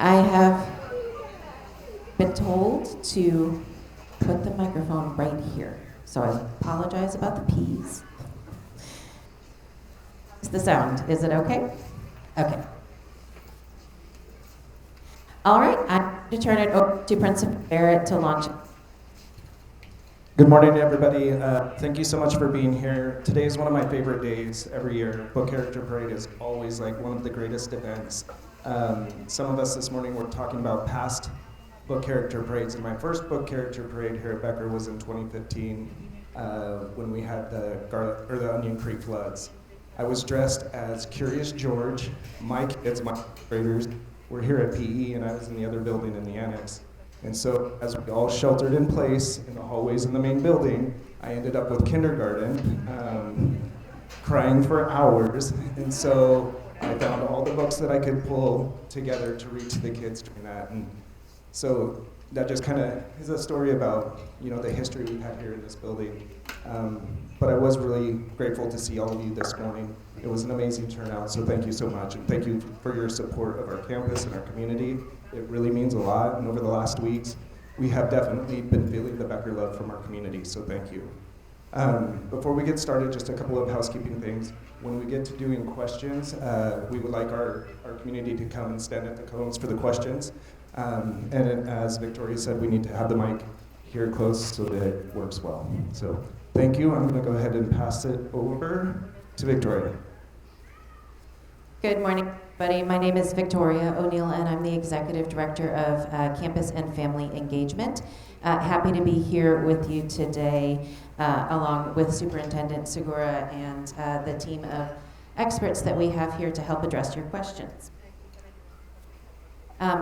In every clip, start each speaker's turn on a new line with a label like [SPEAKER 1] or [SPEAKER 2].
[SPEAKER 1] I have been told to put the microphone right here, so I apologize about the P's. Is the sound? Is it okay? Okay. All right, I'm going to turn it over to Principal Barrett to launch.
[SPEAKER 2] Good morning, everybody. Thank you so much for being here. Today is one of my favorite days every year. Book Character Parade is always like one of the greatest events. Some of us this morning were talking about past book character parades, and my first book character parade here at Becker was in 2015 when we had the Onion Creek floods. I was dressed as Curious George. My kids, my graders, were here at PE, and I was in the other building in the annex. And so, as we all sheltered in place in the hallways in the main building, I ended up with kindergarten, crying for hours. And so I found all the books that I could pull together to read to the kids during that. And so that just kind of is a story about, the history we've had here in this building. But I was really grateful to see all of you this morning. It was an amazing turnout, so thank you so much. And thank you for your support of our campus and our community. It really means a lot, and over the last weeks, we have definitely been feeling the Becker love from our community, so thank you. Before we get started, just a couple of housekeeping things. When we get to doing questions, we would like our community to come and stand at the cones for the questions. And as Victoria said, we need to have the mic here close so that it works well. So thank you. I'm going to go ahead and pass it over to Victoria.
[SPEAKER 1] Good morning, everybody. My name is Victoria O'Neill, and I'm the Executive Director of Campus and Family Engagement. Happy to be here with you today, along with Superintendent Segura and the team of experts that we have here to help address your questions.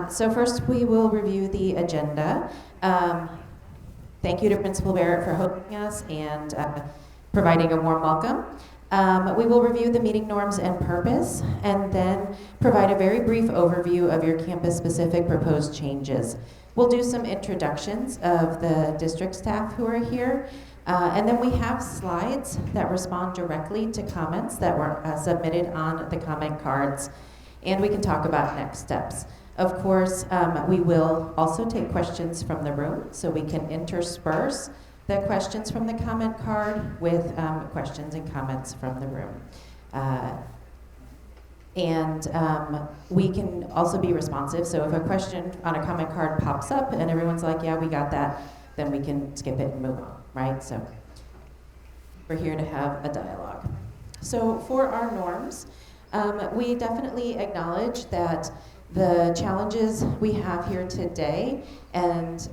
[SPEAKER 1] So first, we will review the agenda. Thank you to Principal Barrett for hosting us and providing a warm welcome. We will review the meeting norms and purpose, and then provide a very brief overview of your campus-specific proposed changes. We'll do some introductions of the district staff who are here, and then we have slides that respond directly to comments that were submitted on the comment cards, and we can talk about next steps. Of course, we will also take questions from the room, so we can intersperse the questions from the comment card with questions and comments from the room. We can also be responsive, so if a question on a comment card pops up and everyone's like, yeah, we got that, then we can skip it and move on, right? So we're here to have a dialogue. So for our norms, we definitely acknowledge that the challenges we have here today and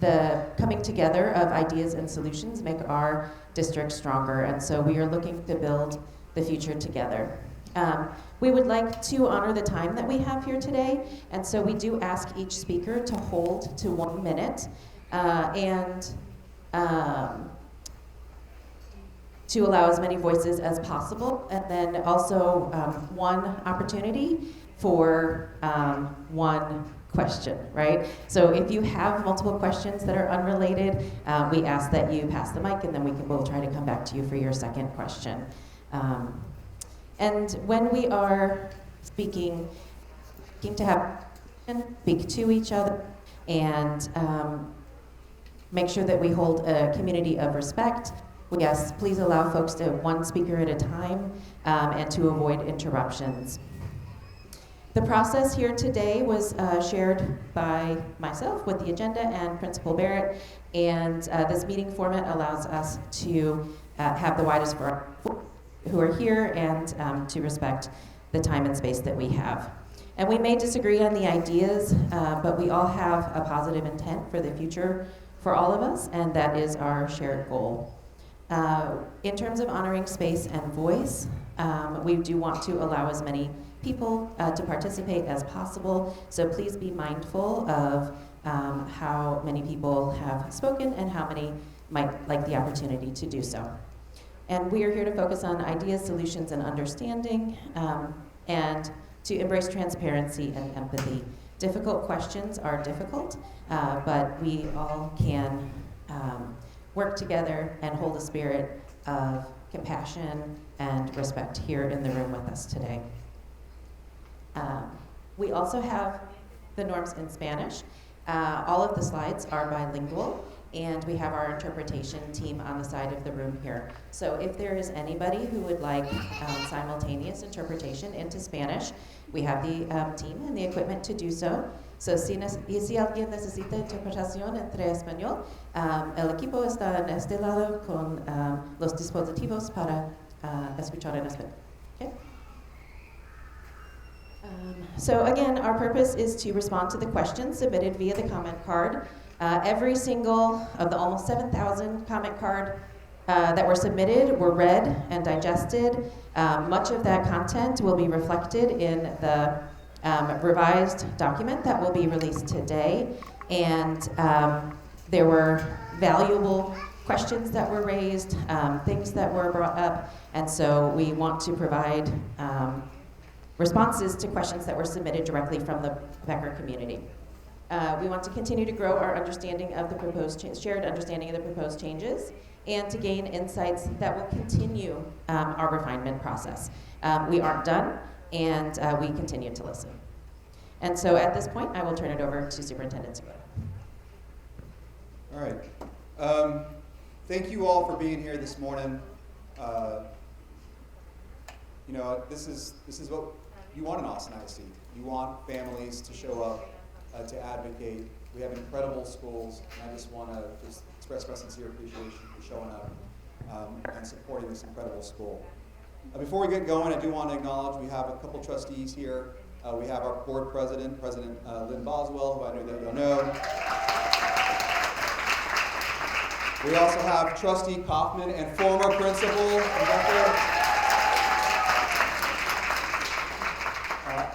[SPEAKER 1] the coming together of ideas and solutions make our district stronger, and so we are looking to build the future together. We would like to honor the time that we have here today, and so we do ask each speaker to hold to 1 minute and to allow as many voices as possible, and then also one opportunity for one question, right? So if you have multiple questions that are unrelated, we ask that you pass the mic, and then we'll try to come back to you for your second question. And when we are speaking to have speak to each other and make sure that we hold a community of respect. Yes, please allow folks to one speaker at a time and to avoid interruptions. The process here today was shared by myself with the agenda and Principal Barrett, and this meeting format allows us to have the widest variety who are here and to respect the time and space that we have. And we may disagree on the ideas, but we all have a positive intent for the future for all of us, and that is our shared goal. In terms of honoring space and voice, we do want to allow as many people to participate as possible, so please be mindful of how many people have spoken and how many might like the opportunity to do so. And we are here to focus on ideas, solutions, and understanding, and to embrace transparency and empathy. Difficult questions are difficult, but we all can work together and hold a spirit of compassion and respect here in the room with us today. We also have the norms in Spanish. All of the slides are bilingual, and we have our interpretation team on the side of the room here. So if there is anybody who would like simultaneous interpretation into Spanish, we have the team and the equipment to do so. So si alguien necesita interpretación entre español, el equipo está en este lado con los dispositivos para escuchar en español. Okay? So again, our purpose is to respond to the questions submitted via the comment card. Every single of the almost 7,000 comment cards that were submitted were read and digested. Much of that content will be reflected in the revised document that will be released today. And there were valuable questions that were raised, things that were brought up, and so we want to provide responses to questions that were submitted directly from the Becker community. We want to continue to grow our understanding of the proposed shared understanding of the proposed changes, and to gain insights that will continue our refinement process. We aren't done, and we continue to listen. And so at this point, I will turn it over to Superintendent Segura.
[SPEAKER 3] All right. Thank you all for being here this morning. You know, this is what you want in Austin ISD. You want families to show up, to advocate. We have incredible schools, and I just want to express my sincere appreciation for showing up and supporting this incredible school. Before we get going, I do want to acknowledge we have a couple trustees here. We have our board president, President Lynn Boswell, who I know that you'll know. We also have Trustee Kaufman and former principal Becker.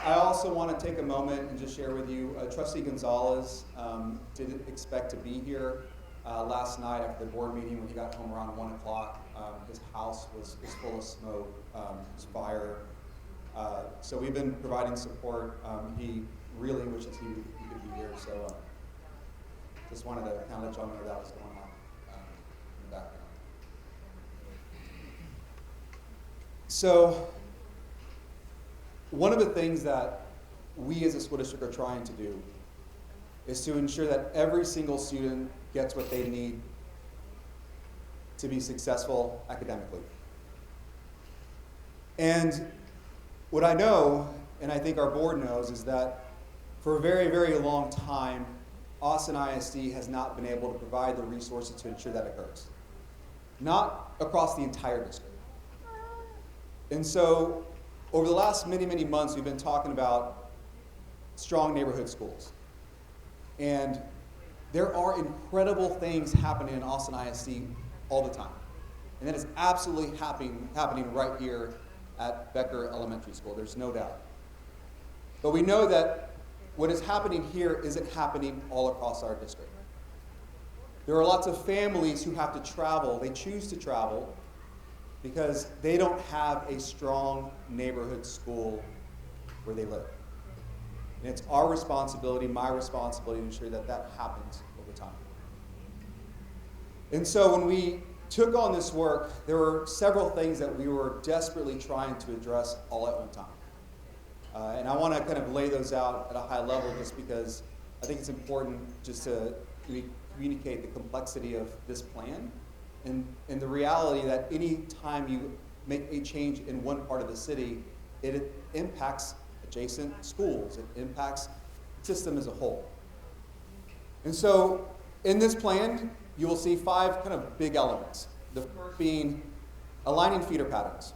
[SPEAKER 3] I also want to take a moment and just share with you, Trustee Gonzalez didn't expect to be here last night after the board meeting. When he got home around 1 o'clock, his house was full of smoke, was fire. So we've been providing support. He really wishes he could be here, so just wanted to kind of let y'all know that was going on in the background. So one of the things that we as a school district are trying to do is to ensure that every single student gets what they need to be successful academically. And what I know, and I think our board knows, is that for a very, very long time, Austin ISD has not been able to provide the resources to ensure that occurs. Not across the entire district. And so, over the last many, many months, we've been talking about strong neighborhood schools. And there are incredible things happening in Austin ISD all the time. And that is absolutely happening right here at Becker Elementary School, there's no doubt. But we know that what is happening here isn't happening all across our district. There are lots of families who have to travel, they choose to travel, because they don't have a strong neighborhood school where they live. And it's our responsibility, my responsibility, to ensure that that happens over time. And so when we took on this work, there were several things that we were desperately trying to address all at one time. And I want to kind of lay those out at a high level just because I think it's important just to communicate the complexity of this plan and the reality that any time you make a change in one part of the city, it impacts adjacent schools. It impacts the system as a whole. And so in this plan, you will see 5 kind of big elements. The first being aligning feeder patterns.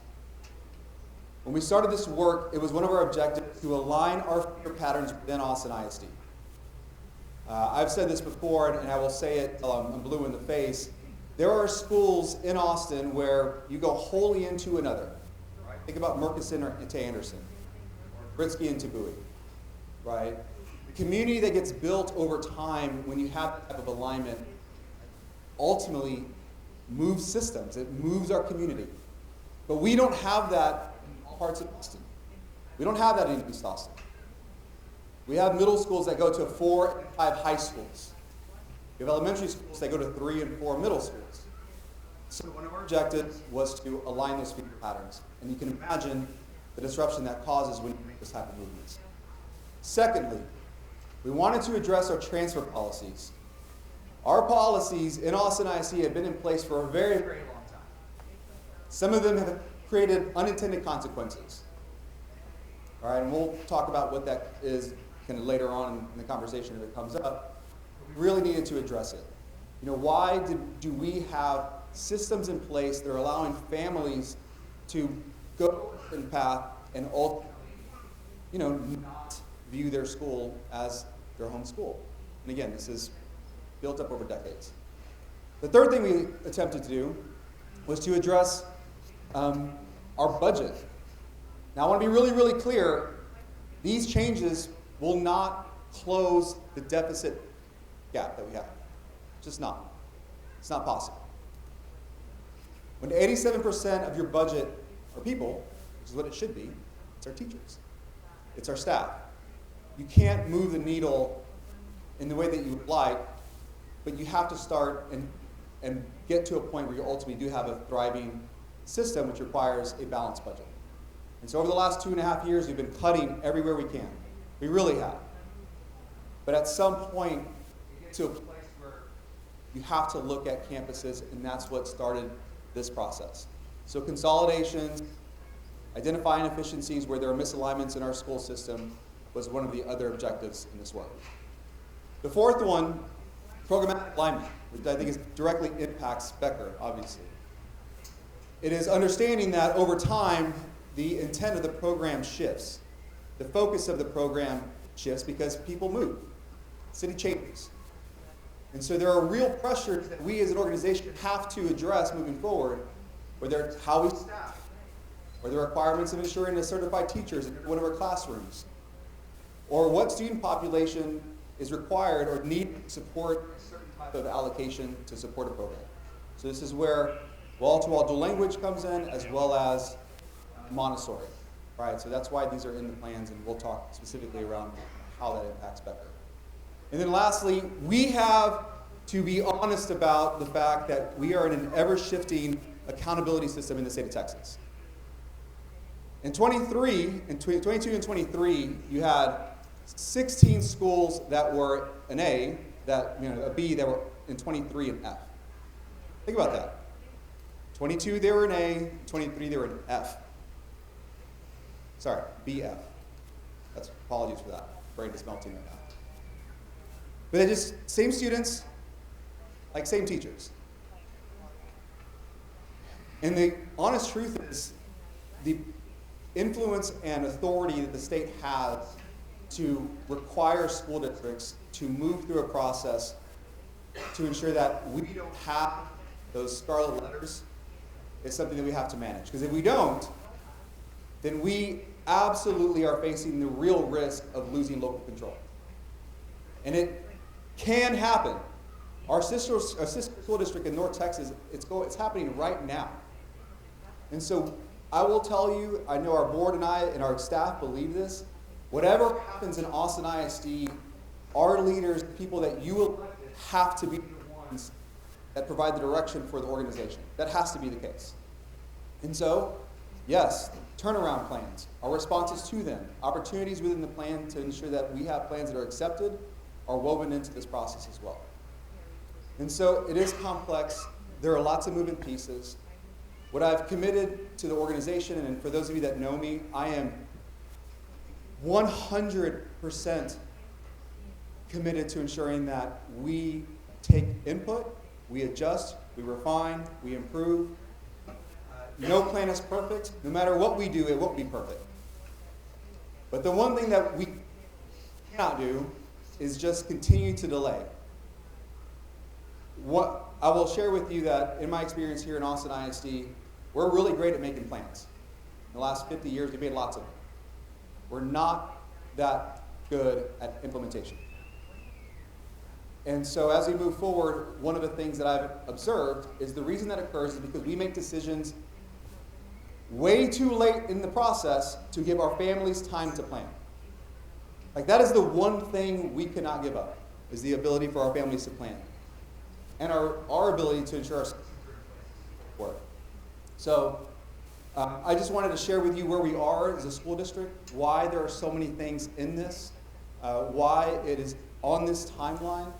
[SPEAKER 3] When we started this work, it was one of our objectives to align our feeder patterns within Austin ISD. I've said this before, and I will say it until I'm blue in the face. There are schools in Austin where you go wholly into another. Right? Think about Murchison or to Anderson, Britsky and Tabui, right? The community that gets built over time when you have that type of alignment ultimately moves systems. It moves our community. But we don't have that in all parts of Austin. We don't have that in East Austin. We have middle schools that go to 4 and 5 high schools. We have elementary schools that go to 3 and 4 middle schools. So one of our objectives was to align those feeder patterns. And you can imagine the disruption that causes when you make this type of movements. Secondly, We wanted to address our transfer policies. Our policies in Austin ISD have been in place for a very, very long time. Some of them have created unintended consequences. All right, and we'll talk about what that is kind of later on in the conversation if it comes up. We really needed to address it. Why do we have systems in place that are allowing families to go a certain path and ultimately, not view their school as their home school? And again, this is built up over decades. The third thing we attempted to do was to address our budget. Now, I want to be really, really clear. These changes will not close the deficit gap that we have. Just not. It's not possible. When 87% of your budget are people, which is what it should be, it's our teachers. It's our staff. You can't move the needle in the way that you would like, but you have to start and get to a point where you ultimately do have a thriving system, which requires a balanced budget. And so over the last 2.5 years, we've been cutting everywhere we can. We really have. But at some point, you get to a place where you have to look at campuses, and that's what started this process. So consolidations, identifying efficiencies where there are misalignments in our school system was one of the other objectives in this work. The fourth one, programmatic alignment, which I think directly impacts Becker, obviously. It is understanding that over time, the intent of the program shifts. The focus of the program shifts because people move. City changes. And so there are real pressures that we as an organization have to address moving forward, whether it's how we staff, or the requirements of ensuring a certified teachers in one of our classrooms, or what student population is required or need to support a certain type of allocation to support a program. So this is where wall-to-wall dual language comes in, as well as Montessori, right? So that's why these are in the plans, and we'll talk specifically around how that impacts Becker. And then lastly, we have to be honest about the fact that we are in an ever-shifting accountability system in the state of Texas. In 22 and 23, you had 16 schools that were an A, a B that were in 23 an F. Think about that. 22 they were an A, 23 they were an F. Sorry, BF. Apologies for that. Brain is melting right now. But it's just same students, like same teachers. And the honest truth is the influence and authority that the state has to require school districts to move through a process to ensure that we don't have those scarlet letters is something that we have to manage. Because if we don't, then we absolutely are facing the real risk of losing local control. And it can happen. Our sister school district in North Texas, it's happening right now. And so I will tell you, I know our board and I and our staff believe this, whatever happens in Austin ISD, our leaders, the people that you will have to be the ones that provide the direction for the organization. That has to be the case. And so, yes, turnaround plans, our responses to them, opportunities within the plan to ensure that we have plans that are accepted are woven into this process as well. And so it is complex. There are lots of moving pieces. What I've committed to the organization, and for those of you that know me, I am 100% committed to ensuring that we take input, we adjust, we refine, we improve. No plan is perfect. No matter what we do, it won't be perfect. But the one thing that we cannot do is just continue to delay. What I will share with you that in my experience here in Austin ISD, we're really great at making plans. In the last 50 years, we've made lots of them. We're not that good at implementation. And so as we move forward, one of the things that I've observed is the reason that occurs is because we make decisions way too late in the process to give our families time to plan. Like that is the one thing we cannot give up, is the ability for our families to plan. And our ability to ensure our work. So I just wanted to share with you where we are as a school district, why there are so many things in this. why it is on this timeline.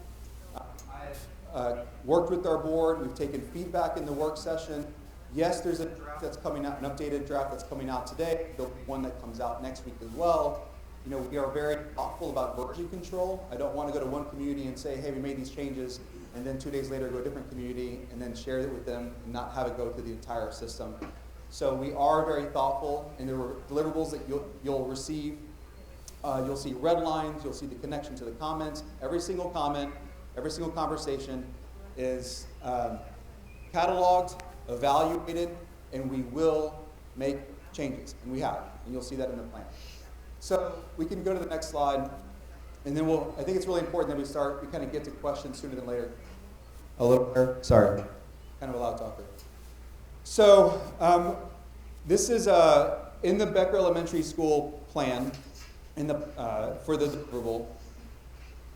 [SPEAKER 3] I've worked with our board. We've taken feedback in the work session. Yes, there's a draft that's coming out, an updated draft that's coming out today. There'll be one that comes out next week as well. You know, we are very thoughtful about version control. I don't want to go to one community and say, hey, we made these changes, and then 2 days later go to a different community and then share it with them and not have it go through the entire system. So we are very thoughtful in the deliverables that you'll receive. You'll see red lines. You'll see the connection to the comments. Every single comment, every single conversation is cataloged, evaluated, and we will make changes, and we have, and you'll see that in the plan. So we can go to the next slide, and then I think it's really important that we kind of get to questions sooner than later. A little better, sorry, kind of a loud talker. So this is in the Becker Elementary School plan for the deliverable.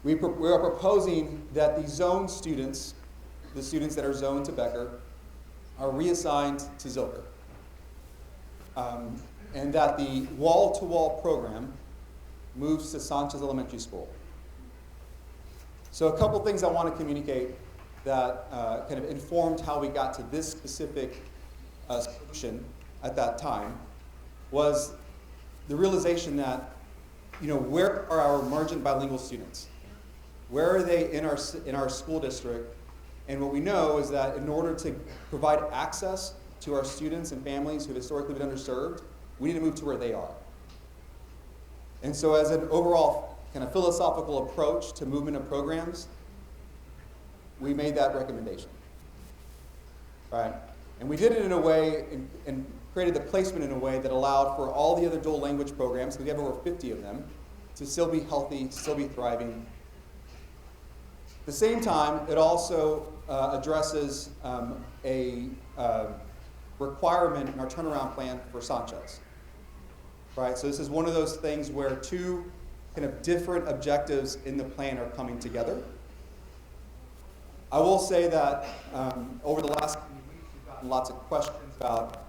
[SPEAKER 3] We are proposing that the zone students, the students that are zoned to Becker, are reassigned to Zilker. And that the wall-to-wall program moves to Sanchez Elementary School. So a couple things I want to communicate that kind of informed how we got to this specific solution at that time was the realization that, you know, where are our emergent bilingual students? Where are they in our school district? And what we know is that in order to provide access to our students and families who have historically been underserved, we need to move to where they are. And so as an overall kind of philosophical approach to movement of programs, we made that recommendation. Right? And we did it in a way and created the placement in a way that allowed for all the other dual language programs, because we have over 50 of them, to still be healthy, still be thriving. At the same time, it also addresses a requirement in our turnaround plan for Sanchez. Right? So this is one of those things where two kind of different objectives in the plan are coming together. I will say that over the last few weeks, we've gotten lots of questions about,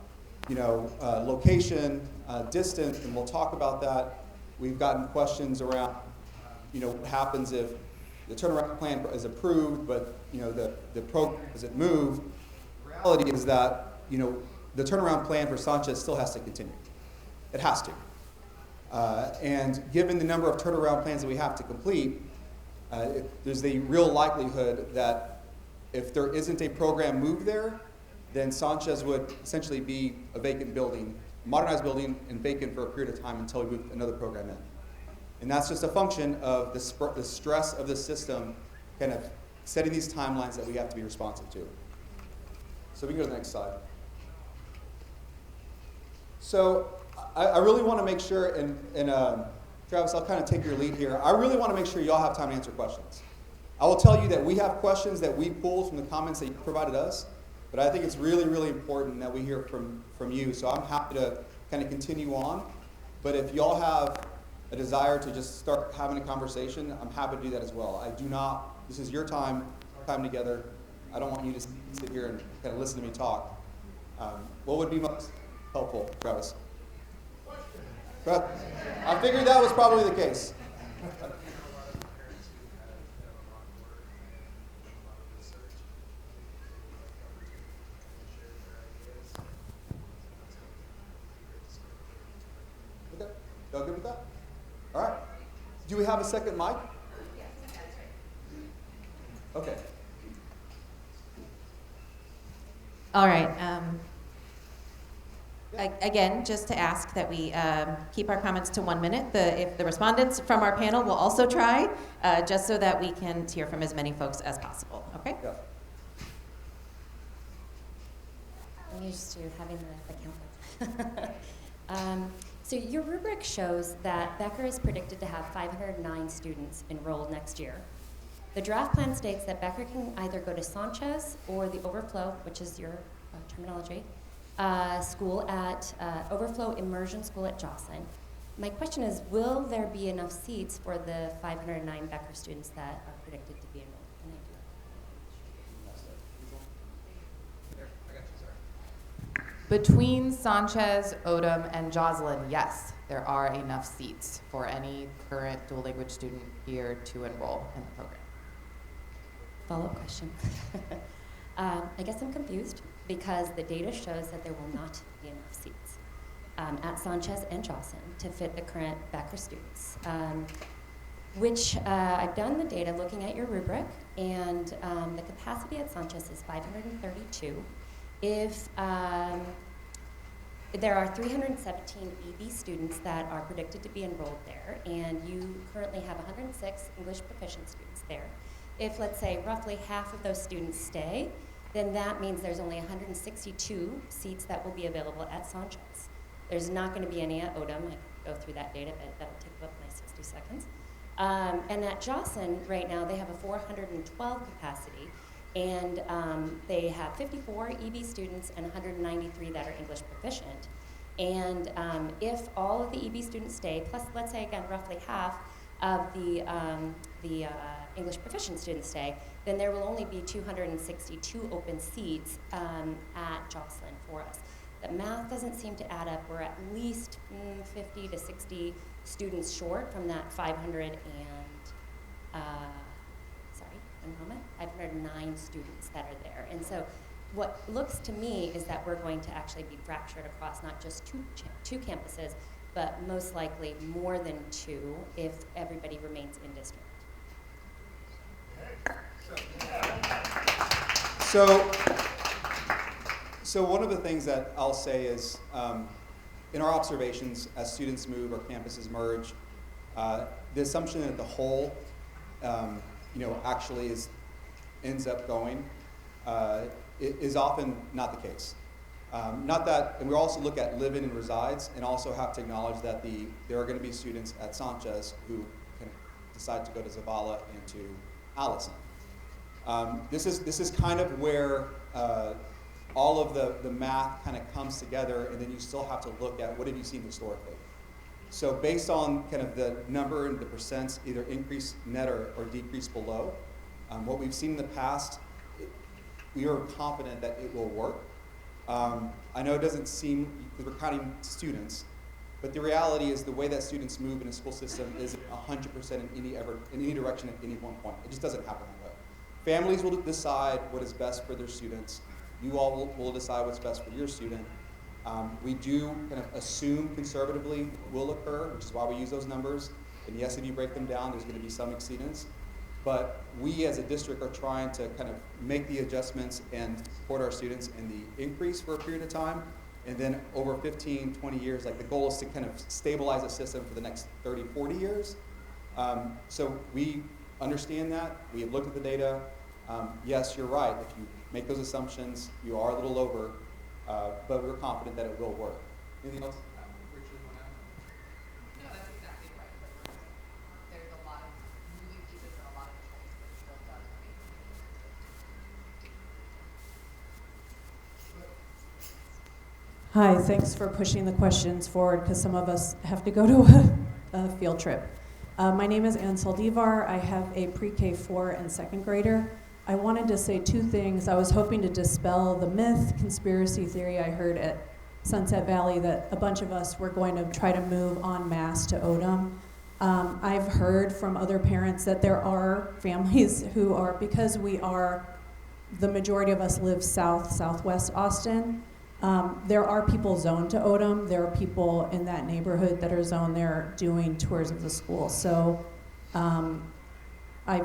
[SPEAKER 3] you know, location, distance, and we'll talk about that. We've gotten questions around, you know, what happens if the turnaround plan is approved, but, you know, the program doesn't move. The reality is that, you know, the turnaround plan for Sanchez still has to continue. It has to. And given the number of turnaround plans that we have to complete, there's the real likelihood that if there isn't a program move there, then Sanchez would essentially be a vacant building, modernized building, and vacant for a period of time until we move another program in. And that's just a function of the stress of the system kind of setting these timelines that we have to be responsive to. So we can go to the next slide. So I really want to make sure, and Travis, I'll kind of take your lead here. I really want to make sure y'all have time to answer questions. I will tell you that we have questions that we pulled from the comments that you provided us, but I think it's really, really important that we hear from you. So I'm happy to kind of continue on. But if y'all have a desire to just start having a conversation, I'm happy to do that as well. I do not, this is your time together. I don't want you to sit here and kind of listen to me talk. What would be most helpful, Travis? I figured that was probably the case. Okay, y'all good with that? All right. Do we have a second mic? Okay.
[SPEAKER 1] All right. Again, just to ask that we keep our comments to 1 minute. If the respondents from our panel will also try, just so that we can hear from as many folks as possible. Okay?
[SPEAKER 3] Yeah.
[SPEAKER 4] I'm used to having the count. So your rubric shows that Becker is predicted to have 509 students enrolled next year. The draft plan states that Becker can either go to Sanchez or the Overflow, which is your terminology, school at Overflow Immersion School at Jocelyn. My question is, will there be enough seats for the 509 Becker students that are predicted to be enrolled?
[SPEAKER 5] Between Sanchez, Odom, and Jocelyn, yes. there are enough seats for any current dual language student here to enroll in the program.
[SPEAKER 4] Follow-up question. I guess I'm confused because the data shows that there will not be enough seats at Sanchez and Jocelyn to fit the current Becker students, which I've done the data looking at your rubric, and the capacity at Sanchez is 532. If there are 317 EB students that are predicted to be enrolled there, and you currently have 106 English proficient students there. If, let's say, roughly half of those students stay, then that means there's only 162 seats that will be available at Sanchez. There's not going to be any at Odom. I can go through that data, but that'll take up my 60 seconds. And at Jocelyn, right now, they have a 412 capacity, and they have 54 EB students and 193 that are English proficient. And if all of the EB students stay, plus let's say again roughly half of the English proficient students stay, then there will only be 262 open seats at Jocelyn for us. The math doesn't seem to add up. We're at least 50 to 60 students short from that 509 students that are there. And so what looks to me is that we're going to actually be fractured across not just two campuses, but most likely more than two if everybody remains in district.
[SPEAKER 3] So one of the things that I'll say is, in our observations, as students move or campuses merge, the assumption that the whole, actually ends up going, is often not the case. Not that, and we also look at live-in and resides, and also have to acknowledge that there are going to be students at Sanchez who can decide to go to Zavala and to Allison. This is kind of where all of the math kind of comes together, and then you still have to look at what have you seen historically. So based on kind of the number and the percents, either increase net or decrease below, what we've seen in the past, we are confident that it will work. I know it doesn't seem, because we're counting students, but the reality is the way that students move in a school system isn't 100% in any direction at any one point. It just doesn't happen that way. Families will decide what is best for their students. You all will decide what's best for your student. We do kind of assume conservatively will occur, which is why we use those numbers. And yes, if you break them down, there's going to be some exceedance. But we as a district are trying to kind of make the adjustments and support our students in the increase for a period of time. And then over 15, 20 years, like the goal is to kind of stabilize the system for the next 30, 40 years. So we understand that. We have looked at the data. Yes, you're right. If you make those assumptions, you are a little over, but we're confident that it will work. Anything else?
[SPEAKER 5] Richard, want to add? No, that's exactly right. There's a lot of moving pieces and a lot of choice that still does remain.
[SPEAKER 6] Hi, thanks for pushing the questions forward because some of us have to go to a field trip. My name is Ann Saldivar. I have a pre-K 4 and second grader. I wanted to say two things. I was hoping to dispel the myth, conspiracy theory I heard at Sunset Valley that a bunch of us were going to try to move en masse to Odom. I've heard from other parents that there are families who are, because the majority of us live southwest Austin, there are people zoned to Odom. There are people in that neighborhood that are zoned there doing tours of the school. So I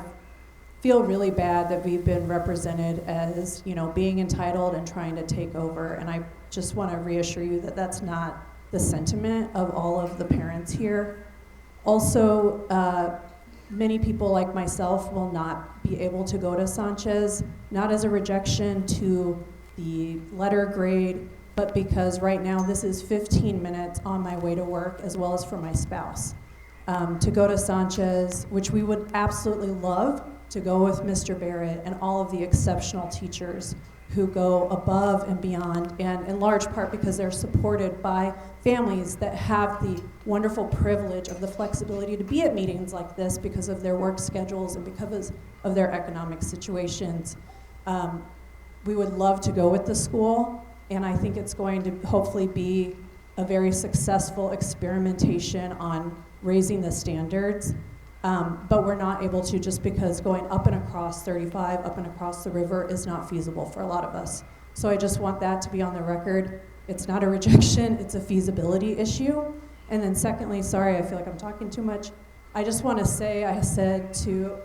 [SPEAKER 6] feel really bad that we've been represented as, being entitled and trying to take over. And I just want to reassure you that that's not the sentiment of all of the parents here. Also, many people like myself will not be able to go to Sanchez, not as a rejection to the letter grade, but because right now this is 15 minutes on my way to work as well as for my spouse. To go to Sanchez, which we would absolutely love to go with Mr. Barrett and all of the exceptional teachers who go above and beyond, and in large part because they're supported by families that have the wonderful privilege of the flexibility to be at meetings like this because of their work schedules and because of their economic situations. We would love to go with the school, and I think it's going to hopefully be a very successful experimentation on raising the standards, but we're not able to just because going up and across 35, up and across the river is not feasible for a lot of us. So I just want that to be on the record. It's not a rejection, it's a feasibility issue. And then secondly, sorry, I feel like I'm talking too much. I just want to say, I said to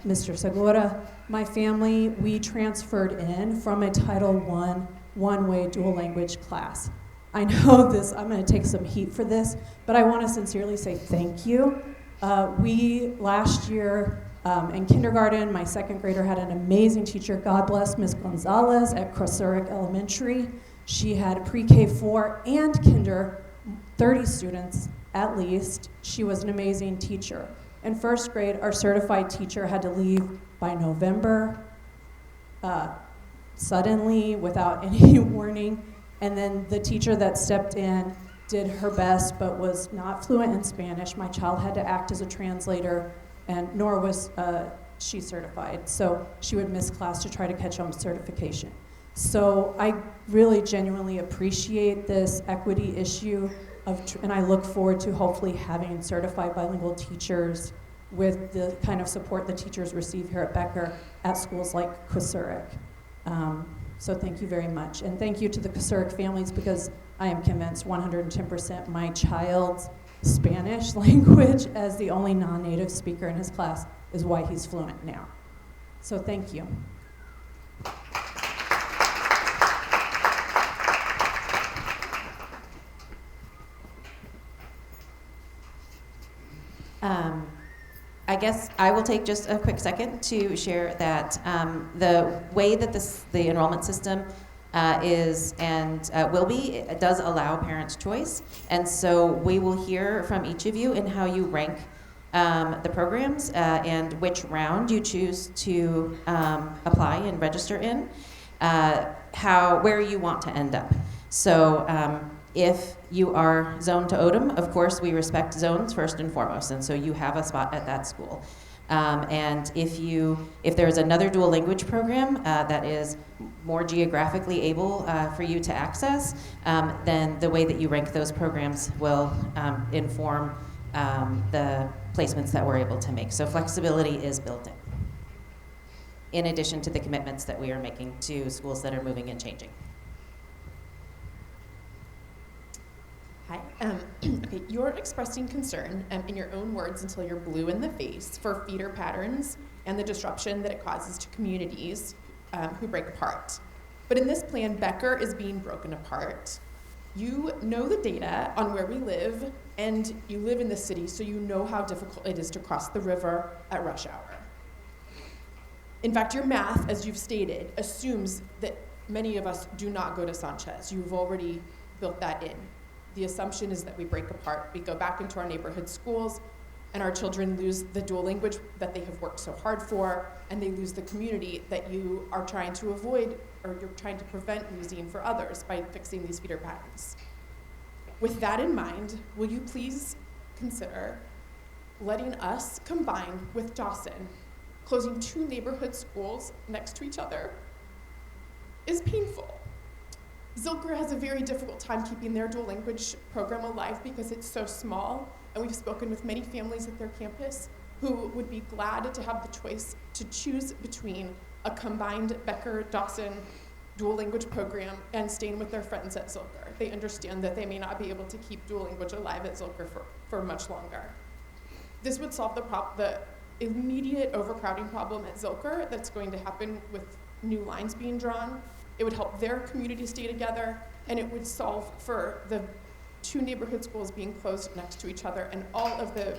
[SPEAKER 6] Mr. Segura, my family, we transferred in from a Title I one-way dual language class. I know this, I'm going to take some heat for this, but I want to sincerely say thank you. We, last year in kindergarten, my second grader had an amazing teacher, God bless Ms. Gonzalez at Crosuric Elementary. She had pre-K 4 and kinder, 30 students at least. She was an amazing teacher. In first grade, our certified teacher had to leave by November, suddenly, without any warning. And then the teacher that stepped in did her best, but was not fluent in Spanish. My child had to act as a translator, and nor was she certified. So she would miss class to try to catch on certification. So I really genuinely appreciate this equity issue, and I look forward to hopefully having certified bilingual teachers with the kind of support the teachers receive here at Becker at schools like Crosuric. So thank you very much. And thank you to the Crosuric families, because I am convinced 110% my child's Spanish language as the only non-native speaker in his class is why he's fluent now. So thank you.
[SPEAKER 1] I guess I will take just a quick second to share that the way that the enrollment system is and will be, it does allow parents' choice. And so we will hear from each of you in how you rank the programs and which round you choose to apply and register in, where you want to end up. So if you are zoned to Odom, of course, we respect zones first and foremost, and so you have a spot at that school. And if there's another dual language program that is more geographically able for you to access, then the way that you rank those programs will inform the placements that we're able to make. So flexibility is built in addition to the commitments that we are making to schools that are moving and changing.
[SPEAKER 7] Hi. Okay, you're expressing concern in your own words until you're blue in the face for feeder patterns and the disruption that it causes to communities who break apart. But in this plan, Becker is being broken apart. You know the data on where we live, and you live in the city, so you know how difficult it is to cross the river at rush hour. In fact, your math, as you've stated, assumes that many of us do not go to Sanchez. You've already built that in. The assumption is that we break apart. We go back into our neighborhood schools, and our children lose the dual language that they have worked so hard for, and they lose the community that you are trying to avoid, or you're trying to prevent losing for others by fixing these feeder patterns. With that in mind, will you please consider letting us combine with Dawson? Closing 2 neighborhood schools next to each other is painful. Zilker has a very difficult time keeping their dual language program alive because it's so small, and we've spoken with many families at their campus who would be glad to have the choice to choose between a combined Becker-Dawson dual language program and staying with their friends at Zilker. They understand that they may not be able to keep dual language alive at Zilker for much longer. This would solve the immediate overcrowding problem at Zilker that's going to happen with new lines being drawn. It would help their community stay together, and it would solve for the 2 neighborhood schools being closed next to each other and all of the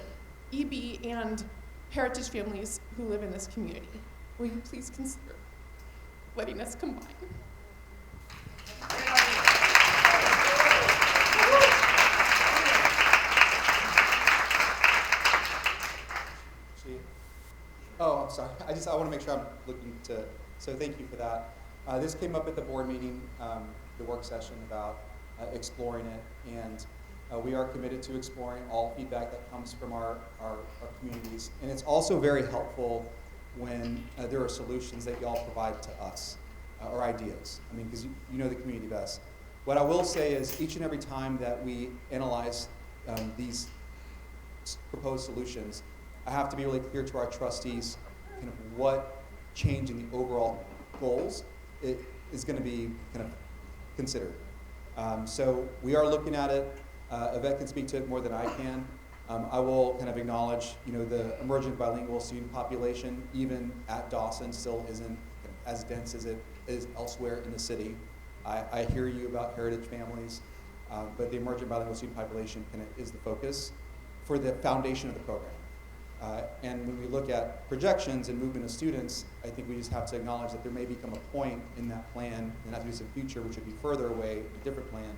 [SPEAKER 7] EB and heritage families who live in this community. Will you please consider letting us combine?
[SPEAKER 3] Oh, I'm sorry. I want to make sure I'm looking to, so thank you for that. This came up at the board meeting, the work session about exploring it, and we are committed to exploring all feedback that comes from our communities. And it's also very helpful when there are solutions that y'all provide to us, or ideas. I mean, because you know the community best. What I will say is each and every time that we analyze these proposed solutions, I have to be really clear to our trustees kind of what change in the overall goals it is going to be kind of considered. So we are looking at it. Yvette can speak to it more than I can. I will kind of acknowledge, the emergent bilingual student population, even at Dawson, still isn't as dense as it is elsewhere in the city. I hear you about heritage families, but the emergent bilingual student population kind of is the focus for the foundation of the program. And when we look at projections and movement of students, I think we just have to acknowledge that there may become a point in that plan, and as we see in the future, which would be further away, a different plan,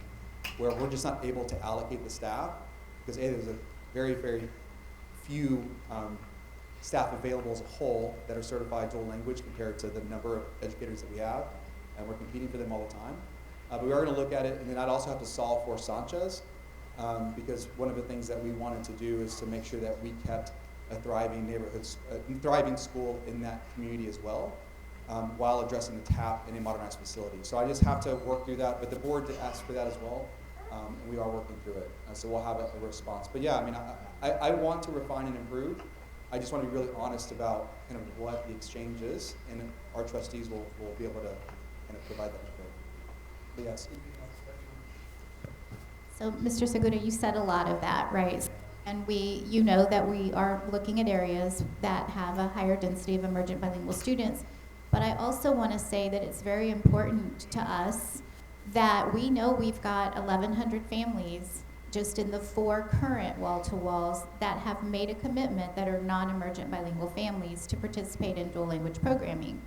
[SPEAKER 3] where we're just not able to allocate the staff, because there's a very, very few staff available as a whole that are certified dual language compared to the number of educators that we have, and we're competing for them all the time. But we are going to look at it, and then I'd also have to solve for Sanchez, because one of the things that we wanted to do is to make sure that we kept a thriving thriving school in that community as well, while addressing the TAP in a modernized facility. So I just have to work through that, but the board did ask for that as well, and we are working through it. So we'll have a response. But yeah, I mean, I want to refine and improve. I just want to be really honest about kind of what the exchange is, and our trustees will be able to kind of provide that input. But yes.
[SPEAKER 8] So, Mr. Segura, you said a lot of that, right? And you know that we are looking at areas that have a higher density of emergent bilingual students. But I also want to say that it's very important to us that we know we've got 1,100 families just in the 4 current wall-to-walls that have made a commitment that are non-emergent bilingual families to participate in dual language programming.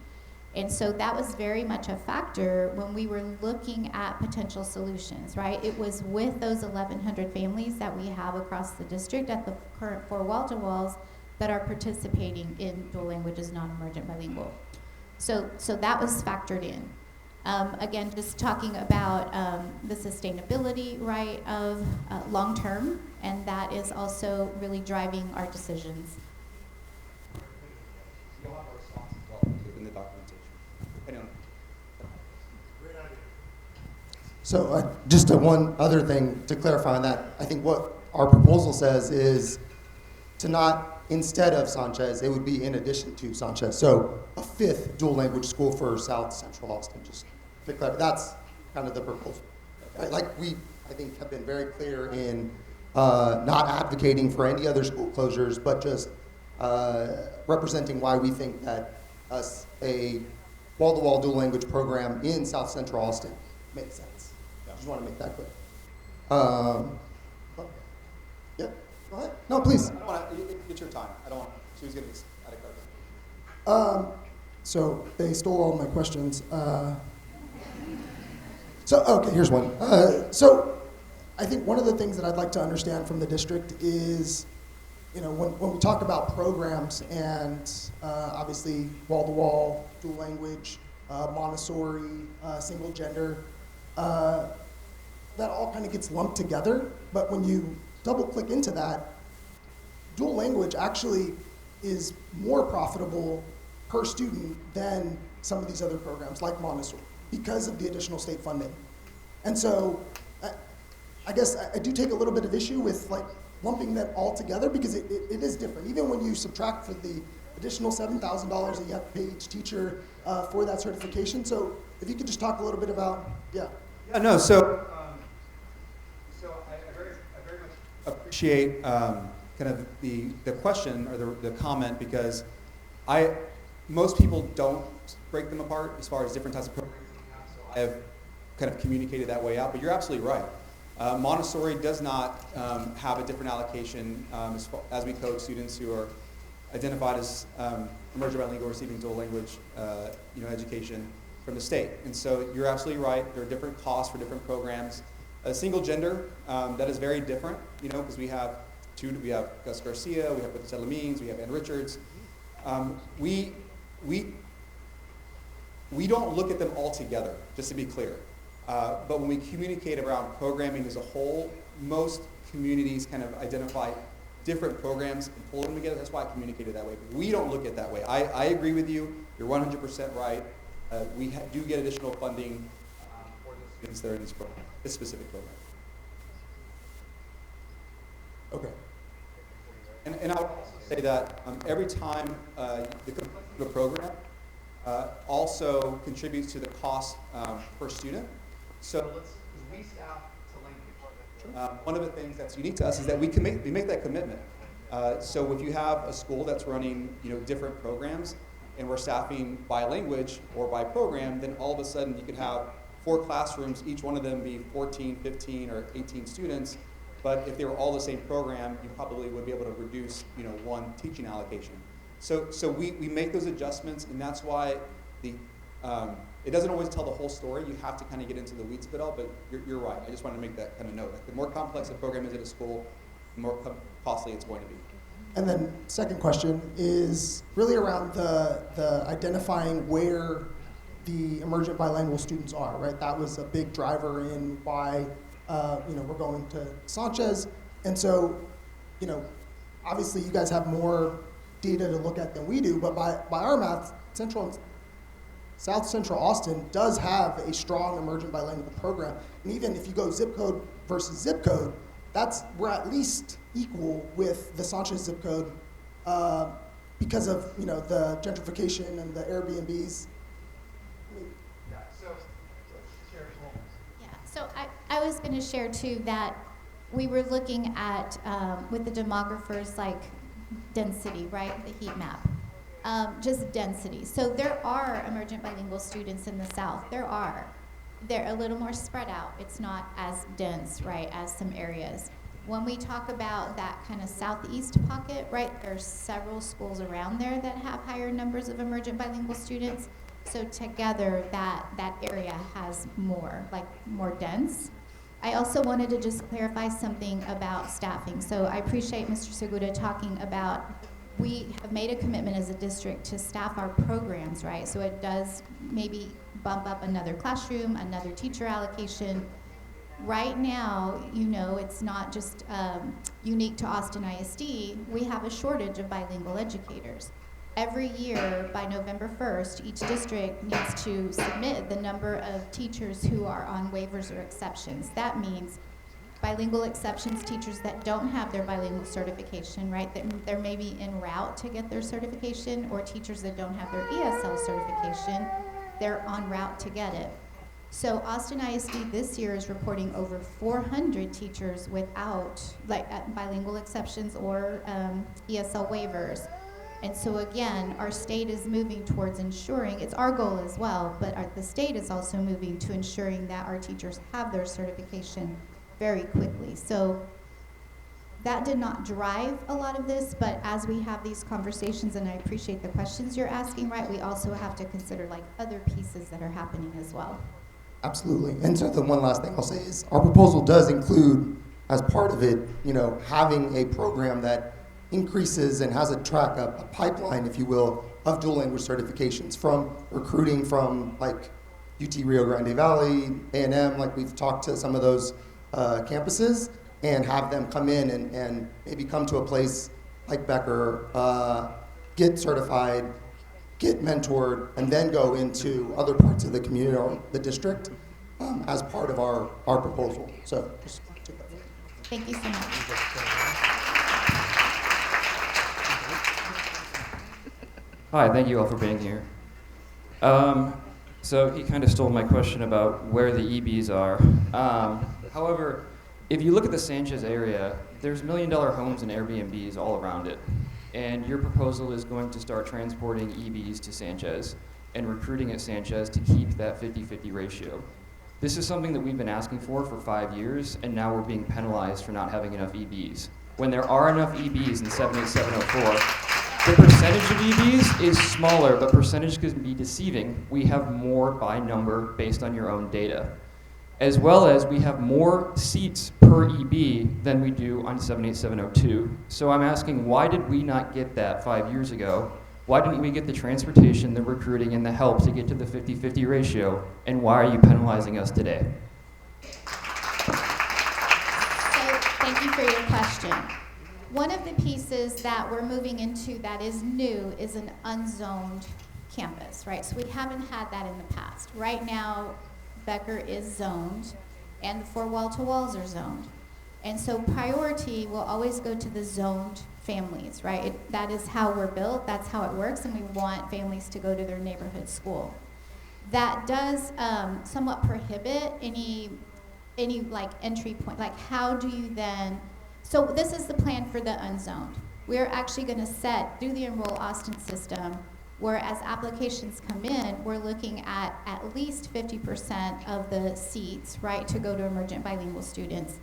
[SPEAKER 8] And so that was very much a factor when we were looking at potential solutions, right? It was with those 1,100 families that we have across the district at the current 4 wall-to-walls that are participating in dual languages, non-emergent bilingual. So that was factored in. Again, just talking about the sustainability, right, of long-term, and that is also really driving our decisions.
[SPEAKER 3] You'll have a response as well in the documentation. Anyone?
[SPEAKER 9] Great idea. So just one other thing to clarify on that, I think what our proposal says is to not, instead of Sanchez, it would be in addition to Sanchez. So a 5th dual language school for South Central Austin, just to clarify. That's kind of the proposal. Like we, I think, have been very clear in not advocating for any other school closures, but just representing why we think that a wall-to-wall dual language program in South Central Austin makes sense. I just want to make that clear. Yeah, go ahead. No, please.
[SPEAKER 3] I don't want to, it's your time. I don't want, she was going to get out of cover.
[SPEAKER 9] So they stole all my questions. Okay, here's one. So I think one of the things that I'd like to understand from the district is, when we talk about programs and obviously wall-to-wall, dual language, Montessori, single gender, that all kind of gets lumped together. But when you double-click into that, dual language actually is more profitable per student than some of these other programs like Montessori because of the additional state funding. And so I guess I do take a little bit of issue with lumping that all together because it is different. Even when you subtract for the additional $7,000 that you have to pay each teacher for that certification. So if you could just talk a little bit about, yeah.
[SPEAKER 3] Yeah, no, so I very much appreciate kind of the question or the comment, because most people don't break them apart as far as different types of programs we have, so I have kind of communicated that way out, but you're absolutely right. Montessori does not have a different allocation as we code students who are identified as emergent bilingual receiving dual language education from the state. And so you're absolutely right. There are different costs for different programs. Single gender, that is very different, because we have Gus Garcia, we have Bethesda Lamines, we have Ann Richards. We don't look at them all together, just to be clear. But when we communicate around programming as a whole, most communities kind of identify different programs and pull them together. That's why I communicated that way. But we don't look at it that way. I agree with you. You're 100% right. We do get additional funding for this students that are in this program, this specific program.
[SPEAKER 9] Okay.
[SPEAKER 3] And I would also say that every time the program also contributes to the cost per student. So we staff to language. One of the things that's unique to us is that we make that commitment. So if you have a school that's running different programs, and we're staffing by language or by program, then all of a sudden you could have 4 classrooms, each one of them be 14, 15, or 18 students. But if they were all the same program, you probably would be able to reduce, one teaching allocation. So we make those adjustments, and that's why it doesn't always tell the whole story. You have to kind of get into the weeds of it all, but you're right. I just wanted to make that kind of note. Like, the more complex a program is at a school, the more costly it's going to be.
[SPEAKER 10] And then second question is really around the identifying where the emergent bilingual students are, right? That was a big driver in why we're going to Sanchez. And so, obviously you guys have more data to look at than we do, but by our math, South Central Austin does have a strong emergent bilingual program. And even if you go zip code versus zip code, we're at least equal with the Sanchez zip code because of the gentrification and the Airbnbs.
[SPEAKER 8] Yeah, so I was going to share too that we were looking at with the demographers like density, right? The heat map. Just density. So there are emergent bilingual students in the South. There are. They're a little more spread out. It's not as dense, right, as some areas. When we talk about that kind of southeast pocket, right, there's several schools around there that have higher numbers of emergent bilingual students. So together, that area has more dense. I also wanted to just clarify something about staffing. So I appreciate Mr. Segura talking about we have made a commitment as a district to staff our programs, right? So it does maybe bump up another classroom, another teacher allocation. Right now, it's not just unique to Austin ISD. We have a shortage of bilingual educators. Every year, by November 1st, each district needs to submit the number of teachers who are on waivers or exceptions. That means bilingual exceptions, teachers that don't have their bilingual certification, right? They're maybe en route to get their certification, or teachers that don't have their ESL certification, they're en route to get it. So Austin ISD this year is reporting over 400 teachers without bilingual exceptions or ESL waivers. And so again, our state is moving towards ensuring, it's our goal as well, but the state is also moving to ensuring that our teachers have their certification very quickly. So that did not drive a lot of this, but as we have these conversations, and I appreciate the questions you're asking, right, we also have to consider other pieces that are happening as well.
[SPEAKER 9] Absolutely. And so the one last thing I'll say is our proposal does include, as part of it, having a program that increases and has a pipeline, if you will, of dual language certifications, from recruiting from UT Rio Grande Valley, A&M, we've talked to some of those campuses, and have them come in and maybe come to a place like Becker, get certified, get mentored, and then go into other parts of the community or the district as part of our proposal. So just take that.
[SPEAKER 8] Thank you so much.
[SPEAKER 11] Hi, thank you all for being here. So he kind of stole my question about where the EBs are. However, if you look at the Sanchez area, there's $1 million homes and Airbnbs all around it. And your proposal is going to start transporting EBs to Sanchez and recruiting at Sanchez to keep that 50-50 ratio. This is something that we've been asking for 5 years, and now we're being penalized for not having enough EBs. When there are enough EBs in 78704, the percentage of EBs is smaller, but percentage can be deceiving. We have more by number based on your own data. As well as we have more seats per EB than we do on 78702. So I'm asking, why did we not get that 5 years ago? Why didn't we get the transportation, the recruiting, and the help to get to the 50-50 ratio? And why are you penalizing us today?
[SPEAKER 8] So thank you for your question. One of the pieces that we're moving into that is new is an unzoned campus, right? So we haven't had that in the past. Right now, Becker is zoned, and the 4 wall-to-walls are zoned. And so priority will always go to the zoned families, right? That is how we're built, that's how it works, and we want families to go to their neighborhood school. That does somewhat prohibit any like entry point, like how do you then, so this is the plan for the unzoned. We're actually gonna set, through the Enroll Austin system, where as applications come in, we're looking at least 50% of the seats, right, to go to emergent bilingual students,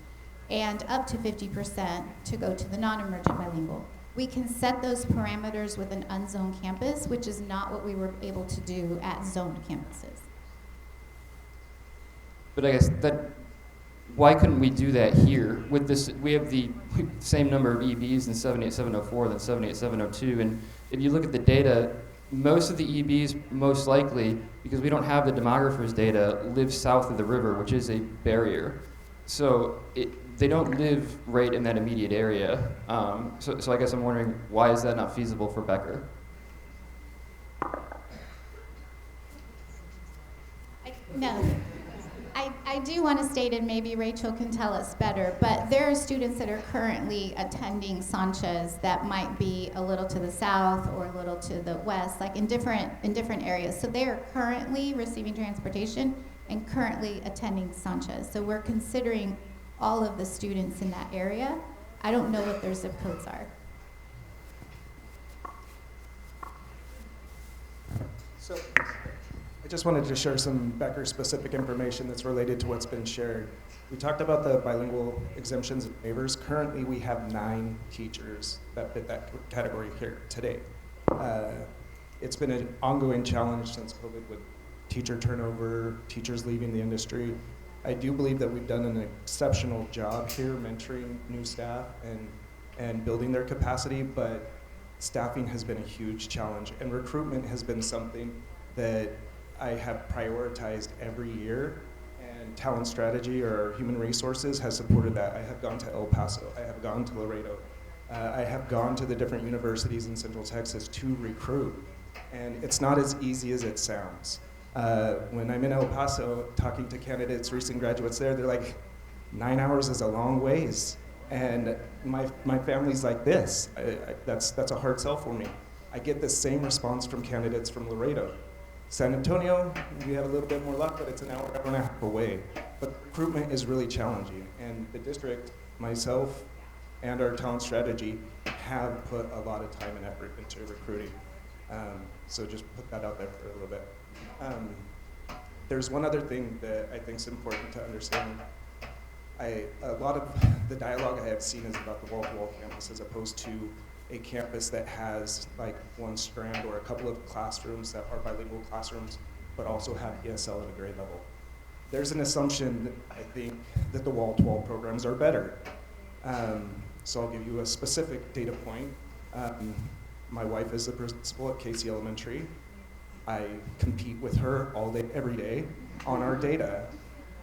[SPEAKER 8] and up to 50% to go to the non-emergent bilingual. We can set those parameters with an unzoned campus, which is not what we were able to do at zoned campuses.
[SPEAKER 11] But I guess that, why couldn't we do that here? With this, we have the same number of EBs in 78704 than 78702, and if you look at the data, most of the EBs, most likely, because we don't have the demographers' data, live south of the river, which is a barrier. So they don't live right in that immediate area. So I guess I'm wondering, why is that not feasible for Becker?
[SPEAKER 8] No. I do want to state, and maybe Rachel can tell us better, but there are students that are currently attending Sanchez that might be a little to the south or a little to the west, like in different areas. So they are currently receiving transportation and currently attending Sanchez. So we're considering all of the students in that area. I don't know what their zip codes are.
[SPEAKER 2] So I just wanted to share some Becker-specific information that's related to what's been shared. We talked about the bilingual exemptions and waivers. Currently, we have 9 teachers that fit that category here today. It's been an ongoing challenge since COVID with teacher turnover, teachers leaving the industry. I do believe that we've done an exceptional job here mentoring new staff and building their capacity, but staffing has been a huge challenge, and recruitment has been something that I have prioritized every year, and talent strategy or human resources has supported that. I have gone to El Paso, I have gone to Laredo, I have gone to the different universities in Central Texas to recruit, and it's not as easy as it sounds. When I'm in El Paso talking to candidates, recent graduates there, they're like, 9 hours is a long ways, and my family's like this. That's a hard sell for me. I get the same response from candidates from Laredo. San Antonio, we have a little bit more luck, but it's an hour and a half away. But recruitment is really challenging, and the district, myself, and our talent strategy have put a lot of time and effort into recruiting. So just put that out there for a little bit. There's one other thing that I think is important to understand. A lot of the dialogue I have seen is about the wall-to-wall campus as opposed to a campus that has like one strand or a couple of classrooms that are bilingual classrooms, but also have ESL at a grade level. There's an assumption that I think that the wall-to-wall programs are better. So I'll give you a specific data point. My wife is the principal at Casey Elementary. I compete with her all day, every day on our data.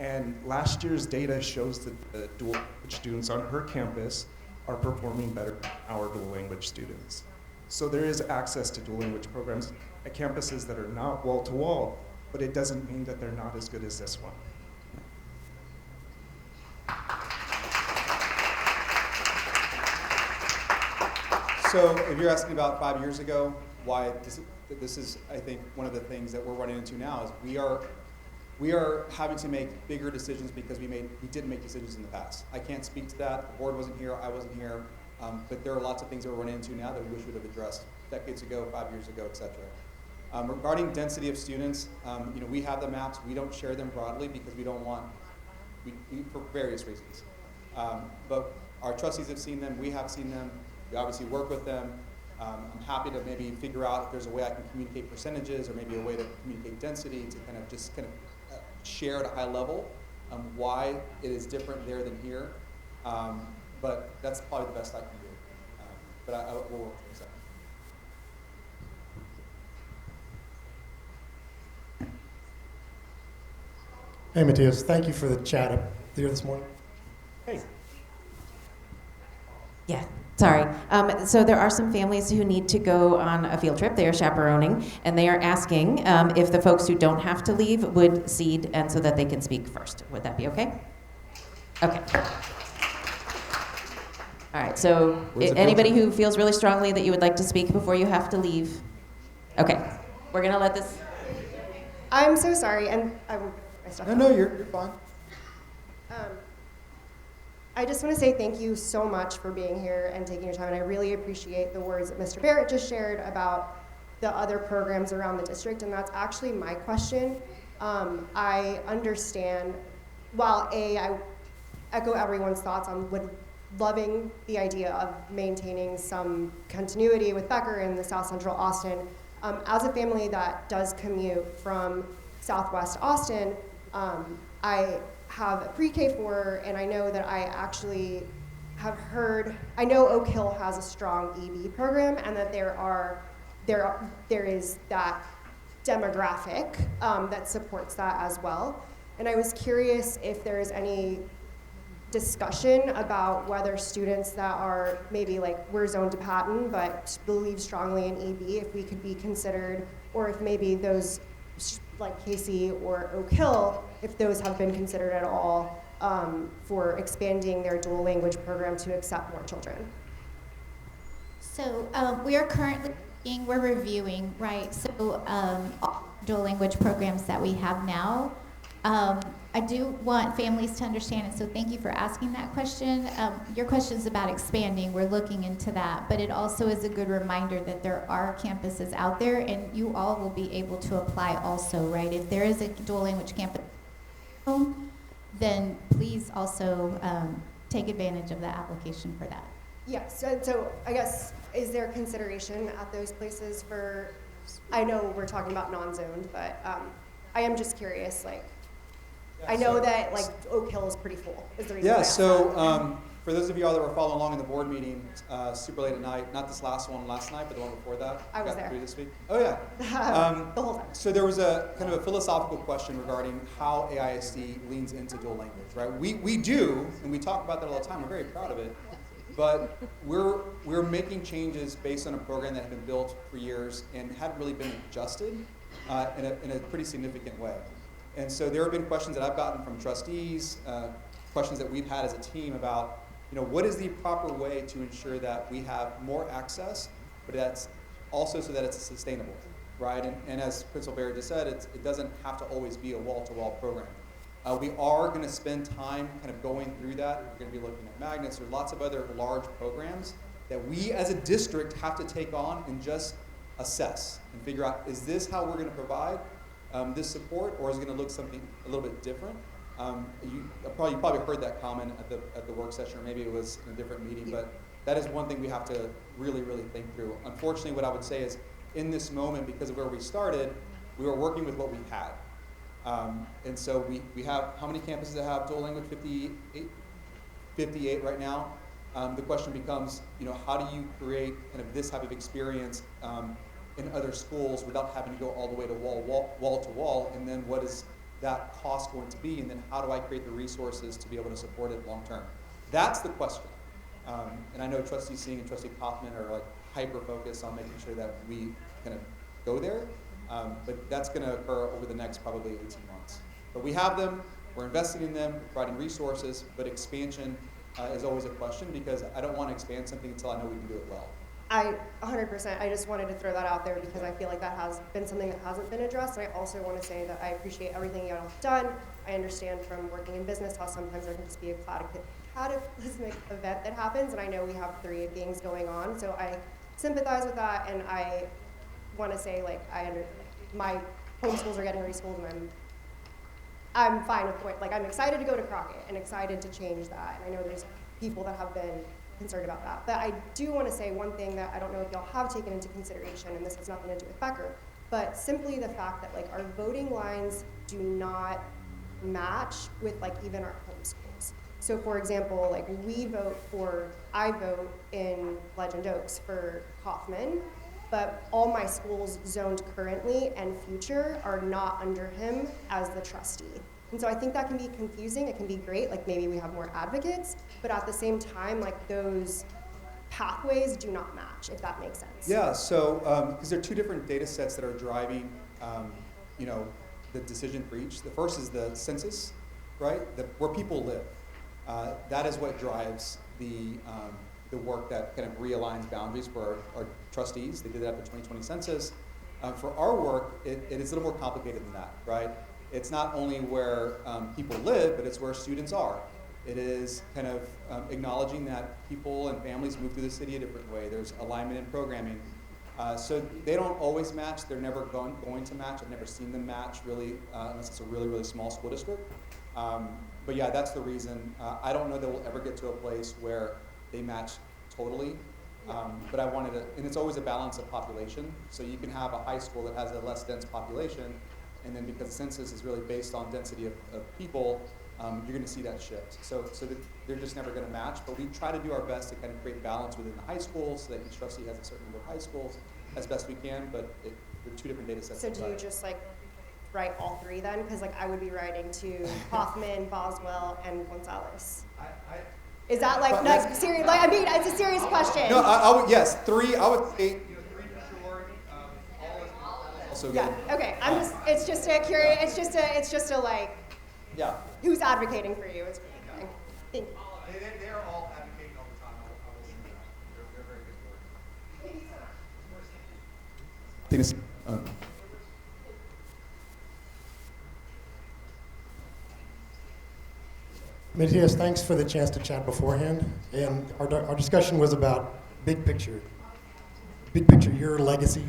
[SPEAKER 2] And last year's data shows that the dual language students on her campus are performing better than our dual language students. So there is access to dual language programs at campuses that are not wall-to-wall, but it doesn't mean that they're not as good as this one.
[SPEAKER 3] So if you're asking about 5 years ago, why this is, I think, one of the things that we're running into now is we are having to make bigger decisions because we didn't make decisions in the past. I can't speak to that. The board wasn't here. I wasn't here. But there are lots of things that we're running into now that we wish we would have addressed decades ago, 5 years ago, et cetera. Regarding density of students, we have the maps. We don't share them broadly because we don't want, for various reasons. But our trustees have seen them. We have seen them. We obviously work with them. I'm happy to maybe figure out if there's a way I can communicate percentages or maybe a way to communicate density to kind of share at a high level why it is different there than here. But that's probably the best I can do. But I will work through that.
[SPEAKER 12] Hey, Matthias, thank you for the chat up here this morning.
[SPEAKER 2] Hey.
[SPEAKER 13] Yeah,
[SPEAKER 1] Sorry. So there are some families who need to go on a field trip. They are chaperoning, and they are asking if the folks who don't have to leave would cede, and so that they can speak first. Would that be okay? Okay. All right. So
[SPEAKER 3] Where's the field
[SPEAKER 1] anybody
[SPEAKER 3] trip?
[SPEAKER 1] who feels really strongly that you would like to speak before you have to leave. Okay. We're gonna let this.
[SPEAKER 12] I'm so sorry, and I will. I stuff
[SPEAKER 3] No, you're fine.
[SPEAKER 12] I just want to say thank you so much for being here and taking your time, and I really appreciate the words that Mr. Barrett just shared about the other programs around the district, and that's actually my question. I understand, while I echo everyone's thoughts on loving the idea of maintaining some continuity with Becker in the South Central Austin, as a family that does commute from Southwest Austin, I have a pre-K 4, and I know that I actually have heard, I know Oak Hill has a strong EB program, and that there is that demographic that supports that as well. And I was curious if there's any discussion about whether students that are maybe like we're zoned to Patton but believe strongly in EB, if we could be considered, or if maybe those like Casey or Oak Hill, if those have been considered at all for expanding their dual language program to accept more children.
[SPEAKER 8] So we are currently we're reviewing, right? So all dual language programs that we have now. I do want families to understand it, so thank you for asking that question. Your question is about expanding. We're looking into that, but it also is a good reminder that there are campuses out there, and you all will be able to apply also, right? If there is a dual language campus, then please also take advantage of the application for that.
[SPEAKER 12] Yes, so I guess, is there consideration at those places for, I know we're talking about non-zoned, but I am just curious, like, I know that like Oak Hill is pretty full, is the reason why I
[SPEAKER 3] Yeah,
[SPEAKER 12] asked
[SPEAKER 3] so
[SPEAKER 12] that.
[SPEAKER 3] for those of y'all that were following along in the board meeting super late at night, not this last one last night, but the one before that.
[SPEAKER 12] I was
[SPEAKER 3] got
[SPEAKER 12] there.
[SPEAKER 3] through this week. Oh yeah.
[SPEAKER 12] The whole time.
[SPEAKER 3] So there was a kind of a philosophical question regarding how AISD leans into dual language, right? We do, and we talk about that all the time. We're very proud of it, but we're making changes based on a program that had been built for years and hadn't really been adjusted in a pretty significant way. And so there have been questions that I've gotten from trustees, questions that we've had as a team about, what is the proper way to ensure that we have more access, but that's also so that it's sustainable, right? And as Principal Barrett just said, it doesn't have to always be a wall-to-wall program. We are going to spend time kind of going through that. We're going to be looking at magnets. There's lots of other large programs that we as a district have to take on and just assess and figure out, is this how we're going to provide this support, or is it going to look something a little bit different? You probably heard that comment at the work session, or maybe it was in a different meeting, but that is one thing we have to really, really think through. Unfortunately, what I would say is, in this moment, because of where we started, we were working with what we had. And so we have, how many campuses that have dual language? 58 right now. The question becomes, how do you create kind of this type of experience in other schools without having to go all the way to wall to wall, and then what is that cost going to be, and then how do I create the resources to be able to support it long term? That's the question. And I know Trustee Singh and Trustee Kaufman are like hyper focused on making sure that we kind of go there, but that's going to occur over the next probably 18 months. But we have them, we're investing in them, providing resources, but expansion is always a question, because I don't want to expand something until I know we can do it well.
[SPEAKER 12] 100%. I just wanted to throw that out there because I feel like that has been something that hasn't been addressed. And I also want to say that I appreciate everything y'all have done. I understand from working in business how sometimes there can just be a cataclysmic event that happens. And I know we have 3 things going on. So I sympathize with that. And I want to say, like, my homeschools are getting reschooled, and I'm fine with I'm excited to go to Crockett and excited to change that. And I know there's people that have been concerned about that. But I do want to say one thing that I don't know if y'all have taken into consideration, and this has nothing to do with Becker, but simply the fact that our voting lines do not match with even our home schools. So for example, I vote in Legend Oaks for Kaufman, but all my schools zoned currently and future are not under him as the trustee. And so I think that can be confusing. It can be great, maybe we have more advocates, but at the same time, those pathways do not match, if that makes sense.
[SPEAKER 3] Yeah, so because there are two different data sets that are driving, the decision for each. The first is the census, right? Where people live. That is what drives the work that kind of realigns boundaries for our trustees. They did that for the 2020 census. For our work, it is a little more complicated than that, right? It's not only where people live, but it's where students are. It is kind of acknowledging that people and families move through the city a different way. There's alignment in programming. So they don't always match. They're never going to match. I've never seen them match, really, unless it's a really, really small school district. But yeah, that's the reason. I don't know that we'll ever get to a place where they match totally. But I wanted to, and it's always a balance of population. So you can have a high school that has a less dense population, and then because the census is really based on density of people, you're going to see that shift. So that they're just never going to match. But we try to do our best to kind of create balance within the high schools so that each trustee has a certain number of high schools as best we can. But they're two different data sets.
[SPEAKER 12] So do you just like write all three then? Because like I would be writing to Hoffman, Boswell, and Gonzalez. Is that like serious? Like I mean, it's a serious question.
[SPEAKER 3] No, I would, yes, three. I would say three for sure. All is also good.
[SPEAKER 12] Yeah. Okay. It's just a curious. It's just a like.
[SPEAKER 3] Yeah.
[SPEAKER 12] Who's advocating for you is really thing. Thank you.
[SPEAKER 3] They are all advocating all the time. I will say that. They're very good for it. I think it's,
[SPEAKER 13] Matthias, thanks for the chance to chat beforehand. And our discussion was about big picture. Big picture, your legacy,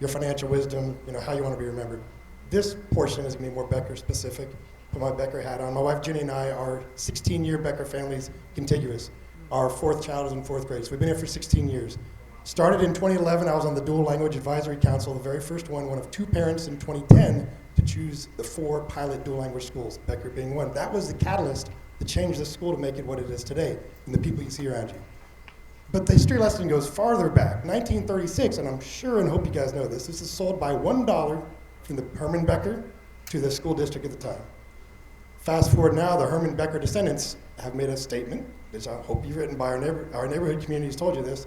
[SPEAKER 13] your financial wisdom, how you want to be remembered. This portion is going to be more Becker specific. Put my Becker hat on. My wife Ginny and I are 16-year Becker families contiguous. Our fourth child is in fourth grade, so we've been here for 16 years. Started in 2011, I was on the Dual Language Advisory Council, the very first one of two parents in 2010 to choose the 4 pilot dual language schools, Becker being one. That was the catalyst to change the school to make it what it is today, and the people you see around you. But the history lesson goes farther back, 1936, and I'm sure and hope you guys know this. This is sold by $1 from the Herman Becker to the school district at the time. Fast forward now, the Herman Becker descendants have made a statement, which I hope you've written by our neighborhood community has told you this.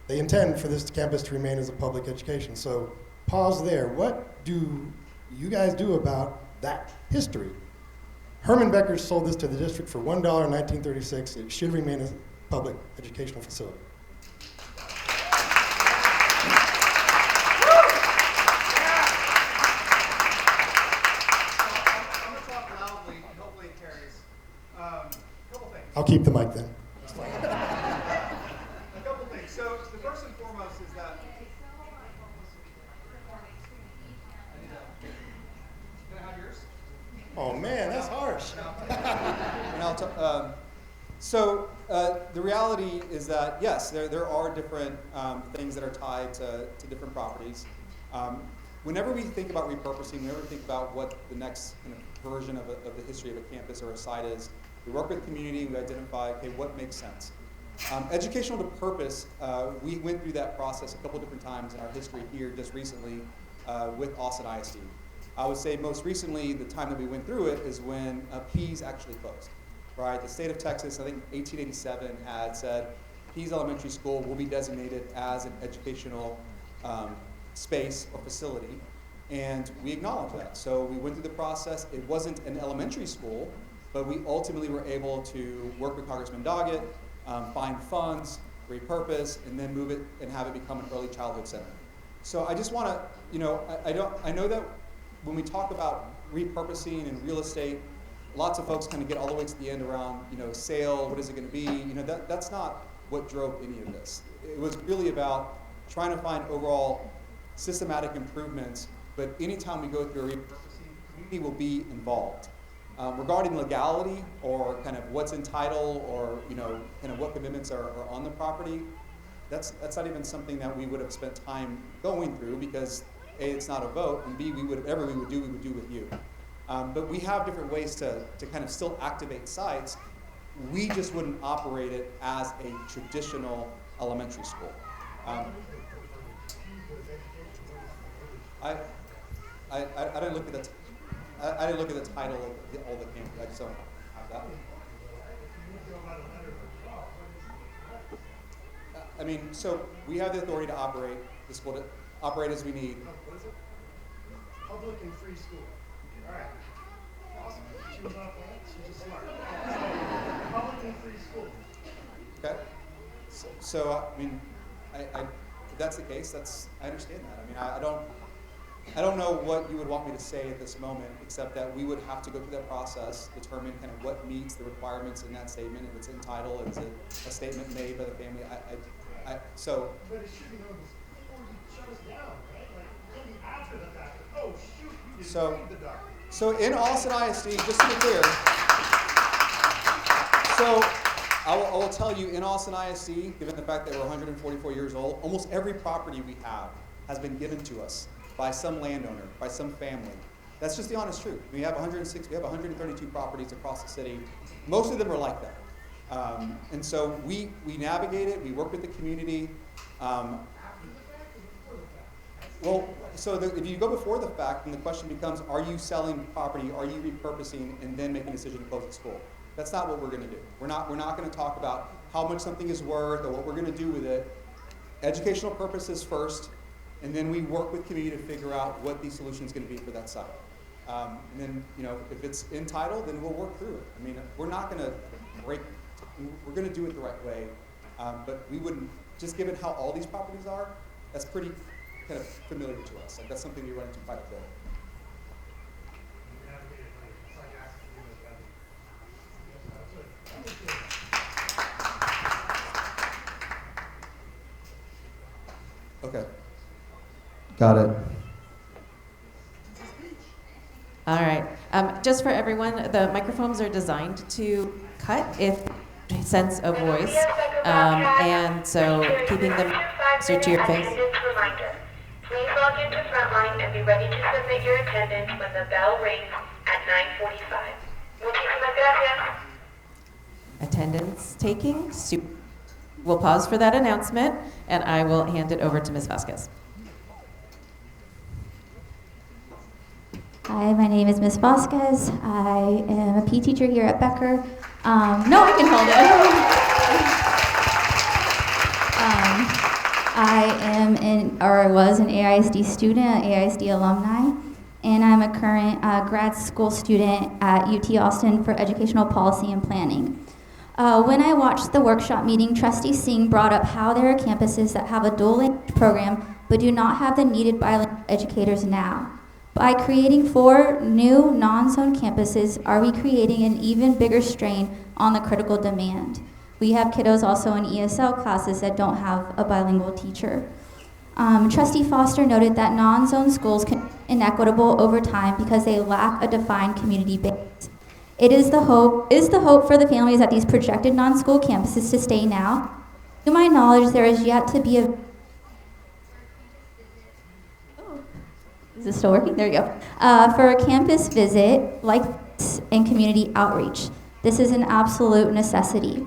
[SPEAKER 13] They intend for this campus to remain as a public education. So pause there. What do you guys do about that history? Herman Becker sold this to the district for $1 in 1936. It should remain as a public educational facility. I'll keep the mic then.
[SPEAKER 3] A couple things. So the first and foremost is that. Can I have yours?
[SPEAKER 13] Oh man, that's harsh.
[SPEAKER 3] The reality is that yes, there are different things that are tied to different properties. Whenever we think about repurposing, whenever we think about what the next kind of version of the history of a campus or a site is, we work with community, we identify, okay, what makes sense. Educational to purpose, we went through that process a couple different times in our history here just recently with Austin ISD. I would say most recently, the time that we went through it is when Pease actually closed, right? The state of Texas, I think 1887 had said, Pease Elementary School will be designated as an educational space or facility, and we acknowledge that. So we went through the process. It wasn't an elementary school, but we ultimately were able to work with Congressman Doggett, find funds, repurpose, and then move it and have it become an early childhood center. So I just want to, I know that when we talk about repurposing and real estate, lots of folks kind of get all the way to the end around, sale, what is it going to be? That's not what drove any of this. It was really about trying to find overall systematic improvements, but anytime we go through a repurposing, the community will be involved. Regarding legality or kind of what's in title or kind of what commitments are on the property, that's not even something that we would have spent time going through because A, it's not a vote, and B, whatever we would do with you. But we have different ways to kind of still activate sites. We just wouldn't operate it as a traditional elementary school. I didn't look at the I didn't look at the title of all the campus. I just don't have that. I mean, so we have the authority to operate the school, to operate as we need.
[SPEAKER 13] What is it? Public and free school. All right. Awesome. She was not playing. She's just smart. So, public and free school.
[SPEAKER 3] Okay. So I mean, if that's the case, I understand that. I mean, I don't know what you would want me to say at this moment, except that we would have to go through that process, determine kind of what meets the requirements in that statement. If it's in title, is it a statement made by the family? So.
[SPEAKER 13] But it should be known before you shut us down, right? Like, it'll be after the fact. Oh shoot, you didn't read the document.
[SPEAKER 3] So in Austin ISD, just to be clear, so I will tell you, in Austin ISD, given the fact that we're 144 years old, almost every property we have has been given to us by some landowner, by some family. That's just the honest truth. We have 132 properties across the city. Most of them are like that. And so we navigate it, we work with the community. If you go before the fact, then the question becomes, are you selling property, are you repurposing, and then making a decision to close the school? That's not what we're going to do. We're not going to talk about how much something is worth or what we're going to do with it. Educational purposes first, and then we work with community to figure out what the solution is going to be for that site. And then, if it's in title, then we'll work through it. I mean, we're not going to we're going to do it the right way. But we wouldn't, just given how all these properties are, that's pretty kind of familiar to us. Like, that's something we run into quite a bit. Okay. Got it.
[SPEAKER 1] All right. Just for everyone, the microphones are designed to cut if sense of voice, and so keeping them closer to your face.
[SPEAKER 14] Reminder. Please log into Frontline and be ready to submit your attendance when the bell rings at 9:45. Muchísimas gracias.
[SPEAKER 1] Attendance taking. We'll pause for that announcement, and I will hand it over to Ms. Vasquez.
[SPEAKER 15] Hi, my name is Ms. Vasquez. I am a PE teacher here at Becker. No, I can hold it. I am I was an AISD student, AISD alumni, and I'm a current grad school student at UT Austin for Educational Policy and Planning. When I watched the workshop meeting, Trustee Singh brought up how there are campuses that have a dual language program but do not have the needed bilingual educators now. By creating 4 new non-zone campuses, are we creating an even bigger strain on the critical demand? We have kiddos also in ESL classes that don't have a bilingual teacher. Trustee Foster noted that non-zone schools can be inequitable over time because they lack a defined community base. Is the hope for the families at these projected non-school campuses to stay now? To my knowledge, there is yet to be a... Is this still working? There we go. For a campus visit like this and community outreach, this is an absolute necessity.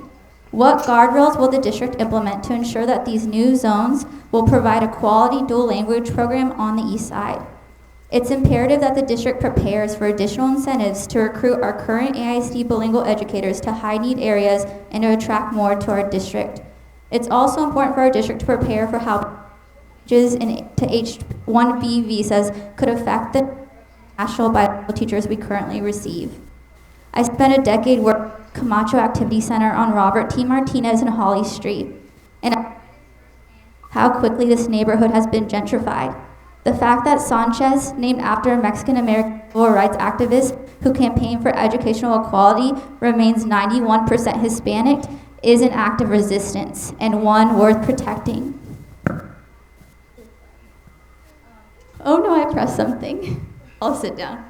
[SPEAKER 15] What guardrails will the district implement to ensure that these new zones will provide a quality dual language program on the east side? It's imperative that the district prepares for additional incentives to recruit our current AISD bilingual educators to high-need areas and to attract more to our district. It's also important for our district to prepare for how changes to H-1B visas could affect the national bilingual teachers we currently receive. I spent a decade working at Camacho Activity Center on Robert T. Martinez and Holly Street, and how quickly this neighborhood has been gentrified. The fact that Sanchez, named after a Mexican-American civil rights activist who campaigned for educational equality, remains 91% Hispanic is an act of resistance and one worth protecting. Oh no, I pressed something. I'll sit down.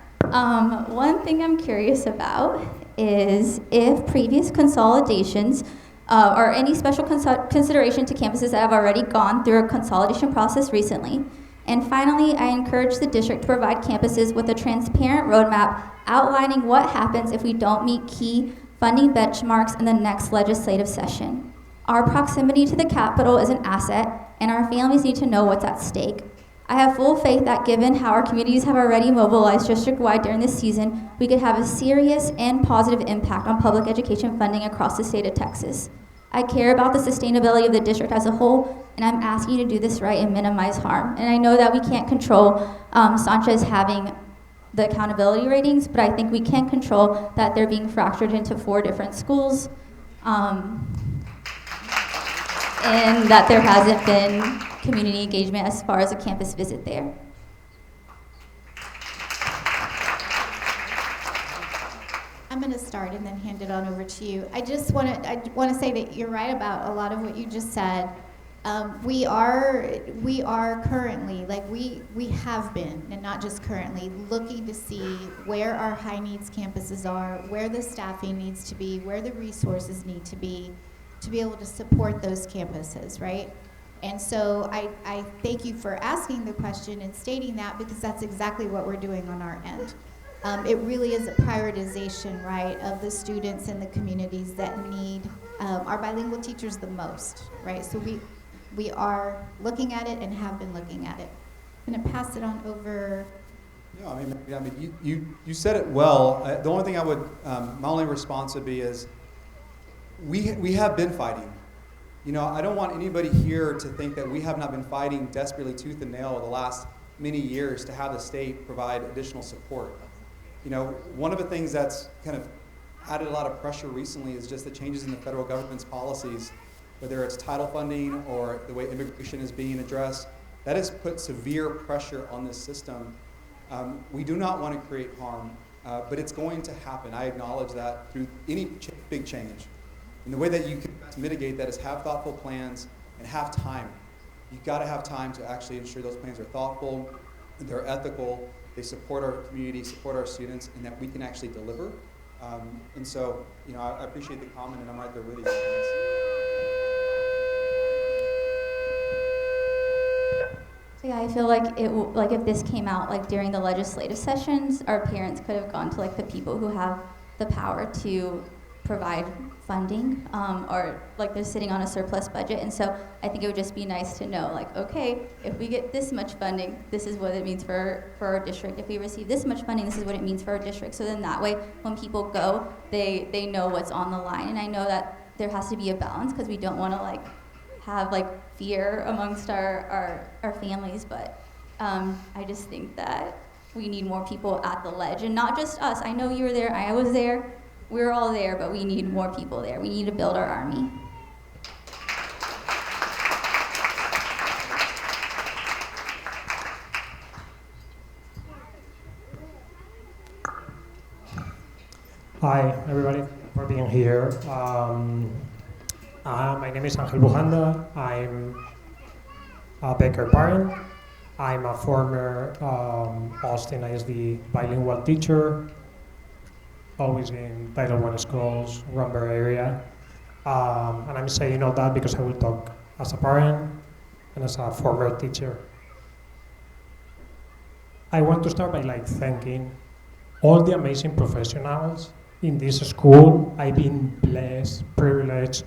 [SPEAKER 15] One thing I'm curious about is if previous consolidations or any special consideration to campuses that have already gone through a consolidation process recently. And finally, I encourage the district to provide campuses with a transparent roadmap outlining what happens if we don't meet key funding benchmarks in the next legislative session. Our proximity to the Capitol is an asset, and our families need to know what's at stake. I have full faith that given how our communities have already mobilized district-wide during this season, we could have a serious and positive impact on public education funding across the state of Texas. I care about the sustainability of the district as a whole, and I'm asking you to do this right and minimize harm. And I know that we can't control Sanchez having the accountability ratings, but I think we can control that they're being fractured into 4 different schools, and that there hasn't been community engagement as far as a campus visit there.
[SPEAKER 8] I'm going to start and then hand it on over to you. I want to say that you're right about a lot of what you just said. We are currently, like we have been, and not just currently, looking to see where our high needs campuses are, where the staffing needs to be, where the resources need to be able to support those campuses, right? And so I thank you for asking the question and stating that, because that's exactly what we're doing on our end. It really is a prioritization, right, of the students and the communities that need our bilingual teachers the most, right? So we are looking at it and have been looking at it. I'm going to pass it on over.
[SPEAKER 3] No, I mean, you said it well. The only thing I would, my only response would be is, we have been fighting. You know, I don't want anybody here to think that we have not been fighting desperately tooth and nail the last many years to have the state provide additional support. You know, one of the things that's kind of added a lot of pressure recently is just the changes in the federal government's policies, whether it's title funding or the way immigration is being addressed. That has put severe pressure on this system. We do not want to create harm, but it's going to happen. I acknowledge that through any big change. And the way that you can mitigate that is have thoughtful plans and have time. You've got to have time to actually ensure those plans are thoughtful, they're ethical, they support our community, support our students, and that we can actually deliver. And so, you know, I appreciate the comment, and I'm right there with you.
[SPEAKER 15] So yeah, I feel like like if this came out like during the legislative sessions, our parents could have gone to like the people who have the power to provide funding, or like they're sitting on a surplus budget. And so I think it would just be nice to know, like, okay, if we get this much funding, this is what it means for our district. If we receive this much funding, this is what it means for our district. So then that way, when people go, they know what's on the line. And I know that there has to be a balance, because we don't want to like have like fear amongst our families, but I just think that we need more people at the ledge, and not just us. I know you were there, I was there, we're all there, but we need more people there. We need to build our army.
[SPEAKER 16] Hi, everybody, for being here. My name is Angel Bujanda. I'm a Becker parent. I'm a former Austin ISD bilingual teacher, always in Title I schools, Rumber area. And I'm saying all that because I will talk as a parent and as a former teacher. I want to start by thanking all the amazing professionals in this school. I've been blessed, privileged.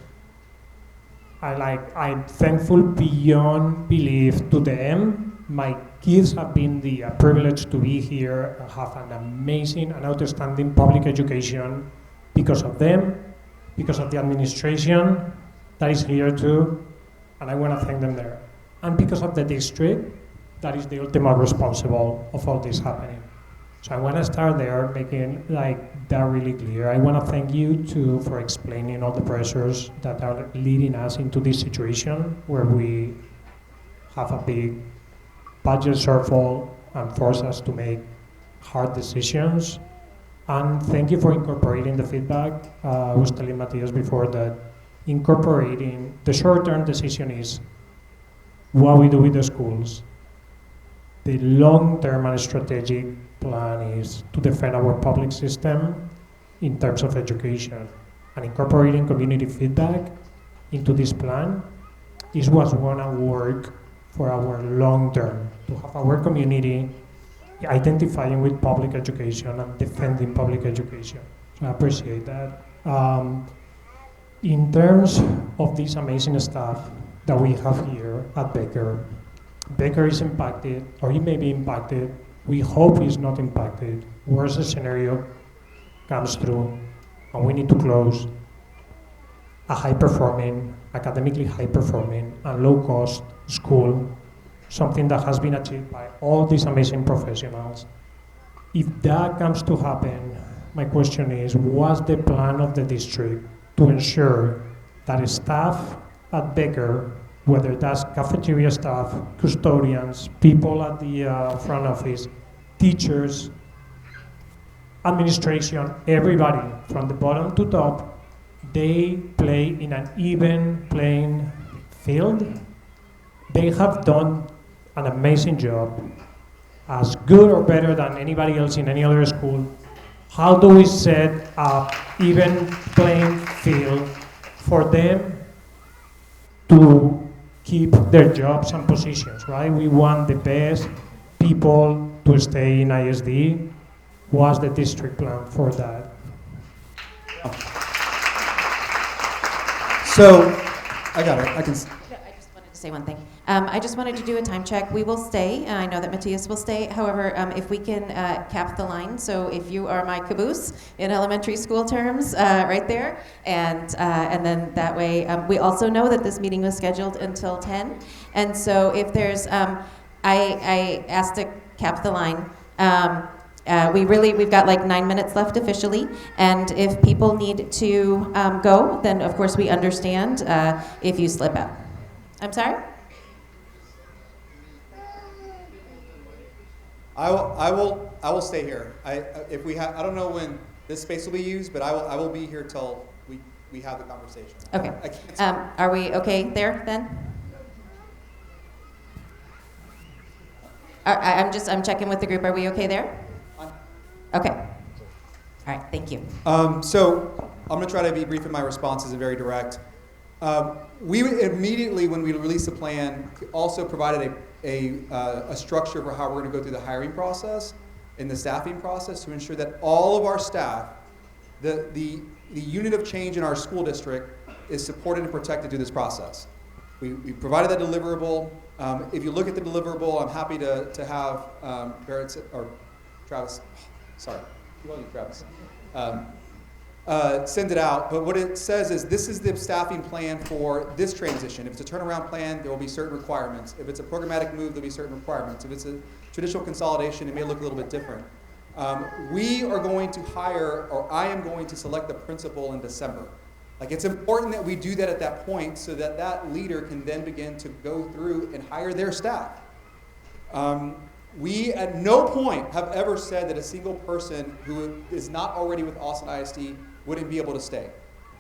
[SPEAKER 16] I'm thankful beyond belief to them. My kids have been the privilege to be here and have an amazing and outstanding public education because of them, because of the administration that is here too, and I want to thank them there. And because of the district that is the ultimate responsible of all this happening. So I want to start there, making that really clear. I want to thank you too for explaining all the pressures that are leading us into this situation where we have a big budget shortfall and force us to make hard decisions. And thank you for incorporating the feedback. I was telling Matthias before that incorporating the short-term decision is what we do with the schools. The long-term and strategic plan is to defend our public system in terms of education. And incorporating community feedback into this plan is what's going to work for our long term, to have our community identifying with public education and defending public education. So I appreciate that. In terms of this amazing staff that we have here at Becker, Becker is impacted, or he may be impacted. We hope he's not impacted. Worst scenario comes through, and we need to close. a high-performing, academically high-performing, and low-cost school, something that has been achieved by all these amazing professionals. If that comes to happen, my question is, what's the plan of the district to ensure that staff at Becker, whether that's cafeteria staff, custodians, people at the front office, teachers, administration, everybody from the bottom to top, they play in an even playing field? They have done an amazing job, as good or better than anybody else in any other school. How do we set a even playing field for them to keep their jobs and positions, right? We want the best people to stay in ISD. What's the district plan for that?
[SPEAKER 3] So, I got it. I can.
[SPEAKER 1] I just wanted to say one thing. I just wanted to do a time check. We will stay. I know that Matthias will stay. However, if we can cap the line, so if you are my caboose in elementary school terms, right there, and then that way, we also know that this meeting was scheduled until 10, and so if there's, I asked to cap the line. We've got like 9 minutes left officially, and if people need to go, then of course we understand if you slip out. I'm sorry?
[SPEAKER 3] I will stay here. I don't know when this space will be used, but I will be here till we have the conversation.
[SPEAKER 1] Okay. Are we okay there then? I'm checking with the group. Are we okay there? Okay. All right. Thank you.
[SPEAKER 3] So I'm going to try to be brief in my responses and very direct. We immediately, when we released the plan, also provided a structure for how we're going to go through the hiring process and the staffing process to ensure that all of our staff, the unit of change in our school district, is supported and protected through this process. We provided that deliverable. If you look at the deliverable, I'm happy to have Barrett or Travis. Sorry, you want you, Travis. Send it out, but what it says is this is the staffing plan for this transition. If it's a turnaround plan, there will be certain requirements. If it's a programmatic move, there'll be certain requirements. If it's a traditional consolidation, it may look a little bit different. We are going to hire, or I am going to select the principal in December. Like, it's important that we do that at that point so that that leader can then begin to go through and hire their staff. We at no point have ever said that a single person who is not already with Austin ISD wouldn't be able to stay.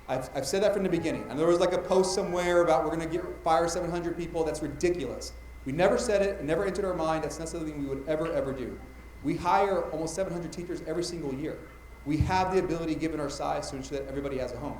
[SPEAKER 3] I've said that from the beginning. And there was like a post somewhere about we're going to fire 700 people. That's ridiculous. We never said it. It never entered our mind. That's not something we would ever do. We hire almost 700 teachers every single year. We have the ability, given our size, to ensure that everybody has a home.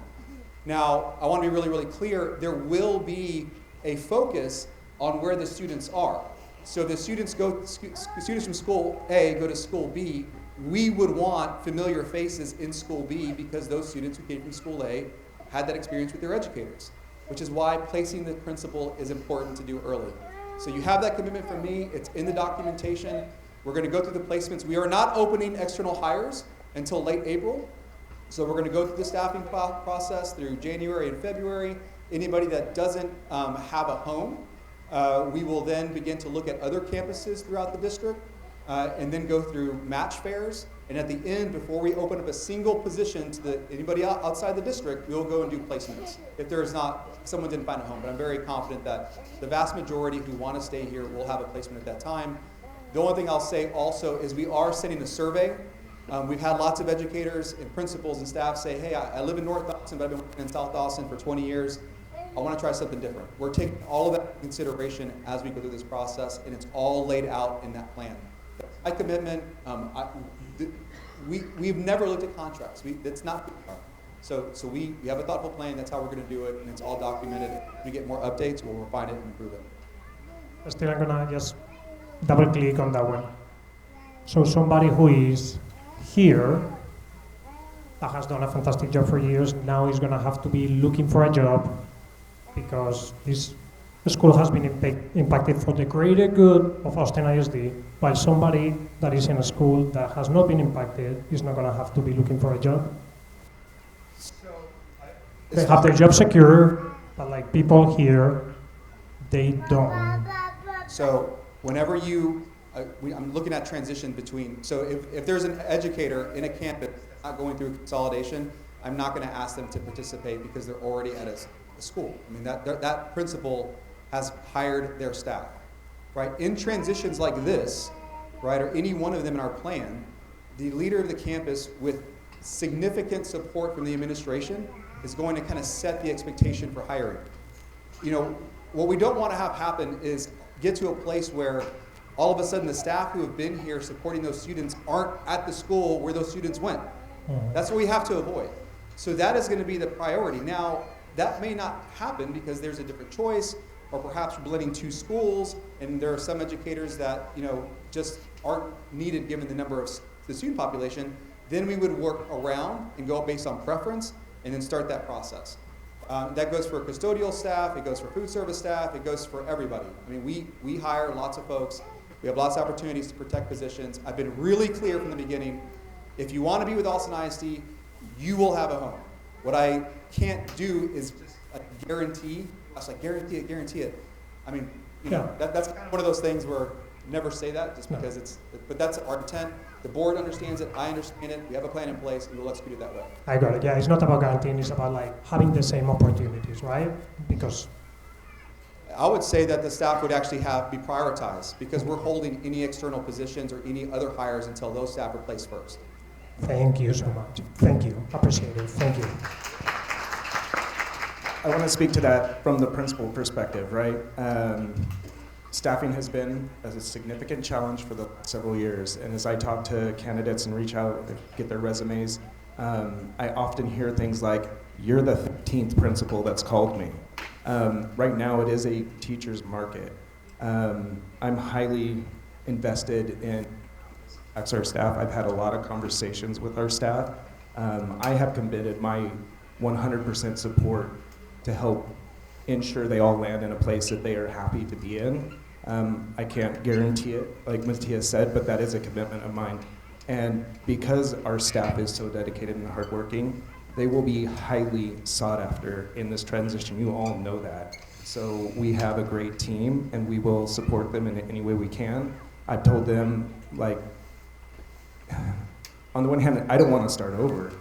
[SPEAKER 3] Now, I want to be really clear. There will be a focus on where the students are. So the students from school A go to school B. We would want familiar faces in school B because those students who came from school A had that experience with their educators, which is why placing the principal is important to do early. So you have that commitment from me. It's in the documentation. We're going to go through the placements. We are not opening external hires until late April. So we're going to go through the staffing process through January and February. Anybody that doesn't have a home, we will then begin to look at other campuses throughout the district and then go through match fairs. And at the end, before we open up a single position to anybody outside the district, we'll go and do placements if there is not, someone didn't find a home. But I'm very confident that the vast majority who want to stay here will have a placement at that time. The only thing I'll say also is we are sending a survey. We've had lots of educators and principals and staff say, hey, I live in North Austin, but I've been working in South Austin for 20 years. I want to try something different. We're taking all of that into consideration as we go through this process, and it's all laid out in that plan. My commitment, we've never looked at contracts. That's not, so we have a thoughtful plan. That's how we're going to do it, and it's all documented. When we get more updates, we'll refine it and improve it.
[SPEAKER 16] Still, I'm going to just double click on that one. So somebody who is here that has done a fantastic job for years now is going to have to be looking for a job because this school has been impacted for the greater good of Austin ISD, while somebody that is in a school that has not been impacted is not going to have to be looking for a job.
[SPEAKER 3] So
[SPEAKER 16] They have their job secure, but like people here, they don't.
[SPEAKER 3] So whenever I'm looking at transition between, so if there's an educator in a campus not going through consolidation, I'm not going to ask them to participate because they're already at a school. I mean, that principal has hired their staff, right? In transitions like this, right, or any one of them in our plan, the leader of the campus with significant support from the administration is going to kind of set the expectation for hiring. You know, what we don't want to have happen is get to a place where all of a sudden the staff who have been here supporting those students aren't at the school where those students went. That's what we have to avoid. So that is going to be the priority. Now, that may not happen because there's a different choice, or perhaps we're blending two schools, and there are some educators that, you know, just aren't needed given the number of the student population. Then we would work around and go based on preference, and then start that process. That goes for custodial staff, it goes for food service staff, it goes for everybody. I mean, we hire lots of folks. We have lots of opportunities to protect positions. I've been really clear from the beginning, if you want to be with Austin ISD, you will have a home. What I can't do is just guarantee. I was like, guarantee it. I mean, you know, that's kind of one of those things where never say that just because but that's our intent. The board understands it, I understand it, we have a plan in place, and we'll execute it that way.
[SPEAKER 16] I got it, yeah, it's not about guaranteeing, it's about like having the same opportunities, right? Because
[SPEAKER 3] I would say that the staff would actually be prioritized because we're holding any external positions or any other hires until those staff are placed first.
[SPEAKER 16] Thank you so much. Thank you. Appreciate it. Thank you.
[SPEAKER 2] I want to speak to that from the principal perspective, right? Staffing has been a significant challenge for the several years, and as I talk to candidates and reach out, get their resumes, I often hear things like, "You're the 15th principal that's called me." Right now, it is a teacher's market. I'm highly invested in our staff. I've had a lot of conversations with our staff. I have committed my 100% support to help ensure they all land in a place that they are happy to be in. I can't guarantee it, like Matthias said, but that is a commitment of mine. And because our staff is so dedicated and hardworking, they will be highly sought after in this transition. You all know that. So we have a great team, and we will support them in any way we can. I've told them, like, on the one hand, I don't want to start over.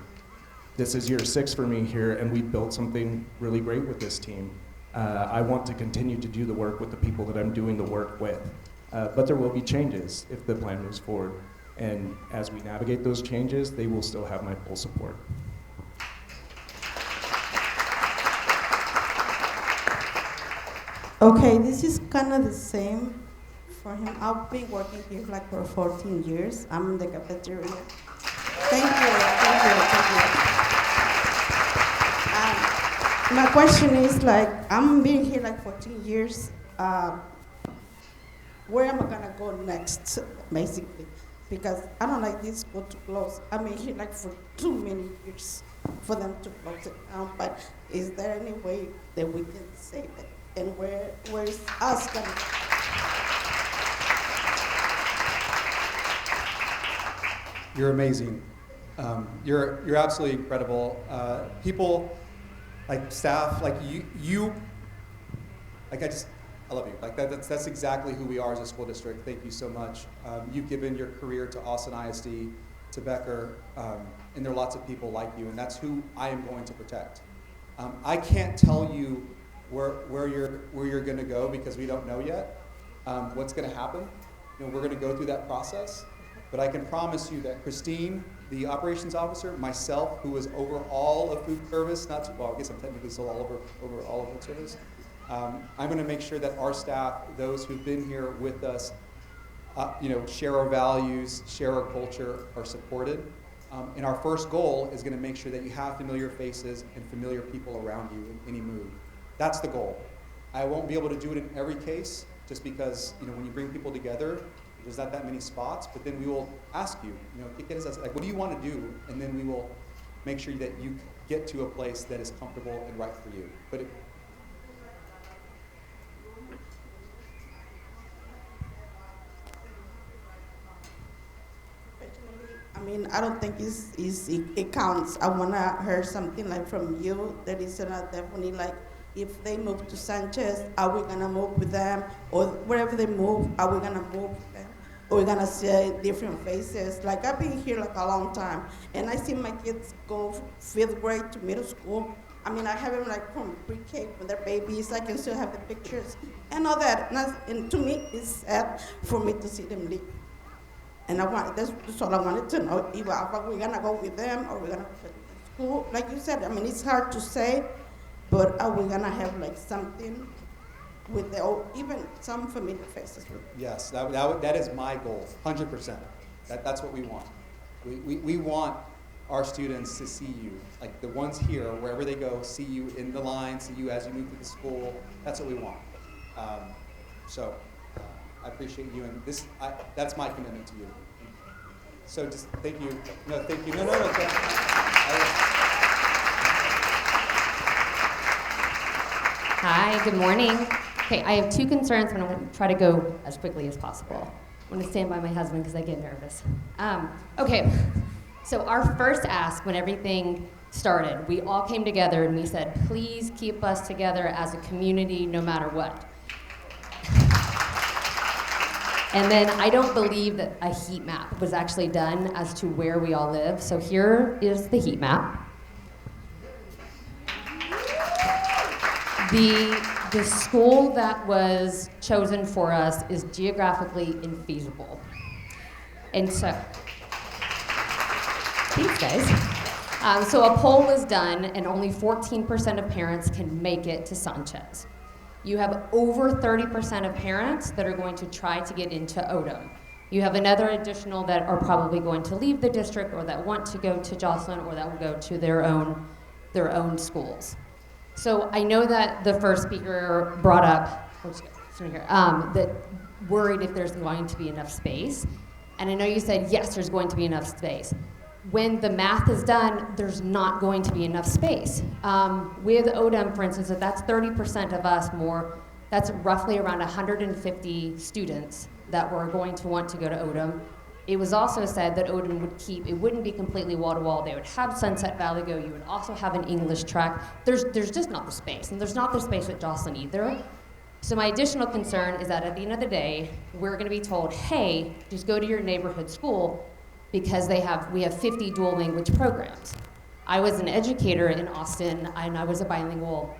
[SPEAKER 2] This is year 6 for me here, and we built something really great with this team. I want to continue to do the work with the people that I'm doing the work with. But there will be changes if the plan moves forward. And as we navigate those changes, they will still have my full support.
[SPEAKER 17] Okay, this is kind of the same for him. I've been working here like for 14 years. I'm in the cafeteria. Thank you. My question is like, I'm being here like 14 years. Where am I gonna go next, basically? Because I don't like this school to close. I've been here like for too many years for them to close it down. But is there any way that we can save it? And where's us gonna go?
[SPEAKER 3] You're amazing. You're absolutely incredible. People, like staff, like you, like I love you. Like that's exactly who we are as a school district. Thank you so much. You've given your career to Austin ISD, to Becker, and there are lots of people like you, and that's who I am going to protect. I can't tell you where you're going to go because we don't know yet what's going to happen. You know, we're going to go through that process, but I can promise you that Christine, the operations officer, myself, who is over all of food service, I guess I'm technically still over all of food service. I'm going to make sure that our staff, those who've been here with us, share our values, share our culture, are supported. And our first goal is going to make sure that you have familiar faces and familiar people around you in any move. That's the goal. I won't be able to do it in every case, just because when you bring people together, there's not that many spots. But then we will ask you, like, what do you want to do? And then we will make sure that you get to a place that is comfortable and right for you. But
[SPEAKER 17] mean, I don't think it counts. I want to hear something like from you that is definitely like, if they move to Sanchez, are we going to move with them? Or wherever they move, are we going to move with them? Or we're going to see different faces? Like, I've been here like a long time, and I see my kids go 5th grade to middle school. I mean, I have them like from pre-K when they're babies. I can still have the pictures and all that. And to me, it's sad for me to see them leave. And that's all I wanted to know. Either we're gonna go with them or we're gonna go to school. Like you said, I mean, it's hard to say, but are we gonna have like something with even some familiar faces?
[SPEAKER 3] Yes, that is my goal, 100%. That's what we want. We want our students to see you, like the ones here, wherever they go, see you in the line, see you as you move through the school. That's what we want. I appreciate you, and that's my commitment to you. So just thank you. No, thank you. No. Thank you.
[SPEAKER 18] Hi, good morning. Okay, I have 2 concerns, and I'm going to try to go as quickly as possible. I'm going to stand by my husband because I get nervous. Okay, so our first ask when everything started, we all came together and we said, please keep us together as a community no matter what. And then I don't believe that a heat map was actually done as to where we all live. So here is the heat map. The school that was chosen for us is geographically infeasible. And so, thanks guys. So a poll was done and only 14% of parents can make it to Sanchez. You have over 30% of parents that are going to try to get into Odom. You have another additional that are probably going to leave the district or that want to go to Jocelyn or that will go to their own schools. So I know that the first speaker brought up, that worried if there's going to be enough space. And I know you said, yes, there's going to be enough space. When the math is done, there's not going to be enough space. With Odom, for instance, if that's 30% of us more, that's roughly around 150 students that were going to want to go to Odom. It was also said that Odom would it wouldn't be completely wall-to-wall. They would have Sunset Valley Go. You would also have an English track. There's just not the space, and there's not the space at Jocelyn either. So my additional concern is that at the end of the day, we're going to be told, hey, just go to your neighborhood school, because we have 50 dual language programs. I was an educator in Austin, and I was a bilingual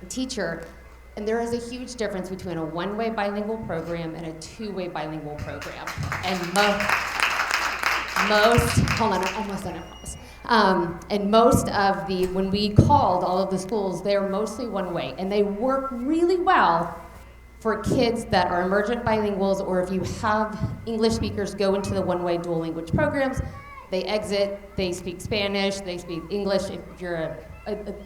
[SPEAKER 18] teacher, and there is a huge difference between a one-way bilingual program and a two-way bilingual program. And hold on, I'm almost done, I promise. And most of when we called all of the schools, they're mostly one-way, and they work really well for kids that are emergent bilinguals, or if you have English speakers go into the one-way dual language programs, they exit, they speak Spanish, they speak English. If you're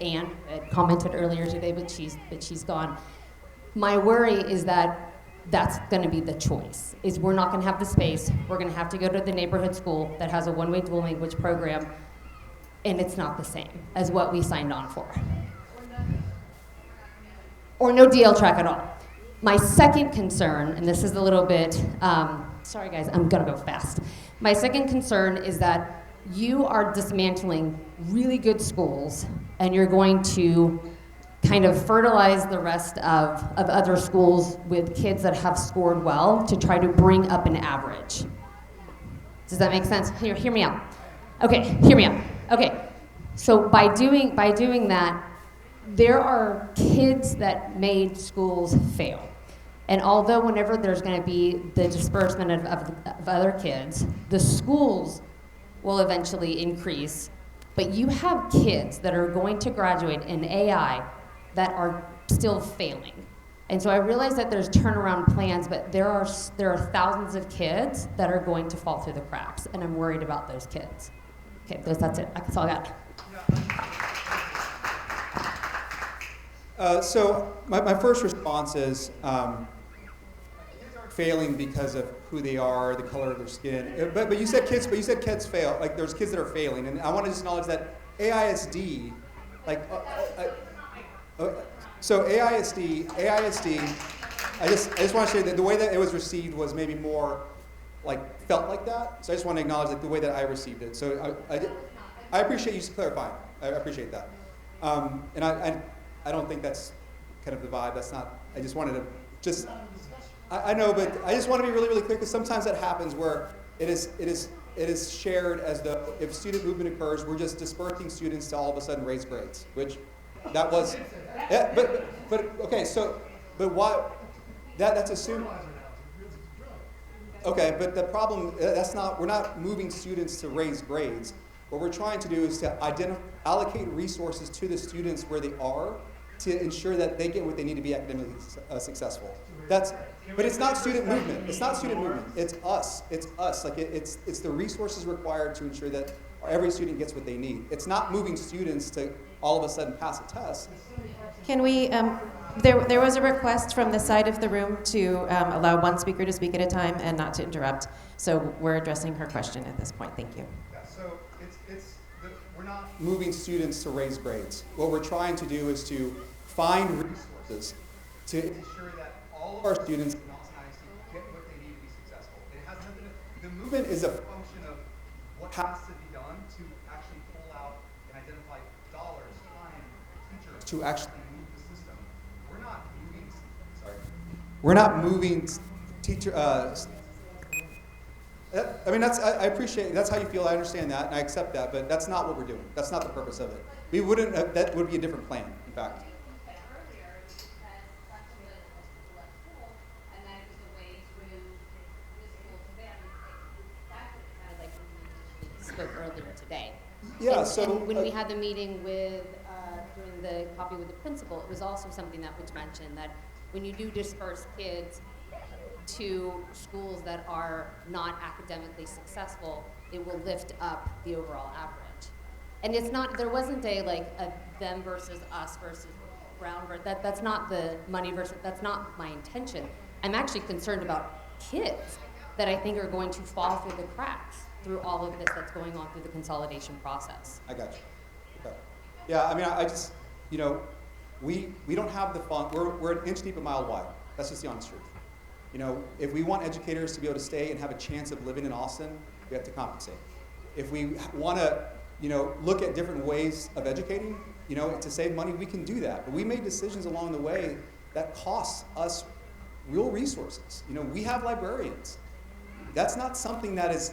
[SPEAKER 18] Anne had commented earlier today, but she's gone. My worry is that that's gonna be the choice, is we're not gonna have the space, we're gonna have to go to the neighborhood school that has a one-way dual language program, and it's not the same as what we signed on for. Or no DL track at all. My second concern, and this is a little bit, sorry guys, I'm gonna go fast. My second concern is that you are dismantling really good schools and you're going to kind of fertilize the rest of other schools with kids that have scored well to try to bring up an average. Does that make sense? Hear me out. Okay, hear me out. Okay, so by doing that, there are kids that made schools fail. And although whenever there's going to be the disbursement of other kids, the schools will eventually increase. But you have kids that are going to graduate in AI that are still failing. And so I realize that there's turnaround plans, but there are thousands of kids that are going to fall through the cracks, and I'm worried about those kids. Okay, that's it. That's all I got.
[SPEAKER 3] So my first response is failing because of who they are, the color of their skin. But you said kids fail. Like there's kids that are failing, and I want to just acknowledge that AISD, so AISD. I just want to say that the way that it was received was maybe more like felt like that. So I just want to acknowledge like the way that I received it. So I appreciate you clarifying. I appreciate that. And I don't think that's kind of the vibe. That's not. I just wanted to just. I know, but I just want to be really, really clear because sometimes that happens where it is shared as though if student movement occurs, we're just dispersing students to all of a sudden raise grades, which that was. Yeah, but okay. So, but why? That's assumed. Okay, but the problem, that's not, we're not moving students to raise grades. What we're trying to do is to allocate resources to the students where they are to ensure that they get what they need to be academically successful. But it's not student movement. It's not student movement. It's us. It's us. Like it's the resources required to ensure that every student gets what they need. It's not moving students to all of a sudden pass a test.
[SPEAKER 1] Can we, there was a request from the side of the room to allow one speaker to speak at a time and not to interrupt. So we're addressing her question at this point. Thank you.
[SPEAKER 3] Yeah, so we're not moving students to raise grades. What we're trying to do is to find resources to ensure that all of our students in Austin ISD get what they need to be successful. It has nothing to, the movement is a function of what has to be done to actually pull out and identify dollars, time, teachers to actually move the system. We're not moving. Sorry. We're not moving teacher. I mean, I appreciate that's how you feel. I understand that, and I accept that. But that's not what we're doing. That's not the purpose of it. We wouldn't. That would be a different plan, in fact.
[SPEAKER 18] Spoke earlier today.
[SPEAKER 3] Yeah.
[SPEAKER 18] And when we had the meeting with during the coffee with the principal, it was also something that was mentioned that when you do disperse kids to schools that are not academically successful, it will lift up the overall average. And it's not. There wasn't a them versus us versus Brown versus that's not the money versus. That's not my intention. I'm actually concerned about kids that I think are going to fall through the cracks through all of this that's going on through the consolidation process.
[SPEAKER 3] I got you. Okay. Yeah, I mean, I just, we don't have the fund. We're an inch deep, a mile wide. That's just the honest truth. If we want educators to be able to stay and have a chance of living in Austin, we have to compensate. If we want to, look at different ways of educating, to save money, we can do that. But we made decisions along the way that cost us real resources. We have librarians. That's not something that is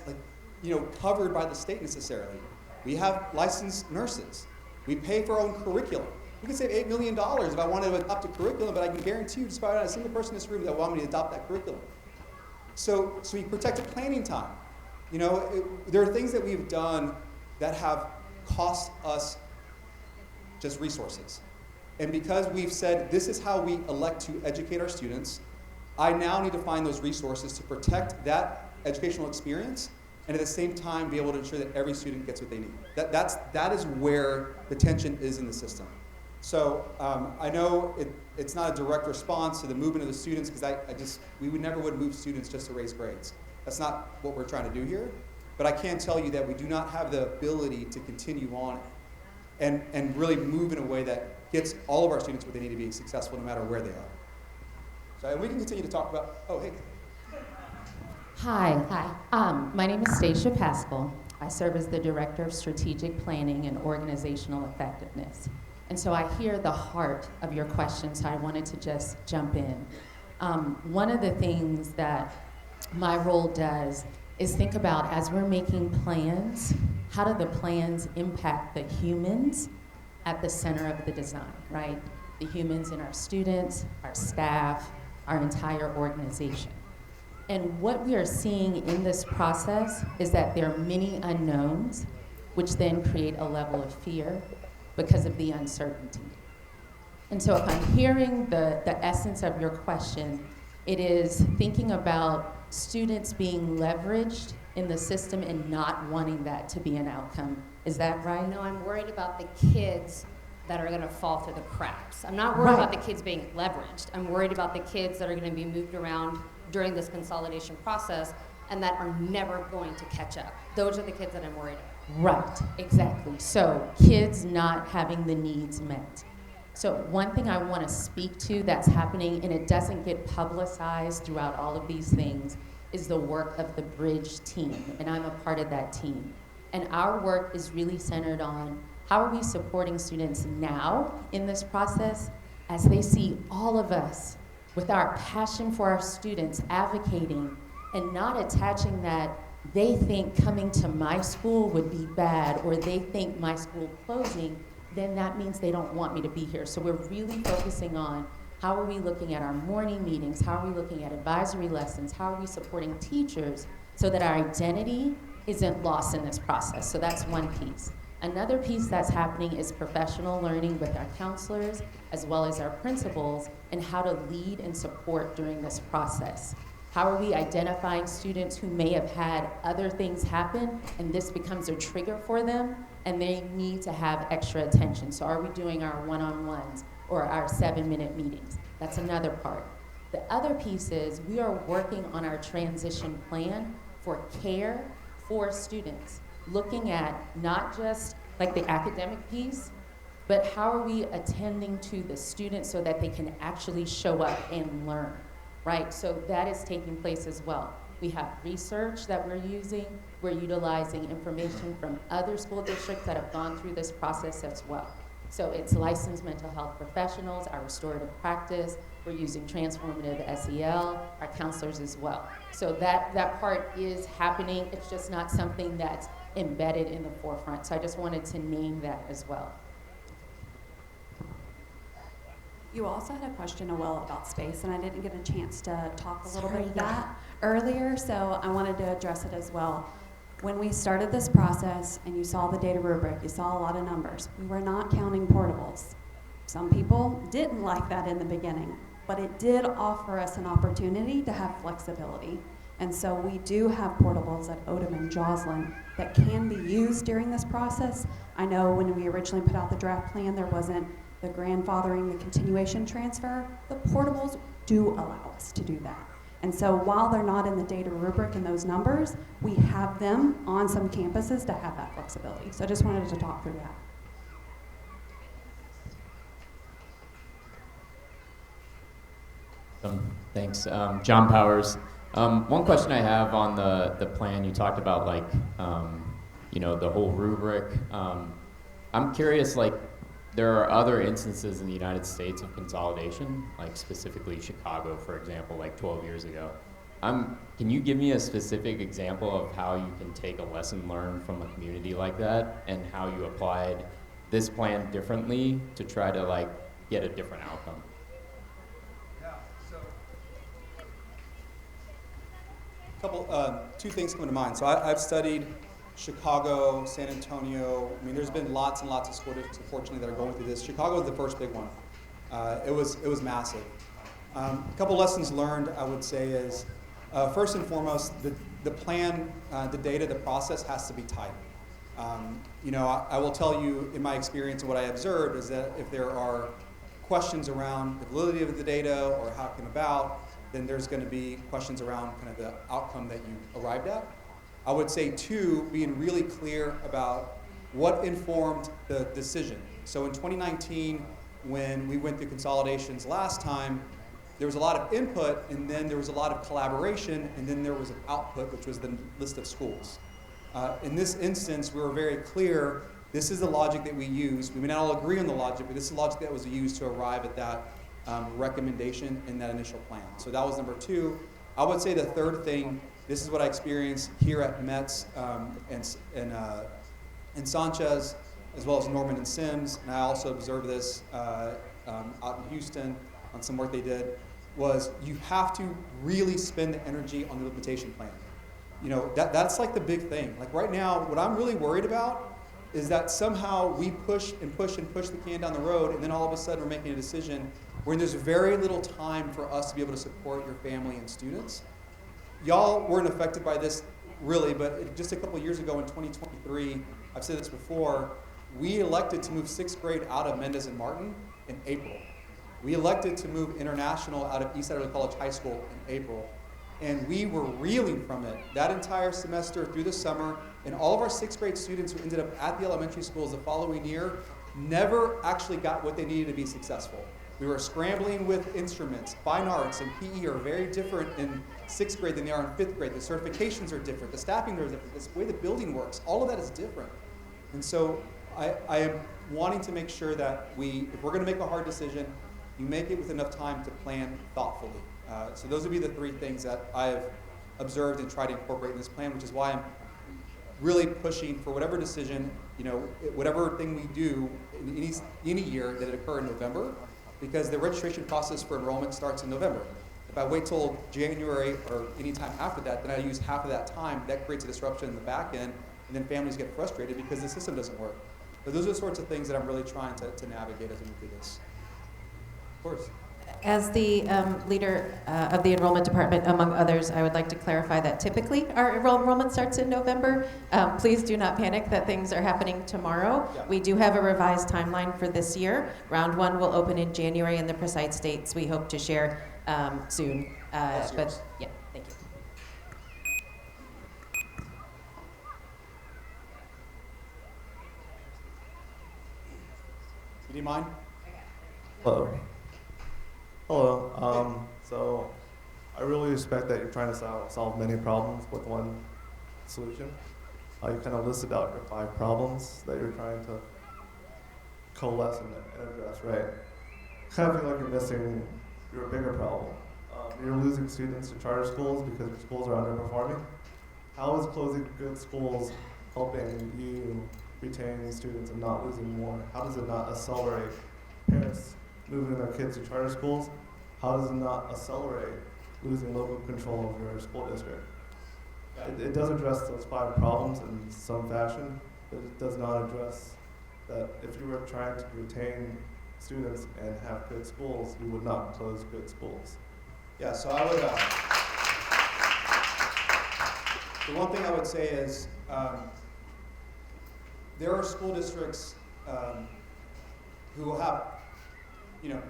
[SPEAKER 3] covered by the state necessarily. We have licensed nurses. We pay for our own curriculum. We could save $8 million if I wanted to adopt a curriculum, but I can guarantee you, just about a single person in this room that want me to adopt that curriculum. So we protected planning time. There are things that we've done that have cost us just resources. And because we've said this is how we elect to educate our students, I now need to find those resources to protect that educational experience and at the same time be able to ensure that every student gets what they need. That is where the tension is in the system. So I know it's not a direct response to the movement of the students because we would never move students just to raise grades. That's not what we're trying to do here. But I can tell you that we do not have the ability to continue on and really move in a way that gets all of our students what they need to be successful no matter where they are. So and we can continue to talk about, hey.
[SPEAKER 19] Hi. My name is Stacia Pascal. I serve as the Director of Strategic Planning and Organizational Effectiveness. And so I hear the heart of your question, so I wanted to just jump in. One of the things that my role does is think about, as we're making plans, how do the plans impact the humans at the center of the design, right? The humans in our students, our staff, our entire organization. And what we are seeing in this process is that there are many unknowns, which then create a level of fear because of the uncertainty. And so if I'm hearing the essence of your question, it is thinking about students being leveraged in the system and not wanting that to be an outcome. Is that right?
[SPEAKER 18] No, I'm worried about the kids that are going to fall through the cracks. I'm not worried about the kids being leveraged. I'm worried about the kids that are going to be moved around during this consolidation process and that are never going to catch up. Those are the kids that I'm worried about.
[SPEAKER 19] Right, exactly. So kids not having the needs met. So one thing I want to speak to that's happening, and it doesn't get publicized throughout all of these things, is the work of the Bridge team, and I'm a part of that team. And our work is really centered on how are we supporting students now in this process as they see all of us with our passion for our students advocating and not attaching that they think coming to my school would be bad or they think my school closing, then that means they don't want me to be here. So we're really focusing on how are we looking at our morning meetings, how are we looking at advisory lessons, how are we supporting teachers so that our identity isn't lost in this process. So that's one piece. Another piece that's happening is professional learning with our counselors as well as our principals and how to lead and support during this process. How are we identifying students who may have had other things happen and this becomes a trigger for them and they need to have extra attention? So are we doing our one-on-ones or our 7-minute meetings? That's another part. The other piece is we are working on our transition plan for care for students, looking at not just like the academic piece, but how are we attending to the students so that they can actually show up and learn, right? So that is taking place as well. We have research that we're using. We're utilizing information from other school districts that have gone through this process as well. So it's licensed mental health professionals, our restorative practice, we're using transformative SEL, our counselors as well. So that part is happening. It's just not something that's embedded in the forefront. So I just wanted to name that as well.
[SPEAKER 20] You also had a question, Noelle, about space, and I didn't get a chance to talk a little
[SPEAKER 4] Sorry,
[SPEAKER 20] bit of
[SPEAKER 4] yeah.
[SPEAKER 20] that earlier, so I wanted to address it as well. When we started this process and you saw the data rubric, you saw a lot of numbers. We were not counting portables. Some people didn't like that in the beginning, but it did offer us an opportunity to have flexibility. And so we do have portables at Odom and Joslin that can be used during this process. I know when we originally put out the draft plan, there wasn't the grandfathering, the continuation transfer. The portables do allow us to do that. And so while they're not in the data rubric and those numbers, we have them on some campuses to have that flexibility. So I just wanted to talk through that.
[SPEAKER 21] Thanks. John Powers. One question I have on the plan, you talked about like, the whole rubric. I'm curious, like, there are other instances in the United States of consolidation, like specifically Chicago, for example, like 12 years ago. Can you give me a specific example of how you can take a lesson learned from a community like that and how you applied this plan differently to try to like get a different outcome?
[SPEAKER 3] Two things come to mind. So I've studied Chicago, San Antonio. I mean, there's been lots and lots of school districts, unfortunately, that are going through this. Chicago was the first big one. It was massive. A couple lessons learned, I would say, is first and foremost, the plan, the data, the process has to be tight. I will tell you, in my experience and what I observed, is that if there are questions around the validity of the data or how it came about, then there's going to be questions around kind of the outcome that you arrived at. I would say, two, being really clear about what informed the decision. So in 2019, when we went through consolidations last time, there was a lot of input, and then there was a lot of collaboration, and then there was an output, which was the list of schools. In this instance, we were very clear, this is the logic that we use. We may not all agree on the logic, but this is the logic that was used to arrive at that recommendation in that initial plan. So that was number two. I would say the third thing, this is what I experienced here at Metz and Sanchez, as well as Norman and Sims, and I also observed this out in Houston on some work they did, was you have to really spend the energy on the implementation plan. That's like the big thing. Like right now, what I'm really worried about is that somehow we push and push and push the can down the road, and then all of a sudden we're making a decision where there's very little time for us to be able to support your family and students. Y'all weren't affected by this really, but just a couple of years ago in 2023, I've said this before, we elected to move 6th grade out of Mendez and Martin in April. We elected to move international out of East Idaho College High School in April. And we were reeling from it that entire semester through the summer, and all of our 6th grade students who ended up at the elementary schools the following year never actually got what they needed to be successful. We were scrambling with instruments. Fine arts and PE are very different in 6th grade than they are in 5th grade. The certifications are different. The staffing are different. The way the building works, all of that is different. And so I am wanting to make sure that if we're going to make a hard decision, you make it with enough time to plan thoughtfully. So those would be the 3 things that I've observed and tried to incorporate in this plan, which is why I'm really pushing for whatever decision, whatever thing we do in any year that it occur in November, because the registration process for enrollment starts in November. If I wait till January or any time after that, then I use half of that time. That creates a disruption in the back end, and then families get frustrated because the system doesn't work. But those are the sorts of things that I'm really trying to navigate as we move through this. Of course.
[SPEAKER 1] As the leader of the enrollment department, among others, I would like to clarify that typically our enrollment starts in November. Please do not panic that things are happening tomorrow.
[SPEAKER 3] Yeah.
[SPEAKER 1] We do have a revised timeline for this year. Round 1 will open in January, and the precise dates we hope to share soon. But yeah, thank you.
[SPEAKER 3] Do you mind?
[SPEAKER 5] Hello. Hello. So I really respect that you're trying to solve many problems with one solution. You kind of listed out your 5 problems that you're trying to coalesce and address, right? I kind of feel like you're missing your bigger problem. You're losing students to charter schools because your schools are underperforming. How is closing good schools helping you retain students and not losing more? How does it not accelerate parents moving their kids to charter schools? How does it not accelerate losing local control of your school district? It does address those 5 problems in some fashion, but it does not address that if you were trying to retain students and have good schools, you would not close good schools.
[SPEAKER 3] Yeah, so I would, the one thing I would say is there are school districts who will have,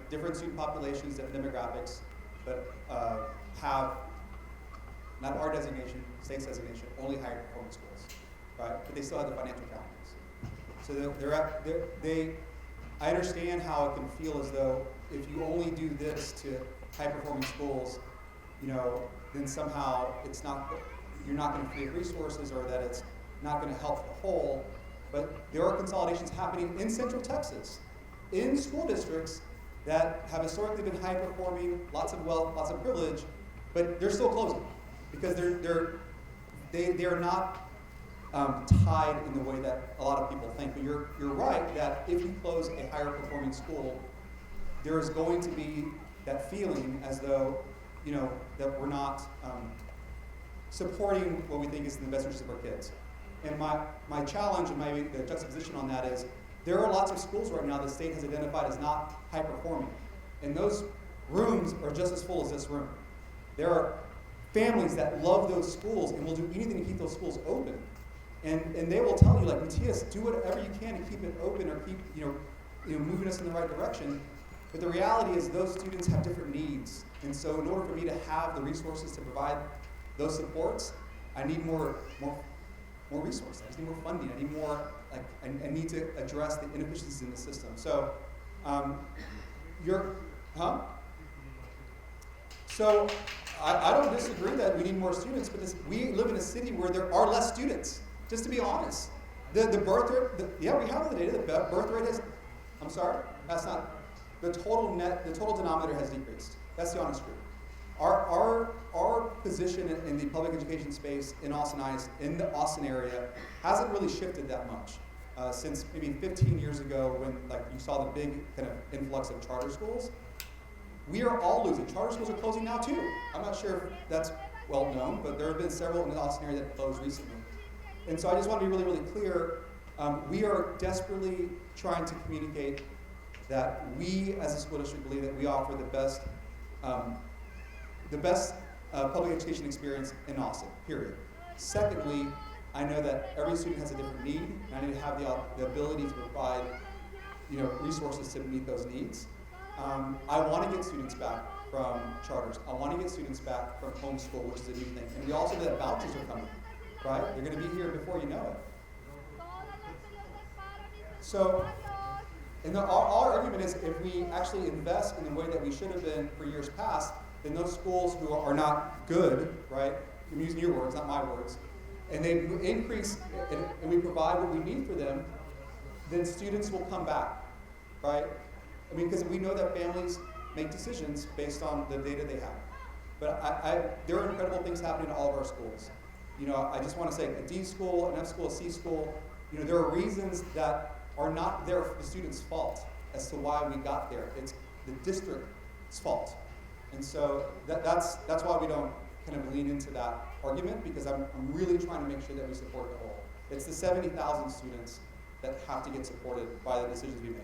[SPEAKER 3] different student populations, different demographics, but have not our designation, state's designation, only higher performing schools, right? But they still have the financial challenges. So I understand how it can feel as though if you only do this to high performing schools, then somehow you're not going to create resources, or that it's not going to help the whole. But there are consolidations happening in Central Texas, in school districts that have historically been high performing, lots of wealth, lots of privilege, but they're still closing because they are not tied in the way that a lot of people think. But you're right that if you close a higher performing school, there is going to be that feeling as though that we're not supporting what we think is in the best interest of our kids. And my challenge and the juxtaposition on that is there are lots of schools right now the state has identified as not high performing. And those rooms are just as full as this room. There are families that love those schools and will do anything to keep those schools open. And they will tell you, like, Matthias, do whatever you can to keep it open or keep moving us in the right direction. But the reality is those students have different needs. And so in order for me to have the resources to provide those supports, I need more resources. I just need more funding. I need more, I need to address the inefficiencies in the system. So, So I don't disagree that we need more students, but we live in a city where there are less students, just to be honest. The birth rate, we have the data, the birth rate has, I'm sorry, that's not, the total denominator has decreased. That's the honest truth. Our position in the public education space in in the Austin area hasn't really shifted that much since maybe 15 years ago when you saw the big kind of influx of charter schools. We are all losing. Charter schools are closing now too. I'm not sure if that's well known, but there have been several in the Austin area that closed recently. And so I just want to be really, really clear. We are desperately trying to communicate that we as a school district believe that we offer the best public education experience in Austin, period. Secondly, I know that every student has a different need, and I need to have the ability to provide resources to meet those needs. I want to get students back from charters. I want to get students back from homeschool, which is a new thing. And we also know that vouchers are coming, right? They're going to be here before you know it. So And our argument is if we actually invest in the way that we should have been for years past, then those schools who are not good, right? I'm using your words, not my words, and they increase and we provide what we need for them, then students will come back, right? I mean, because we know that families make decisions based on the data they have. But there are incredible things happening in all of our schools. You know, I just want to say a D school, an F school, a C school, you know, there are reasons that are not the student's fault as to why we got there. It's the district's fault. And so that's why we don't kind of lean into that argument, because I'm really trying to make sure that we support the whole. It's the 70,000 students that have to get supported by the decisions we make.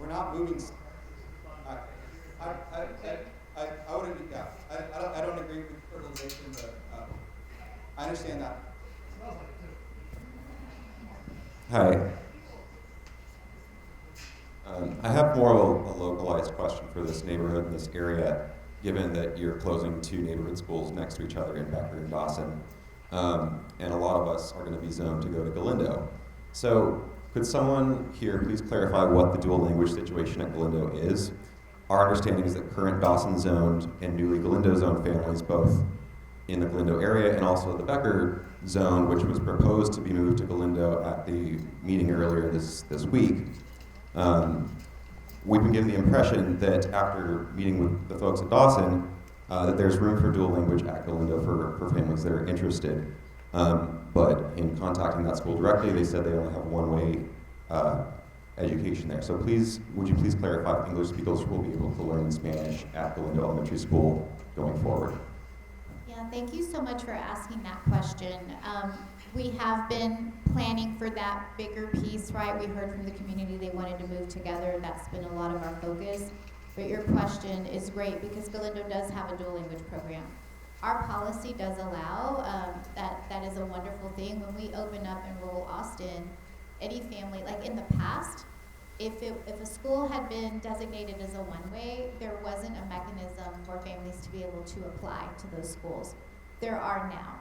[SPEAKER 3] We're not moving. I wouldn't. Yeah, I don't agree with fertilization, but I understand that.
[SPEAKER 6] Hi. I have more of a localized question for this neighborhood and this area, given that you're closing two neighborhood schools next to each other in Becker and Dawson, and a lot of us are going to be zoned to go to Galindo. So could someone here please clarify what the dual language situation at Galindo is? Our understanding is that current Dawson zoned and newly Galindo zoned families, both in the Galindo area and also the Becker zone, which was proposed to be moved to Galindo at the meeting earlier this week. We've been given the impression that after meeting with the folks at Dawson, that there's room for dual language at Galindo for families that are interested. But in contacting that school directly, they said they only have one-way education there. So please, would you please clarify if English speakers will be able to learn Spanish at Galindo Elementary School going forward?
[SPEAKER 8] Yeah, thank you so much for asking that question. We have been planning for that bigger piece, right? We heard from the community they wanted to move together. That's been a lot of our focus. But your question is great because Galindo does have a dual language program. Our policy does allow, that is a wonderful thing. When we open up in rural Austin, any family, like in the past, if a school had been designated as a one-way, there wasn't a mechanism for families to be able to apply to those schools. There are now.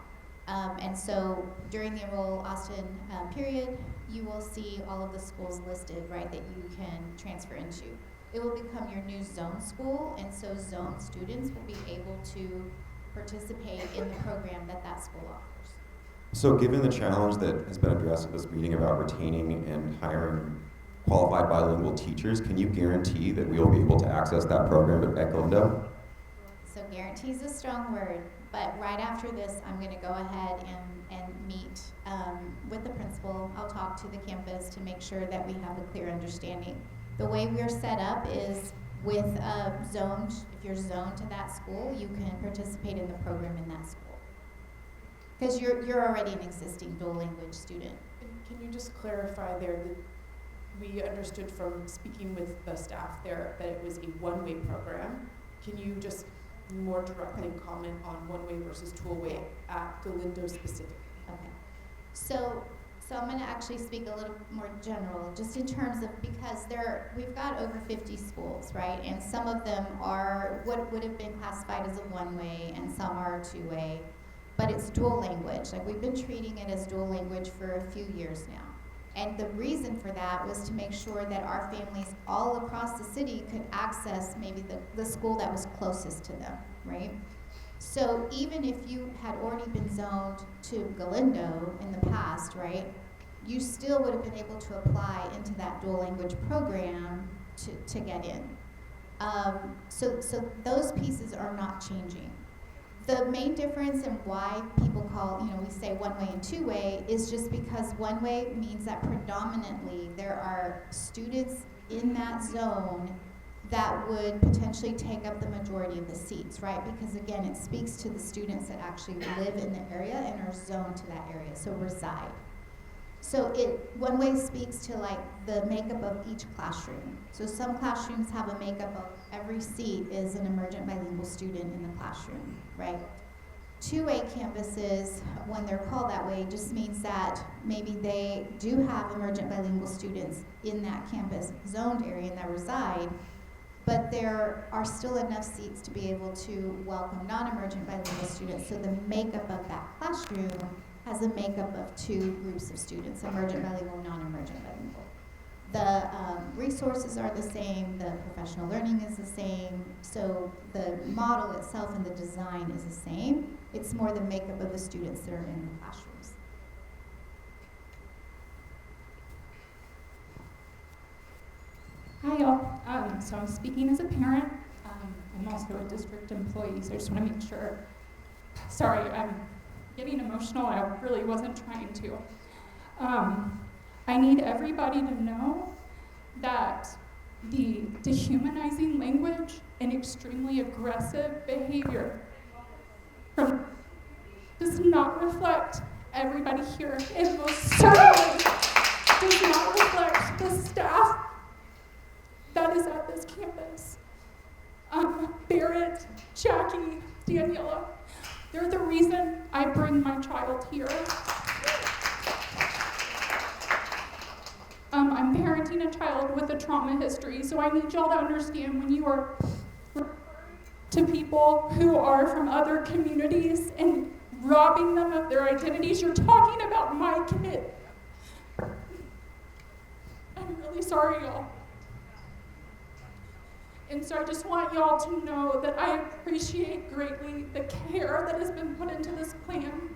[SPEAKER 8] And so during the Enroll Austin period, you will see all of the schools listed, right, that you can transfer into. It will become your new zone school, and so zone students will be able to participate in the program that school offers.
[SPEAKER 6] So given the challenge that has been addressed at this meeting about retaining and hiring qualified bilingual teachers, can you guarantee that we will be able to access that program at Galindo?
[SPEAKER 8] So guarantee is a strong word, but right after this, I'm going to go ahead and meet with the principal. I'll talk to the campus to make sure that we have a clear understanding. The way we're set up is with zoned, if you're zoned to that school, you can participate in the program in that school. Because you're already an existing dual language student.
[SPEAKER 7] Can you just clarify there that we understood from speaking with the staff there that it was a one-way program? Can you just more directly comment on one-way versus two-way at Galindo specifically?
[SPEAKER 8] Okay. So I'm going to actually speak a little more general, just in terms of, because we've got over 50 schools, right? And some of them are what would have been classified as a one-way, and some are two-way. But it's dual language. Like, we've been treating it as dual language for a few years now. And the reason for that was to make sure that our families all across the city could access maybe the school that was closest to them, right? So even if you had already been zoned to Galindo in the past, right, you still would have been able to apply into that dual language program to get in. So those pieces are not changing. The main difference in why people call, we say one-way and two-way is just because one-way means that predominantly there are students in that zone that would potentially take up the majority of the seats, right? Because again, it speaks to the students that actually live in the area and are zoned to that area, so reside. So one-way speaks to like the makeup of each classroom. So some classrooms have a makeup of every seat is an emergent bilingual student in the classroom, right? Two-way campuses, when they're called that way, just means that maybe they do have emergent bilingual students in that campus zoned area and that reside, but there are still enough seats to be able to welcome non-emergent bilingual students, so the makeup of that classroom has a makeup of two groups of students, emergent bilingual, non-emergent bilingual. The resources are the same, the professional learning is the same, so the model itself and the design is the same. It's more the makeup of the students that are in the classrooms.
[SPEAKER 10] Hi, y'all. So I'm speaking as a parent. I'm also a district employee, so I just want to make sure. Sorry, I'm getting emotional. I really wasn't trying to. I need everybody to know that the dehumanizing language and extremely aggressive behavior does not reflect everybody here, and most certainly does not reflect the staff that is at this campus. Barrett, Jackie, Daniela, they're the reason I bring my child here. I'm parenting a child with a trauma history, so I need y'all to understand when you are referring to people who are from other communities and robbing them of their identities, you're talking about my kid. I'm really sorry, y'all. And so I just want y'all to know that I appreciate greatly the care that has been put into this plan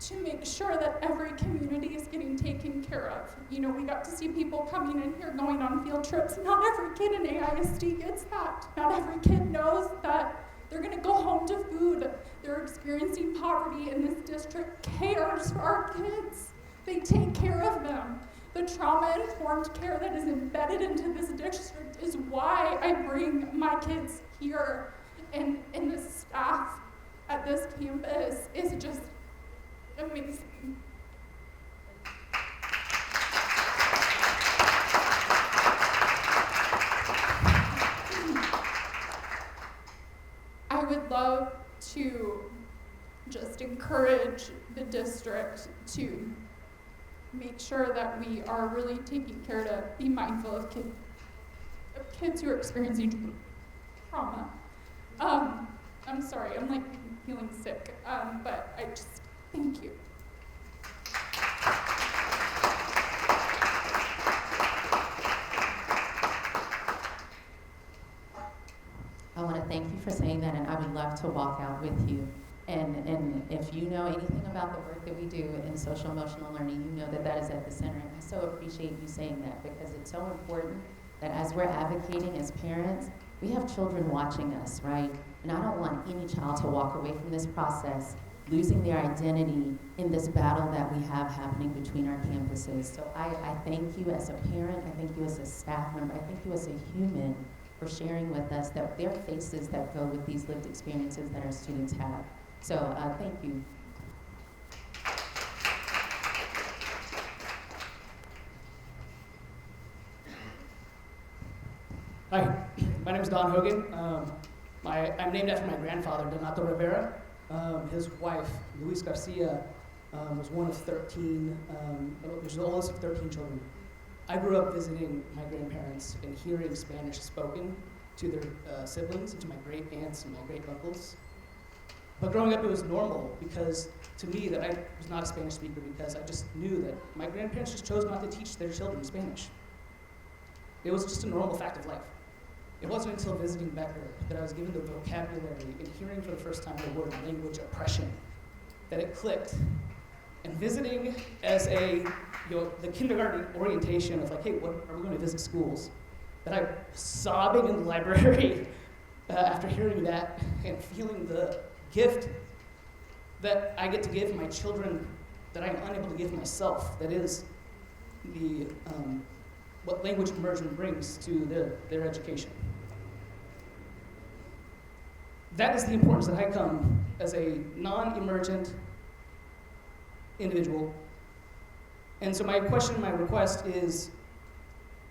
[SPEAKER 10] to make sure that every community is getting taken care of. You know, we got to see people coming in here going on field trips. Not every kid in AISD gets that. Not every kid knows that they're gonna go home to food. They're experiencing poverty, and this district cares for our kids. They take care of them. The trauma-informed care that is embedded into this district is why I bring my kids here. And the staff at this campus is just amazing. I would love to just encourage the district to make sure that we are really taking care to be mindful of kids who are experiencing trauma. I'm sorry, I'm like feeling sick, but I just, thank you.
[SPEAKER 19] I want to thank you for saying that, and I would love to walk out with you. And if you know anything about the work that we do in social emotional learning, you know that that is at the center. And I so appreciate you saying that, because it's so important that as we're advocating as parents, we have children watching us, right? And I don't want any child to walk away from this process losing their identity in this battle that we have happening between our campuses. So I thank you as a parent, I thank you as a staff member, I thank you as a human for sharing with us that there are faces that go with these lived experiences that our students have. So thank you.
[SPEAKER 22] Hi, my name is Don Hogan. I'm named after my grandfather, Donato Rivera. His wife, Luis Garcia, was one of 13, there's the oldest of 13 children. I grew up visiting my grandparents and hearing Spanish spoken to their siblings, and to my great aunts and my great uncles. But growing up, it was normal, because to me that I was not a Spanish speaker, because I just knew that my grandparents just chose not to teach their children Spanish. It was just a normal fact of life. It wasn't until visiting Becker that I was given the vocabulary and hearing for the first time the word language oppression that it clicked. And visiting as the kindergarten orientation of like, hey, what are we going to visit schools? That I'm sobbing in the library after hearing that and feeling the gift that I get to give my children that I'm unable to give myself. That is what language immersion brings to their education. That is the importance that I come as a non-emergent individual. And so my question, my request is,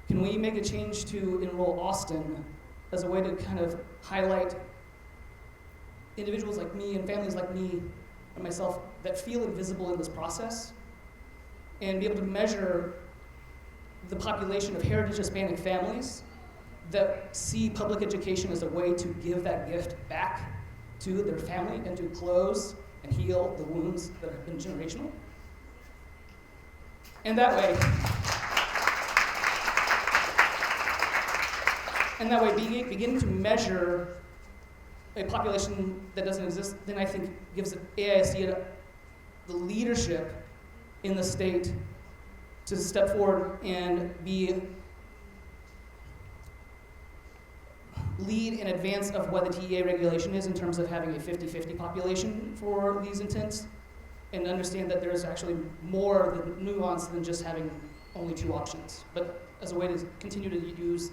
[SPEAKER 22] can we make a change to enroll Austin as a way to kind of highlight individuals like me and families like me and myself that feel invisible in this process, and be able to measure the population of heritage Hispanic families that see public education as a way to give that gift back to their family and to close and heal the wounds that have been generational. And that way, beginning to measure a population that doesn't exist, then I think gives AISD the leadership in the state to step forward and lead in advance of what the TEA regulation is in terms of having a 50-50 population for these intents, and understand that there's actually more nuance than just having only two options, but as a way to continue to use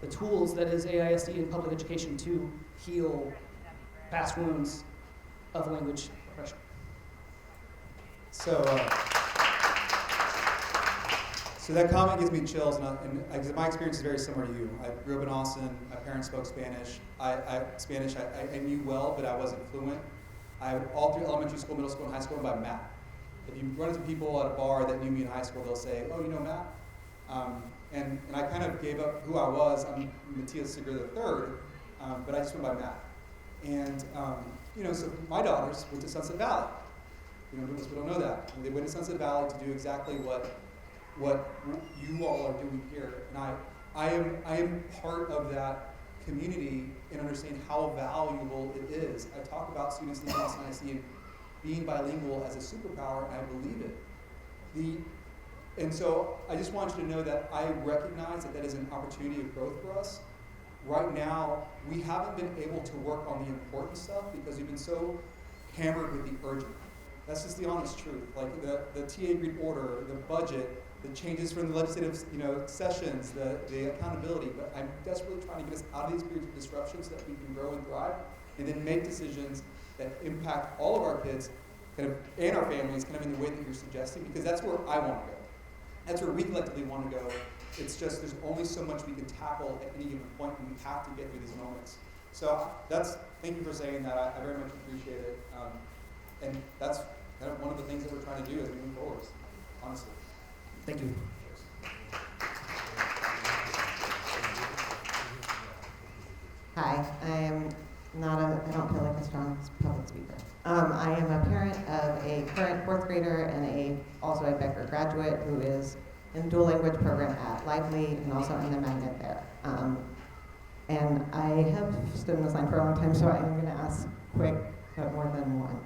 [SPEAKER 22] the tools that is AISD in public education to heal past wounds of language oppression.
[SPEAKER 3] So that comment gives me chills, and my experience is very similar to you. I grew up in Austin. My parents spoke Spanish. I knew well, but I wasn't fluent. All through elementary school, middle school, and high school by Matt. If you run into people at a bar that knew me in high school, they'll say, "Oh, you know Matt?" And I kind of gave up who I was. I'm Matthias Sigger III, but I just went by Matt. And so my daughters went to Sunset Valley. Most people don't know that. They went to Sunset Valley to do exactly what you all are doing here. And I am part of that community and understand how valuable it is. I talk about students in the SNIC and being bilingual as a superpower, and I believe it. And so I just want you to know that I recognize that is an opportunity of growth for us. Right now, we haven't been able to work on the important stuff because we've been so hammered with the urgent. That's just the honest truth. Like the TA agreed order, the budget, the changes from the legislative sessions, the accountability. But I'm desperately trying to get us out of these periods of disruption so that we can grow and thrive, and then make decisions that impact all of our kids and our families in the way that you're suggesting, because that's where I want to go. That's where we collectively want to go. It's just there's only so much we can tackle at any given point, and we have to get through these moments. So thank you for saying that. I very much appreciate it. And that's kind of one of the things that we're trying to do as we move forward, honestly.
[SPEAKER 22] Thank you.
[SPEAKER 9] Hi, I don't feel like a strong public speaker. I am a parent of a current fourth grader and also a Becker graduate who is in the dual language program at Lively and also in the magnet there. And I have stood in this line for a long time, so I'm going to ask quick, but more than one.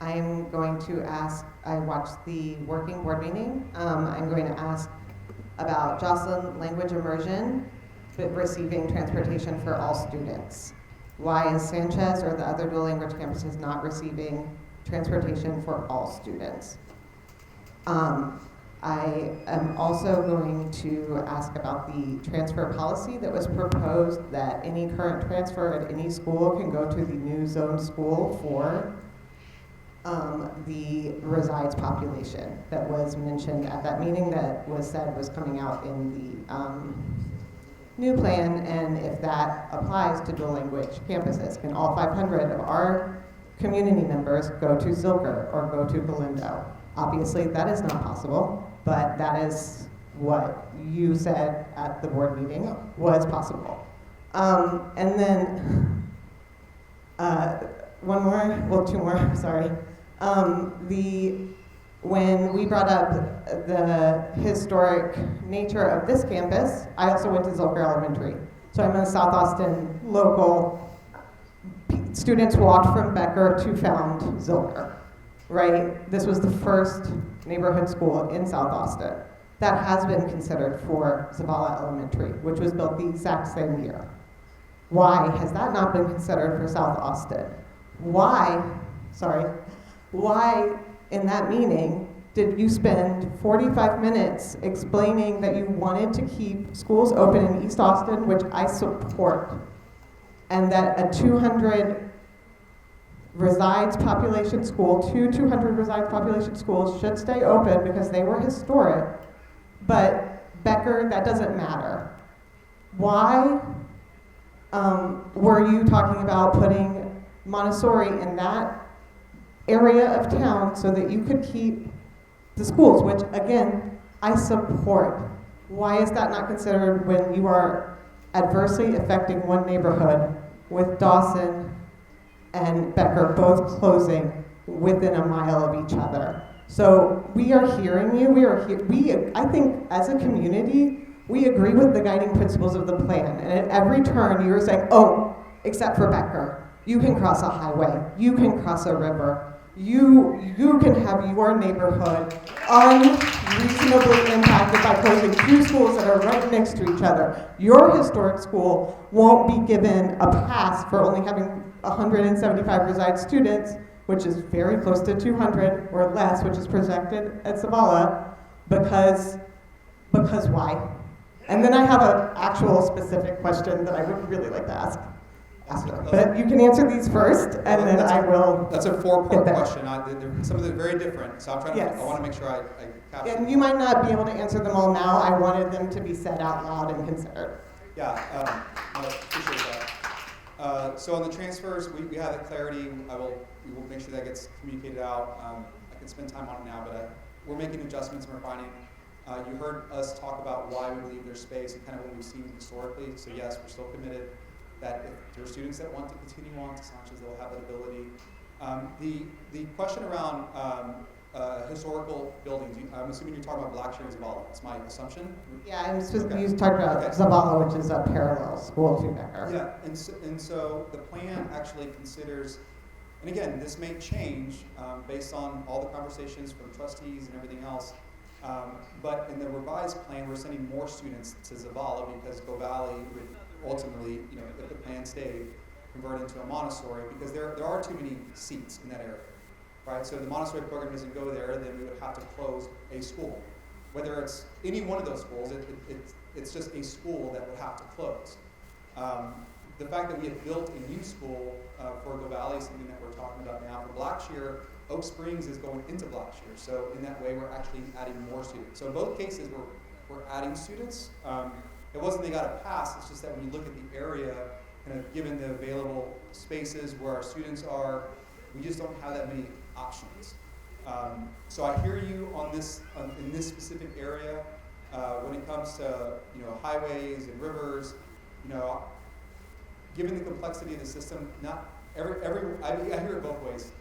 [SPEAKER 9] I'm going to ask, I watched the working board meeting. I'm going to ask about Jocelyn language immersion, but receiving transportation for all students. Why is Sanchez or the other dual language campuses not receiving transportation for all students? I am also going to ask about the transfer policy that was proposed, that any current transfer at any school can go to the new zone school for the resides population that was mentioned at that meeting, that was said was coming out in the new plan, and if that applies to dual language campuses. Can all 500 of our community members go to Zilker or go to Galindo? Obviously, that is not possible, but that is what you said at the board meeting was possible. And then two more, sorry. When we brought up the historic nature of this campus, I also went to Zilker Elementary. So I'm a South Austin local. Students walked from Becker to found Zilker, right? This was the first neighborhood school in South Austin that has been considered for Zavala Elementary, which was built the exact same year. Why has that not been considered for South Austin? Why in that meeting did you spend 45 minutes explaining that you wanted to keep schools open in East Austin, which I support, and that a 200 resides population school, 200 resides population schools should stay open because they were historic, but Becker, that doesn't matter. Why were you talking about putting Montessori in that area of town so that you could keep the schools, which again, I support? Why is that not considered when you are adversely affecting one neighborhood with Dawson and Becker both closing within a mile of each other. So we are hearing you. I think as a community, we agree with the guiding principles of the plan. And at every turn, you're saying, oh, except for Becker, you can cross a highway, you can cross a river, you can have your neighborhood unreasonably impacted by closing two schools that are right next to each other. Your historic school won't be given a pass for only having 175 reside students, which is very close to 200 or less, which is projected at Zavala, because why? And then I have an actual specific question that I would really like to ask. But you can answer these first, and then I will.
[SPEAKER 3] That's a four-part question. Some of them are very different, so I'm trying
[SPEAKER 9] Yes.
[SPEAKER 3] I want to make sure I capture.
[SPEAKER 9] And you might not be able to answer them all now. I wanted them to be said out loud and considered.
[SPEAKER 3] Yeah, I appreciate that. So on the transfers, we have the clarity. We will make sure that gets communicated out. I can spend time on it now, but we're making adjustments and refining. You heard us talk about why we believe there's space and kind of what we've seen historically. So yes, we're still committed that if there are students that want to continue on to Sanchez, they'll have that ability. The question around historical buildings, I'm assuming you're talking about Blackshear and Zavala. That's my assumption.
[SPEAKER 9] Yeah, you talked about Zavala, which is a parallel school to Becker.
[SPEAKER 3] Yeah, and so the plan actually considers, and again, this may change based on all the conversations from trustees and everything else. But in the revised plan, we're sending more students to Zavala because Go Valley would ultimately, if the plan stayed, convert into a Montessori because there are too many seats in that area, right? So if the Montessori program doesn't go there, then we would have to close a school. Whether it's any one of those schools, it's just a school that would have to close. The fact that we have built a new school for Go Valley is something that we're talking about now. For Blackshear, Oak Springs is going into Blackshear, so in that way we're actually adding more students. So in both cases we're adding students. It wasn't they got a pass, it's just that when you look at the area, kind of given the available spaces where our students are, we just don't have that many options. So I hear you on this in this specific area when it comes to highways and rivers. Given the complexity of the system, not every I hear it both ways.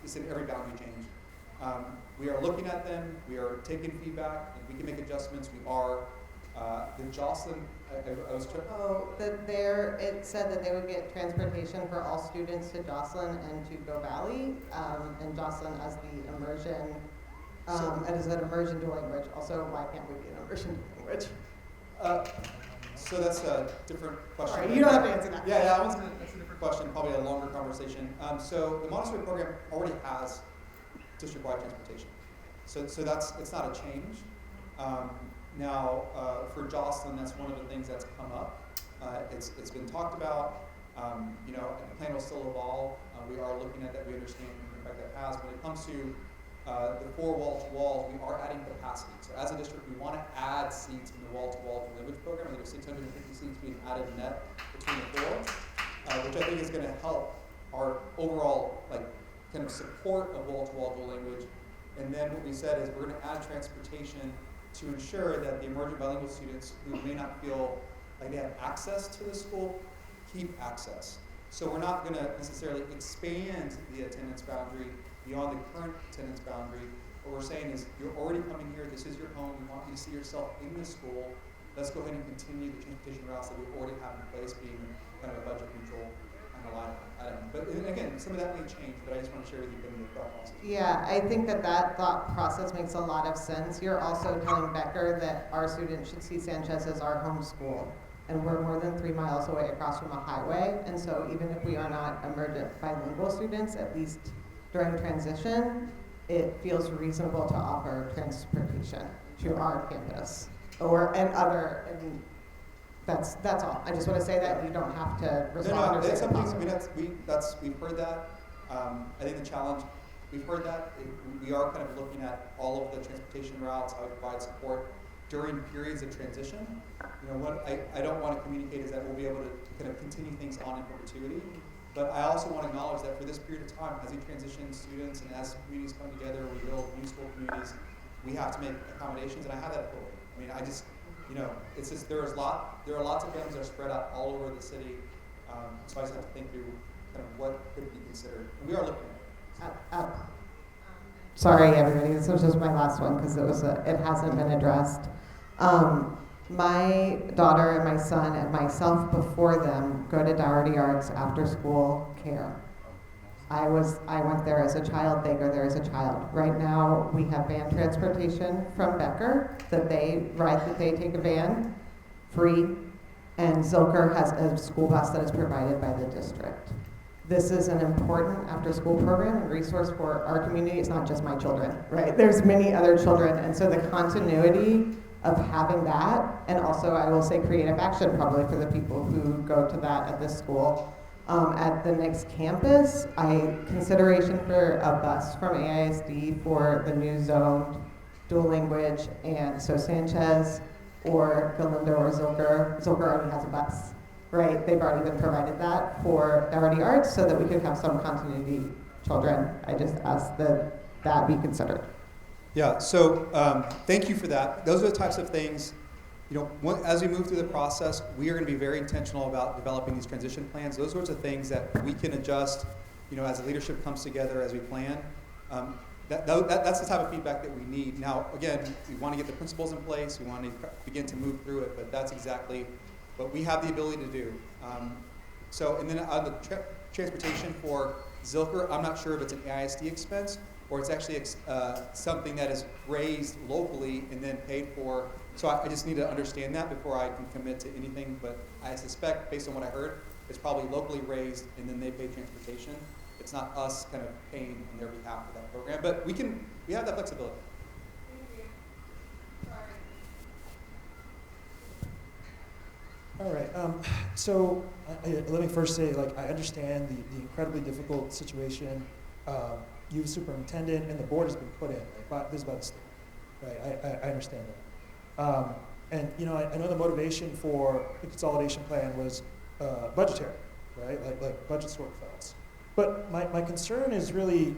[SPEAKER 3] It's in every boundary change. We are looking at them. We are taking feedback. If we can make adjustments, we are. The Jocelyn, I was trying.
[SPEAKER 9] It said that they would get transportation for all students to Jocelyn and to Go Valley, and Jocelyn as the immersion, as an immersion to language. Also, why can't we be an immersion to language?
[SPEAKER 3] So that's a different question.
[SPEAKER 9] Right, you don't have to answer that.
[SPEAKER 3] Yeah, that's a different question, probably a longer conversation. So the Montessori program already has district-wide transportation. So it's not a change. Now, for Jocelyn, that's one of the things that's come up. It's been talked about. The plan will still evolve. We are looking at that. We understand the impact that has. When it comes to the 4 wall-to-walls, we are adding capacity. So as a district, we want to add seats in the wall-to-wall language program. There's 650 seats being added net between the 4, which I think is going to help our overall kind of support of wall-to-wall dual language. And then what we said is we're going to add transportation to ensure that the emergent bilingual students who may not feel like they have access to the school keep access. So we're not going to necessarily expand the attendance boundary beyond the current attendance boundary. What we're saying is you're already coming here, this is your home, we want you to see yourself in the school. Let's go ahead and continue the transportation routes that we already have in place, being kind of a budget neutral kind of line item. But again, some of that may change, but I just want to share with you the thought process.
[SPEAKER 9] Yeah, I think that thought process makes a lot of sense. You're also telling Becker that our students should see Sanchez as our home school. And we're more than 3 miles away across from a highway. And so even if we are not emergent bilingual students, at least during transition, it feels reasonable to offer transportation to our campus. And that's all. I just want to say that you don't have to respond or say
[SPEAKER 3] it's something
[SPEAKER 9] possible.
[SPEAKER 3] we've heard that. I think the challenge, we've heard that. We are kind of looking at all of the transportation routes, how we provide support during periods of transition. What I don't want to communicate is that we'll be able to kind of continue things on in perpetuity. But I also want to acknowledge that for this period of time, as we transition students and as communities come together, we build new school communities, we have to make accommodations, and I have that authority. I mean, it's just there are lots of families that are spread out all over the city, so I just have to think through kind of what could be considered. And we are looking at it.
[SPEAKER 9] Sorry, everybody. This was just my last one because it hasn't been addressed. My daughter and my son and myself before them go to Dougherty Arts after school care. I went there as a child. They go there as a child. Right now, we have van transportation from Becker that they take a van free, and Zilker has a school bus that is provided by the district. This is an important after-school program and resource for our community. It's not just my children, right? There's many other children, and so the continuity of having that, and also I will say creative action probably for the people who go to that at this school. At the next campus, consideration for a bus from AISD for the new zoned dual language, and so Sanchez or Galindo or Zilker already has a bus, right? They've already been provided that for Dougherty Arts so that we could have some continuity children. I just ask that be considered.
[SPEAKER 3] Yeah, so thank you for that. Those are the types of things, as we move through the process, we are going to be very intentional about developing these transition plans. Those sorts of things that we can adjust, as the leadership comes together, as we plan. That's the type of feedback that we need. Now, again, we want to get the principles in place. We want to begin to move through it, but that's exactly what we have the ability to do. And then on the transportation for Zilker, I'm not sure if it's an AISD expense or it's actually something that is raised locally and then paid for. So I just need to understand that before I can commit to anything, but I suspect, based on what I heard, it's probably locally raised and then they pay transportation. It's not us kind of paying on their behalf for that program, but we have that flexibility.
[SPEAKER 11] All right. So let me first say, I understand the incredibly difficult situation you, superintendent, and the board has been put in. This is by the state, right? I understand that. And I know the motivation for the consolidation plan was budgetary, right? Like budget shortfalls. But my concern is really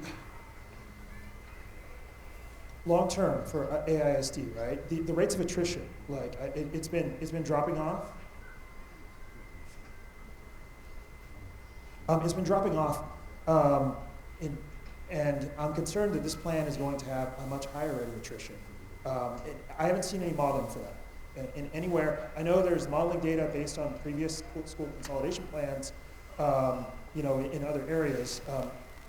[SPEAKER 11] long term for AISD, right? The rates of attrition, it's been dropping off. It's been dropping off, and I'm concerned that this plan is going to have a much higher rate of attrition. I haven't seen any modeling for that in anywhere. I know there's modeling data based on previous school consolidation plans, in other areas.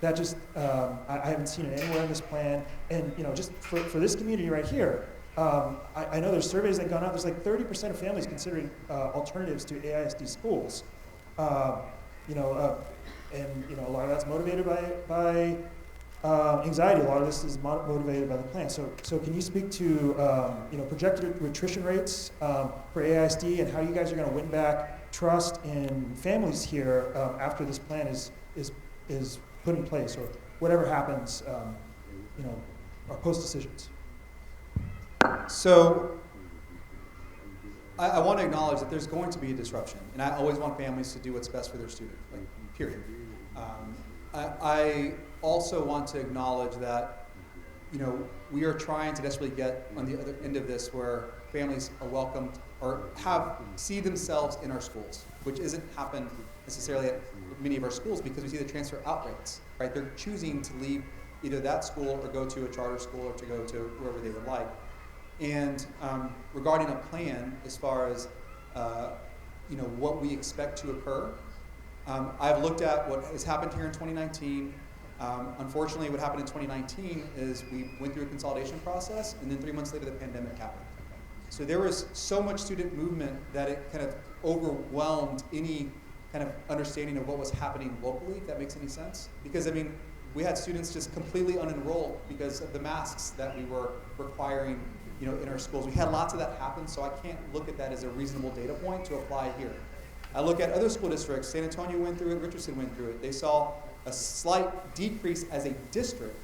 [SPEAKER 11] That just, I haven't seen it anywhere in this plan. And just for this community right here, I know there's surveys that have gone out. There's 30% of families considering alternatives to AISD schools. And a lot of that's motivated by anxiety. A lot of this is motivated by the plan. So can you speak to projected attrition rates for AISD and how you guys are going to win back trust in families here after this plan is put in place, or whatever happens, or post decisions?
[SPEAKER 3] So I want to acknowledge that there's going to be a disruption, and I always want families to do what's best for their student, period. I also want to acknowledge that, we are trying to desperately get on the other end of this where families are welcomed or see themselves in our schools, which isn't happen necessarily at many of our schools because we see the transfer out rates, right? They're choosing to leave either that school or go to a charter school or to go to wherever they would like. And regarding a plan, as far as what we expect to occur, I've looked at what has happened here in 2019. Unfortunately, what happened in 2019 is we went through a consolidation process, and then 3 months later, the pandemic happened. So there was so much student movement that it kind of overwhelmed any kind of understanding of what was happening locally, if that makes any sense. Because, we had students just completely unenrolled because of the masks that we were requiring in our schools. We had lots of that happen, so I can't look at that as a reasonable data point to apply here. I look at other school districts. San Antonio went through it, Richardson went through it. They saw a slight decrease as a district.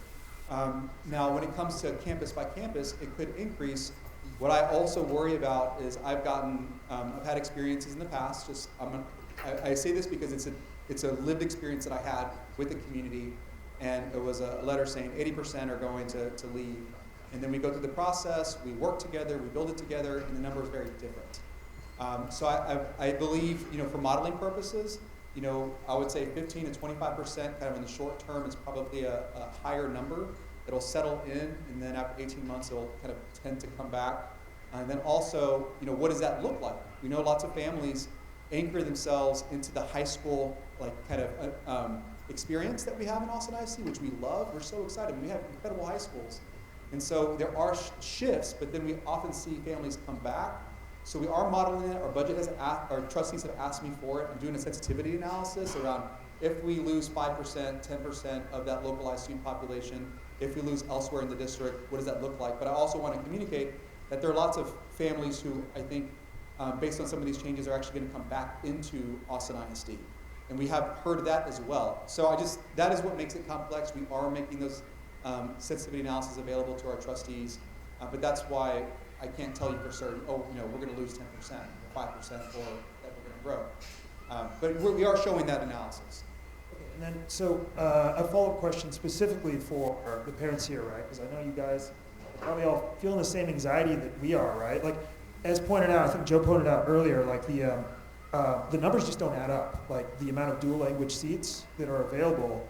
[SPEAKER 3] Now, when it comes to campus by campus, it could increase. What I also worry about is I've had experiences in the past. I say this because it's a lived experience that I had with the community, and it was a letter saying 80% are going to leave. And then we go through the process, we work together, we build it together, and the number is very different. So I believe, for modeling purposes, You know, I would say 15 to 25% kind of in the short term is probably a higher number. It'll settle in, and then after 18 months, it'll kind of tend to come back. And then also, you know, what does that look like? We know lots of families anchor themselves into the high school, like, kind of experience that we have in Austin ISD, which we love. We're so excited. We have incredible high schools. And so there are shifts, but then we often see families come back. So we are modeling it. Our budget has our trustees have asked me for it. I'm doing a sensitivity analysis around if we lose 5%, 10% of that localized student population, if we lose elsewhere in the district, what does that look like? But I also want to communicate that there are lots of families who I think, based on some of these changes, are actually going to come back into Austin ISD. And we have heard that as well. So that is what makes it complex. We are making those sensitivity analysis available to our trustees, but that's why I can't tell you for certain, oh, you know, we're going to lose 10%, or 5%, or that we're going to grow. But we are showing that analysis.
[SPEAKER 11] Okay, and then, so a follow-up question specifically for the parents here, right? Because I know you guys are probably all feeling the same anxiety that we are, right? Like, as pointed out, I think Joe pointed out earlier, like the numbers just don't add up. Like the amount of dual language seats that are available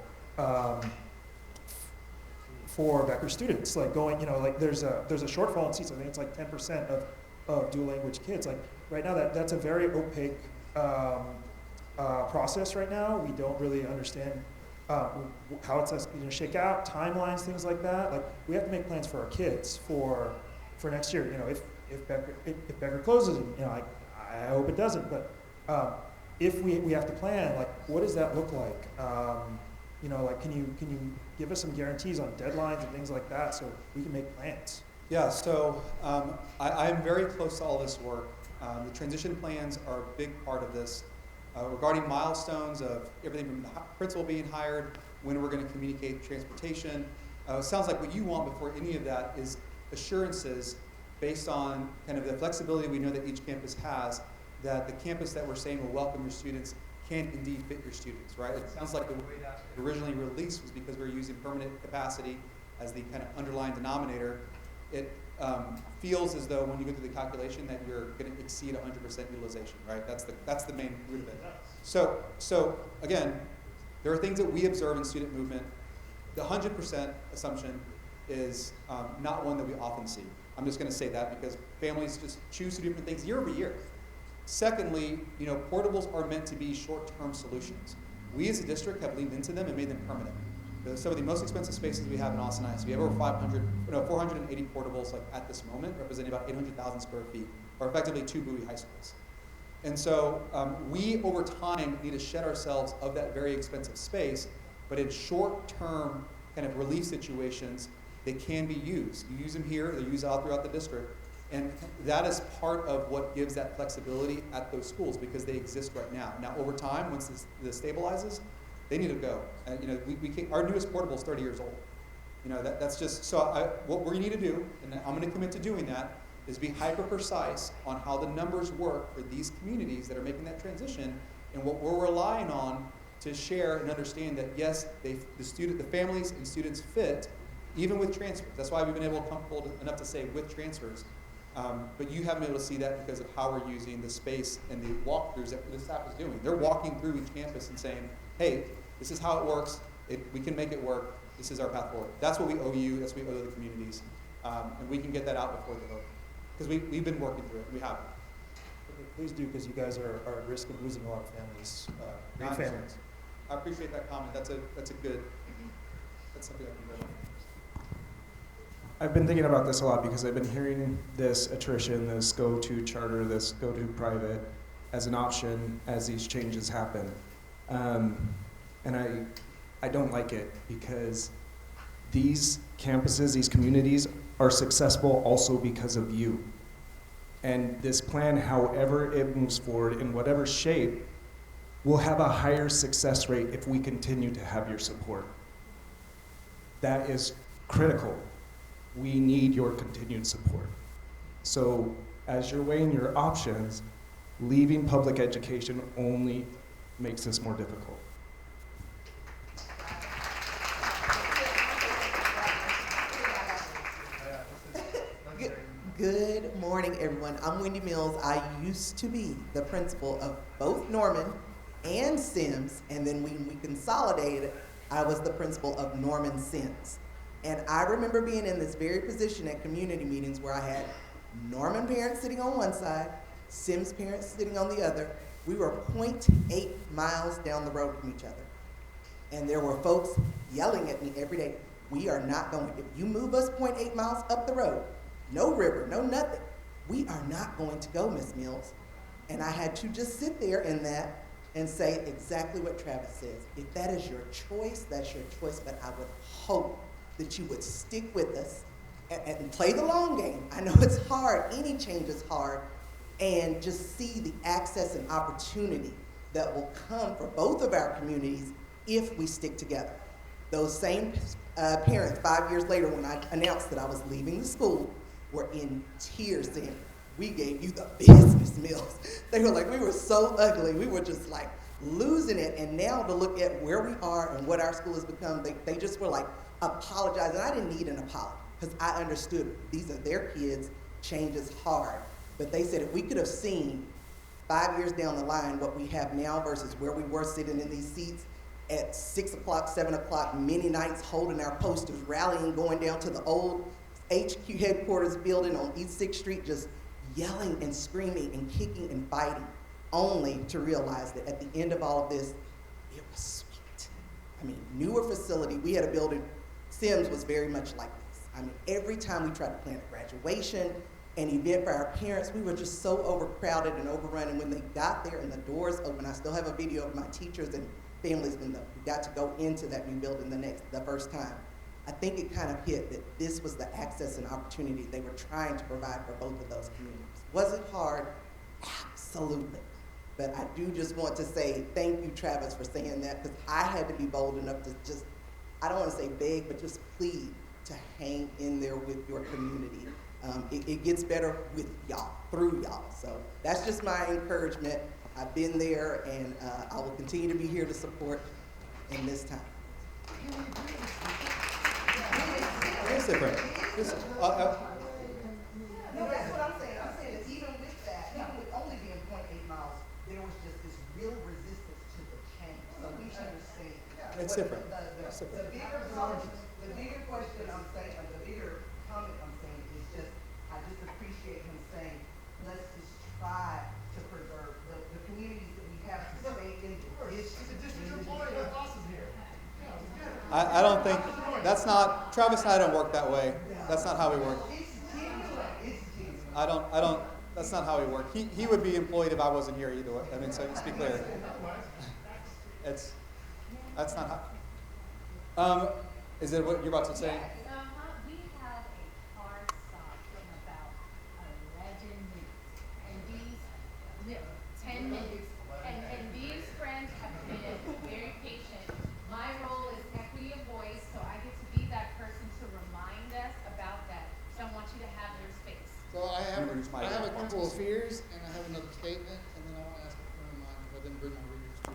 [SPEAKER 11] for Becker students, like going, you know, like there's a shortfall in seats. I think it's like 10% of dual language kids. Like right now, that's a very opaque process right now. We don't really understand how it's going to shake out, timelines, things like that. Like we have to make plans for our kids for next year. You know, if Becker closes, you know, I hope it doesn't, but if we have to plan, like what does that look like? You know, like can you give us some guarantees on deadlines and things like that so we can make plans?
[SPEAKER 3] Yeah, so I'm very close to all this work. The transition plans are a big part of this. Regarding milestones of everything from the principal being hired, when we're going to communicate transportation. It sounds like what you want before any of that is assurances based on kind of the flexibility we know that each campus has, that the campus that we're saying will welcome your students can indeed fit your students, right? It sounds like the way that originally released was because we were using permanent capacity as the kind of underlying denominator. It feels as though when you go through the calculation that you're going to exceed 100% utilization, right? That's the main root of it. So again, there are things that we observe in student movement. The 100% assumption is not one that we often see. I'm just going to say that because families just choose to do different things year over year. Secondly, you know, portables are meant to be short-term solutions. We as a district have leaned into them and made them permanent. Some of the most expensive spaces we have in Austin ISD, we have over 480 portables like at this moment, representing about 800,000 square feet, or effectively 2 Bowie high schools. And so we, over time, need to shed ourselves of that very expensive space, but in short-term kind of relief situations, they can be used. You use them here, they're used out throughout the district. And that is part of what gives that flexibility at those schools because they exist right now. Now, over time, once this stabilizes, they need to go. And, you know, we can't, our newest portable is 30 years old. You know, that's just, so what we need to do, and I'm going to commit to doing that, is be hyper-precise on how the numbers work for these communities that are making that transition and what we're relying on to share and understand that, yes, the families and students fit, even with transfers. That's why we've been comfortable enough to say with transfers. But you haven't been able to see that because of how we're using the space and the walkthroughs that the staff is doing. They're walking through each campus and saying, hey, this is how it works. We can make it work. This is our path forward. That's what we owe you. That's what we owe the communities. And we can get that out before the vote. Because we've been working through it. We have.
[SPEAKER 11] Okay, please do, because you guys are at risk of losing a lot of families. Great families.
[SPEAKER 3] I appreciate that comment. That's something I can build on.
[SPEAKER 2] I've been thinking about this a lot because I've been hearing this attrition, this go to charter, this go to private as an option as these changes happen. And I don't like it because these campuses, these communities are successful also because of you. And this plan, however it moves forward in whatever shape, will have a higher success rate if we continue to have your support. That is critical. We need your continued support. So as you're weighing your options, leaving public education only makes this more difficult.
[SPEAKER 12] Good morning, everyone. I'm Wendy Mills. I used to be the principal of both Norman and Sims, and then when we consolidated, I was the principal of Norman Sims. And I remember being in this very position at community meetings where I had Norman parents sitting on one side, Sims parents sitting on the other. We were 0.8 miles down the road from each other. And there were folks yelling at me every day, we are not going, if you move us 0.8 miles up the road, no river, no nothing, we are not going to go, Miss Mills. And I had to just sit there in that and say exactly what Travis says. If that is your choice, that's your choice, but I would hope that you would stick with us and play the long game. I know it's hard, any change is hard, and just see the access and opportunity that will come for both of our communities if we stick together. Those same parents 5 years later when I announced that I was leaving the school were in tears saying, we gave you the business, Mills. They were like, we were so ugly. We were just like losing it. And now to look at where we are and what our school has become, they just were like apologizing. I didn't need an apology because I understood these are their kids. Change is hard. But they said if we could have seen 5 years down the line what we have now versus where we were sitting in these seats at 6 o'clock, 7 o'clock, many nights holding our posters, rallying, going down to the old HQ headquarters building on East 6th Street, just yelling and screaming and kicking and fighting, only to realize that at the end of all of this, it was sweet. I mean, newer facility, we had a building, Sims was very much like this. I mean, every time we tried to plan a graduation, an event for our parents, we were just so overcrowded and overrun, and when they got there and the doors open, I still have a video of my teachers and families when we got to go into that new building the first time. I think it kind of hit that this was the access and opportunity they were trying to provide for both of those communities. Was it hard? Absolutely. But I do just want to say thank you, Travis, for saying that, because I had to be bold enough to just, I don't want to say beg, but just plead to hang in there with your community. It gets better with y'all, through y'all. So that's just my encouragement. I've been there, and I will continue to be here to support in this time.
[SPEAKER 3] It's different.
[SPEAKER 12] That's what I'm saying. I'm saying that even with that, even with only being 0.8 miles, there was just this real resistance to the change. So we understand.
[SPEAKER 3] It's different.
[SPEAKER 12] The bigger question I'm saying, the bigger comment I'm saying is just, I just appreciate him saying, let's just try to preserve the communities that we have to stay in this.
[SPEAKER 3] I don't think, that's not, Travis and I don't work that way. That's not how we work. That's not how we work. He would be employed if I wasn't here either way. I mean, so let's be clear. That's not how. Is it what you're about to say?
[SPEAKER 13] We have a hard stop from about 11 minutes. And these 10 minutes. And these friends have been very patient. My role is equity of voice, so I get to be that person to remind us about that. So I want you to have your space.
[SPEAKER 23] So I have a couple of fears, and I have another statement, and then I want to ask a friend of mine, but I didn't bring my readers to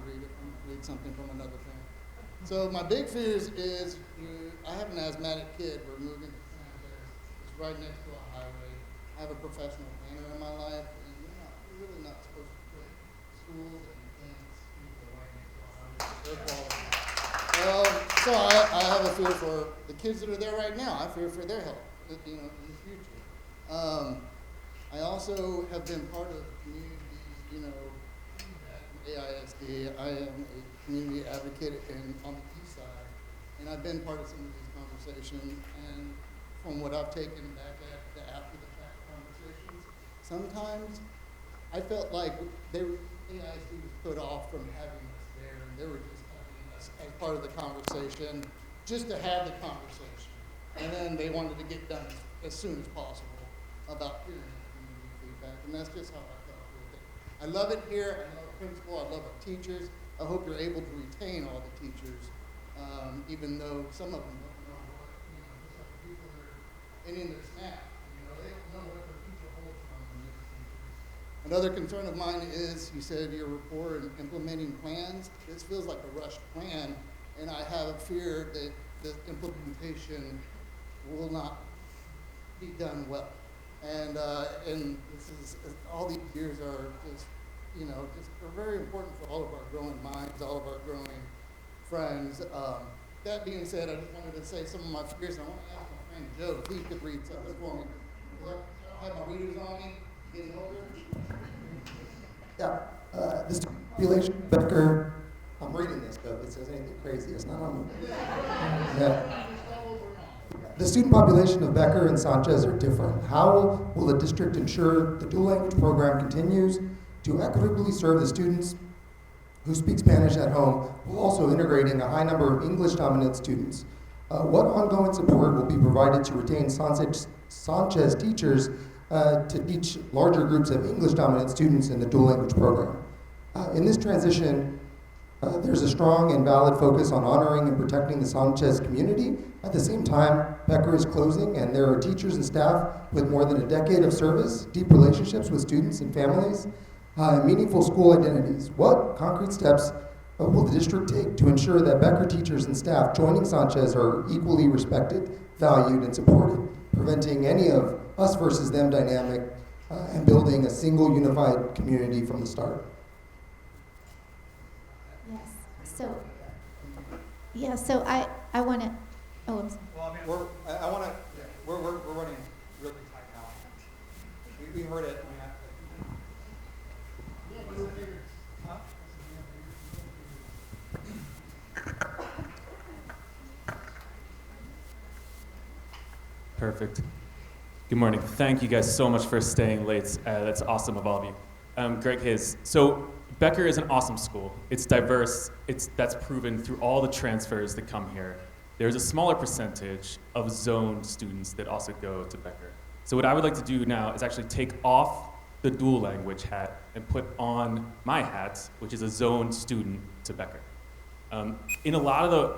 [SPEAKER 23] read something from another thing. So my big fears is, I have an asthmatic kid. We're moving to San Jose. It's right next to a highway. I have a professional painter in my life, and you're really not supposed to put schools and things right next to a highway. So I have a fear for the kids that are there right now. I fear for their health, in the future. I also have been part of communities, AISD. I am a community advocate on the east side, and I've been part of some of these conversations, and from what I've taken back at the after the fact conversations, sometimes I felt like AISD was put off from having us there, and they were just having us as part of the conversation, just to have the conversation. And then they wanted to get done as soon as possible about hearing the community feedback, and that's just how I felt with it. I love it here. I love the principal. I love our teachers. I hope you're able to retain all the teachers, even though some of them don't know what, just like the people that are in their SNAP, they don't know what their future holds from them. Another concern of mine is, you said your rapport in implementing plans. This feels like a rushed plan, and I have a fear that the implementation will not be done well. And this is, all these years are just you know, just are very important for all of our growing minds, all of our growing friends. That being said, I just wanted to say some of my fears. I want to ask my friend Joe if he could read something for me. I don't have my readers on me, getting older.
[SPEAKER 14] Yeah, the student population, Becker, I'm reading this, but if it says anything crazy, it's not on me. Yeah. The student population of Becker and Sanchez are different. How will the district ensure the dual language program continues to equitably serve the students who speak Spanish at home, while also integrating a high number of English-dominant students? What ongoing support will be provided to retain Sanchez teachers to teach larger groups of English-dominant students in the dual language program? In this transition, there's a strong and valid focus on honoring and protecting the Sanchez community. At the same time, Becker is closing, and there are teachers and staff with more than a decade of service, deep relationships with students and families, and meaningful school identities. What concrete steps will the district take to ensure that Becker teachers and staff joining Sanchez are equally respected, valued, and supported, preventing any of us versus them dynamic, and building a single unified community from the start?
[SPEAKER 8] So I want to, oh, I'm sorry.
[SPEAKER 3] Well, I mean, we're running really tight now. We heard it.
[SPEAKER 15] Perfect. Good morning. Thank you guys so much for staying late. That's awesome of all of you. Greg Hayes. So Becker is an awesome school. It's diverse. That's proven through all the transfers that come here. There's a smaller percentage of zoned students that also go to Becker. So what I would like to do now is actually take off the dual language hat and put on my hat, which is a zoned student to Becker. In a lot of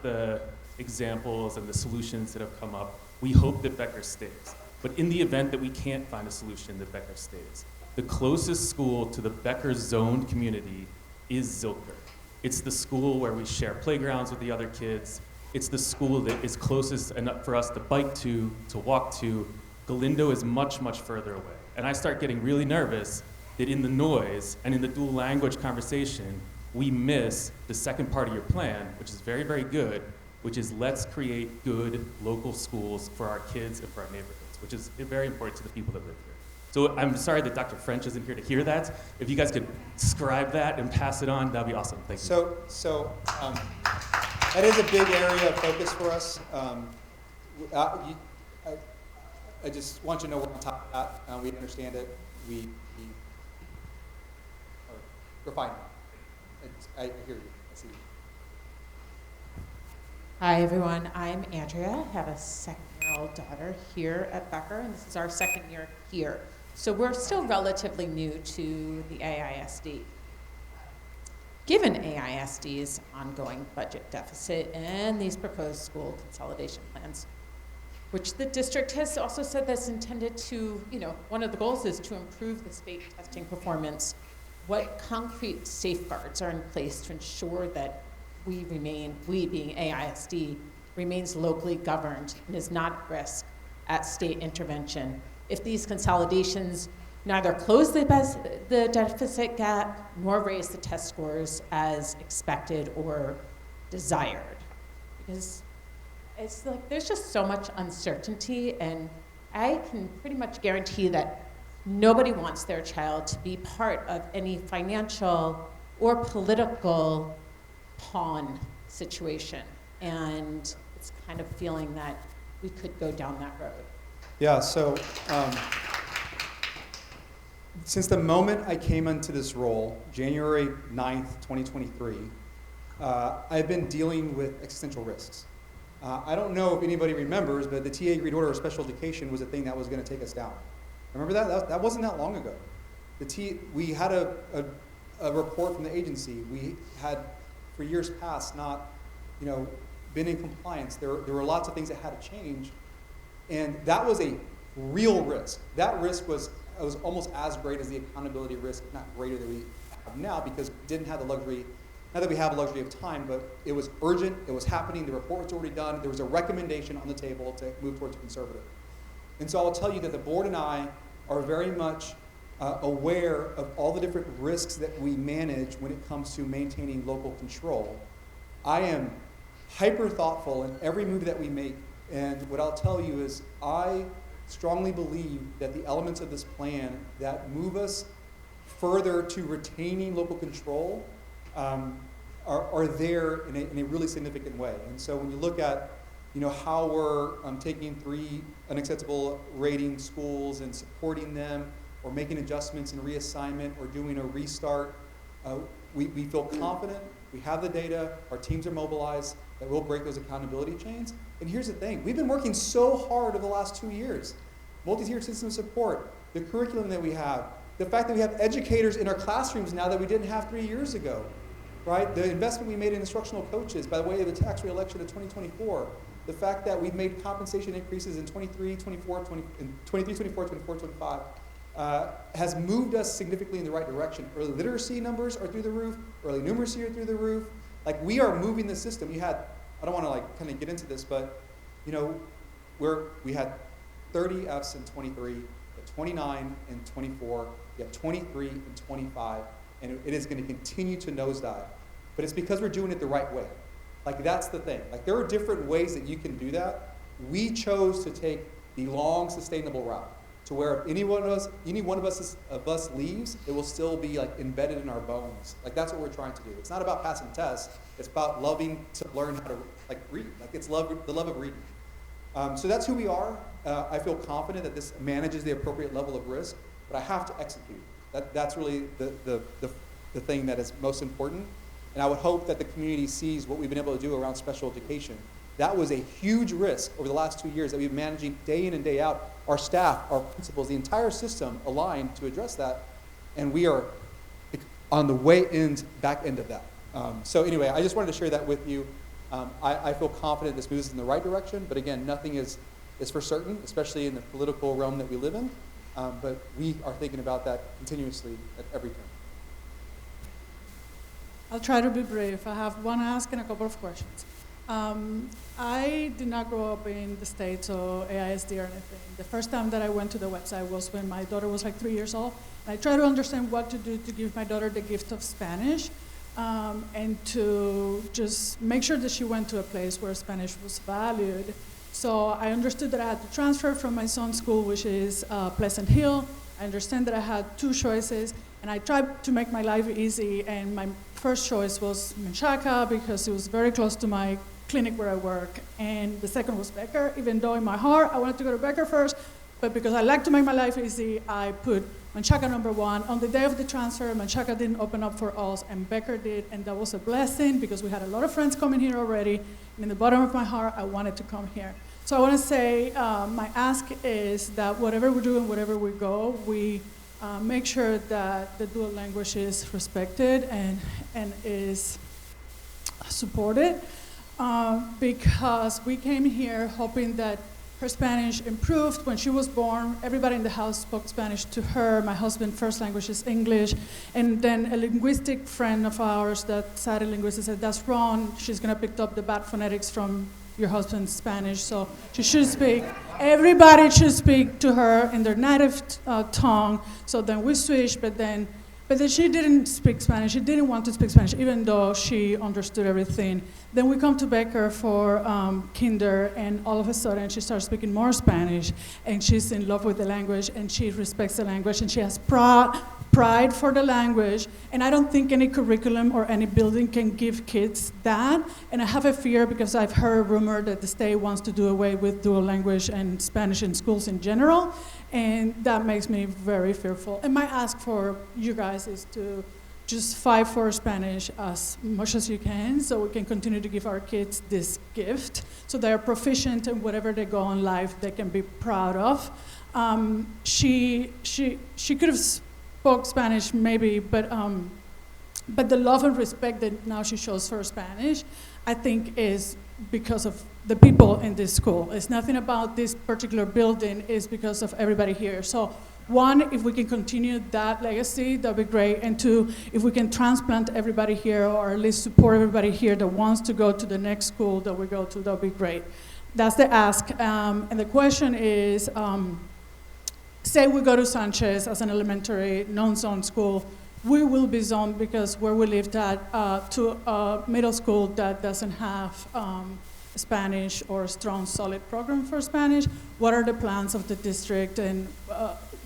[SPEAKER 15] the examples and the solutions that have come up, we hope that Becker stays. But in the event that we can't find a solution that Becker stays, the closest school to the Becker zoned community is Zilker. It's the school where we share playgrounds with the other kids. It's the school that is closest enough for us to bike to walk to. Galindo is much, much further away. And I start getting really nervous that in the noise and in the dual language conversation, we miss the second part of your plan, which is very, very good, which is let's create good local schools for our kids and for our neighborhoods, which is very important to the people that live here. So I'm sorry that Dr. French isn't here to hear that. If you guys could scribe that and pass it on, that'd be awesome. Thank you.
[SPEAKER 3] So that is a big area of focus for us. I just want you to know we're on top of that. We understand it. We're fine. I hear you. I see you.
[SPEAKER 16] Hi, everyone. I'm Andrea. I have a second-year-old daughter here at Becker, and this is our second year here. So we're still relatively new to the AISD. Given AISD's ongoing budget deficit and these proposed school consolidation plans, which the district has also said that's intended to, one of the goals is to improve the state testing performance. What concrete safeguards are in place to ensure that we being AISD, remains locally governed and is not at risk at state intervention if these consolidations neither close the deficit gap nor raise the test scores as expected or desired? Because it's like there's just so much uncertainty, and I can pretty much guarantee that nobody wants their child to be part of any financial or political pawn situation. And it's kind of feeling that we could go down that road.
[SPEAKER 3] Yeah, so since the moment I came into this role, January 9th, 2023, I've been dealing with existential risks. I don't know if anybody remembers, but the TA Agreed Order of Special Education was a thing that was going to take us down. Remember that? That wasn't that long ago. We had a report from the agency. We had, for years past, not been in compliance. There were lots of things that had to change. And that was a real risk. That risk was almost as great as the accountability risk, if not greater than we have now, because we didn't have the luxury, not that we have a luxury of time, but it was urgent, it was happening, the report was already done, there was a recommendation on the table to move towards a conservative. And so I'll tell you that the board and I are very much aware of all the different risks that we manage when it comes to maintaining local control. I am hyper thoughtful in every move that we make, and what I'll tell you is I strongly believe that the elements of this plan that move us further to retaining local control are there in a really significant way. And so when you look at how we're taking 3 unacceptable rating schools and supporting them, or making adjustments in reassignment, or doing a restart, we feel confident, we have the data, our teams are mobilized, that we'll break those accountability chains. And here's the thing, we've been working so hard over the last 2 years. Multi-tiered system support, the curriculum that we have, the fact that we have educators in our classrooms now that we didn't have 3 years ago, right? The investment we made in instructional coaches by way of the tax re-election of 2024, the fact that we've made compensation increases in 23, 24, 25, has moved us significantly in the right direction. Early literacy numbers are through the roof, early numeracy are through the roof. Like, we are moving the system. We had, I don't want to kind of get into this, but we had 30 Fs in 23, 29 and 24, we have 23 and 25, and it is going to continue to nosedive. But it's because we're doing it the right way. Like, that's the thing. Like, there are different ways that you can do that. We chose to take the long, sustainable route, to where if any one of us leaves, it will still be embedded in our bones. Like, that's what we're trying to do. It's not about passing tests. It's about loving to learn how to read. Like, it's the love of reading. So that's who we are. I feel confident that this manages the appropriate level of risk, but I have to execute. That's really the thing that is most important. And I would hope that the community sees what we've been able to do around special education. That was a huge risk over the last 2 years that we've been managing day in and day out. Our staff, our principals, the entire system aligned to address that, and we are on the back end of that. So anyway, I just wanted to share that with you. I feel confident this moves in the right direction, but again, nothing is for certain, especially in the political realm that we live in. But we are thinking about that continuously at every turn.
[SPEAKER 10] I'll try to be brief. I have one ask and a couple of questions. I did not grow up in the States or AISD or anything. The first time that I went to the website was when my daughter was 3 years old. I tried to understand what to do to give my daughter the gift of Spanish, and to just make sure that she went to a place where Spanish was valued. So I understood that I had to transfer from my son's school, which is Pleasant Hill. I understand that I had 2 choices, and I tried to make my life easy, and my first choice was Menchaca because it was very close to my clinic where I work, and the second was Becker, even though in my heart I wanted to go to Becker first, but because I like to make my life easy, I put Menchaca #1. On the day of the transfer, Menchaca didn't open up for us, and Becker did, and that was a blessing because we had a lot of friends coming here already, and in the bottom of my heart, I wanted to come here. So I want to say my ask is that whatever we do and wherever we go, we make sure that the dual language is respected and is supported, because we came here hoping that her Spanish improved. When she was born, everybody in the house spoke Spanish to her. My husband's first language is English. And then a linguistic friend of ours, that SATI linguist, said, that's wrong. She's going to pick up the bad phonetics from your husband's Spanish, so she should speak. Everybody should speak to her in their native tongue. So then we switched, but then she didn't speak Spanish. She didn't want to speak Spanish, even though she understood everything. Then we come to Becker for kinder, and all of a sudden she starts speaking more Spanish, and she's in love with the language, and she respects the language, and she has pride for the language. And I don't think any curriculum or any building can give kids that. And I have a fear because I've heard a rumor that the state wants to do away with dual language and Spanish in schools in general. And that makes me very fearful. And my ask for you guys is to just fight for Spanish as much as you can, so we can continue to give our kids this gift, so they're proficient in whatever they go in life they can be proud of. She could have spoke Spanish maybe, but the love and respect that now she shows for Spanish, I think is because of the people in this school. It's nothing about this particular building, it's because of everybody here. So 1, if we can continue that legacy, that'd be great. And 2, if we can transplant everybody here, or at least support everybody here that wants to go to the next school that we go to, that'd be great. That's the ask. And the question is, say we go to Sanchez as an elementary non-zone school, we will be zoned because where we lived at to a middle school that doesn't have Spanish or a strong, solid program for Spanish. What are the plans of the district, and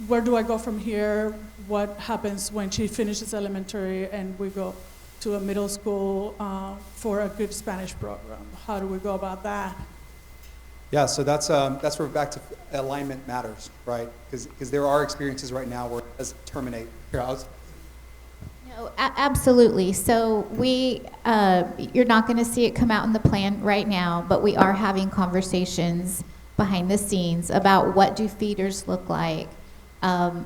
[SPEAKER 10] where do I go from here? What happens when she finishes elementary and we go to a middle school for a good Spanish program? How do we go about that?
[SPEAKER 3] Yeah, so that's where we're back to alignment matters, right? Because there are experiences right now where it does terminate. Here,
[SPEAKER 8] No, absolutely. So you're not going to see it come out in the plan right now, but we are having conversations behind the scenes about what do feeders look like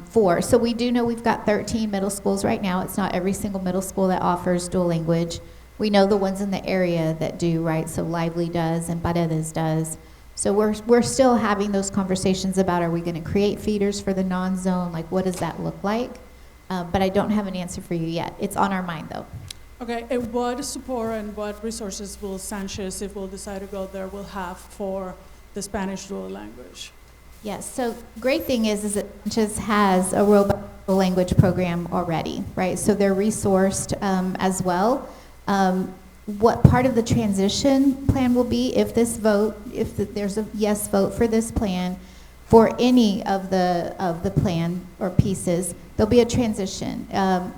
[SPEAKER 8] for. So we do know we've got 13 middle schools right now. It's not every single middle school that offers dual language. We know the ones in the area that do, right? So Lively does and Paredes does. So we're still having those conversations about, are we going to create feeders for the non-zone? Like, what does that look like? But I don't have an answer for you yet. It's on our mind, though.
[SPEAKER 10] Okay, and what support and what resources will Sanchez, if we'll decide to go there, will have for the Spanish dual language?
[SPEAKER 8] Yes, so great thing is that Sanchez has a robust dual language program already, right? So they're resourced as well. What part of the transition plan will be if this vote, if there's a yes vote for this plan, for any of the plan or pieces, there'll be a transition.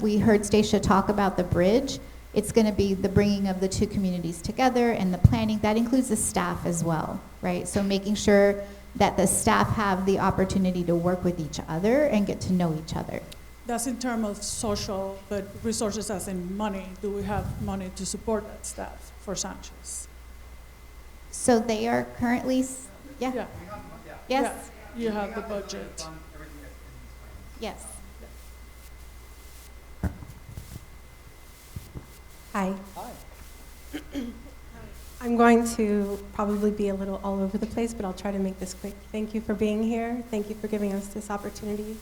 [SPEAKER 8] We heard Stacia talk about the bridge. It's going to be the bringing of the two communities together and the planning. That includes the staff as well, right? So making sure that the staff have the opportunity to work with each other and get to know each other.
[SPEAKER 10] That's in terms of social, but resources as in money. Do we have money to support that staff for Sanchez?
[SPEAKER 8] So they are currently, yeah.
[SPEAKER 10] Yeah.
[SPEAKER 8] Yes.
[SPEAKER 10] Yeah. You have the budget.
[SPEAKER 8] Yes.
[SPEAKER 4] Hi. I'm going to probably be a little all over the place, but I'll try to make this quick. Thank you for being here. Thank you for giving us this opportunity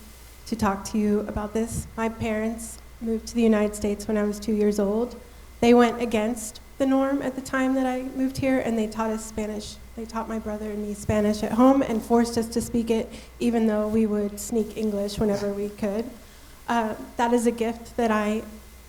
[SPEAKER 4] to talk to you about this. My parents moved to the United States when I was 2 years old. They went against the norm at the time that I moved here, and they taught us Spanish. They taught my brother and me Spanish at home and forced us to speak it, even though we would sneak English whenever we could. That is a gift that I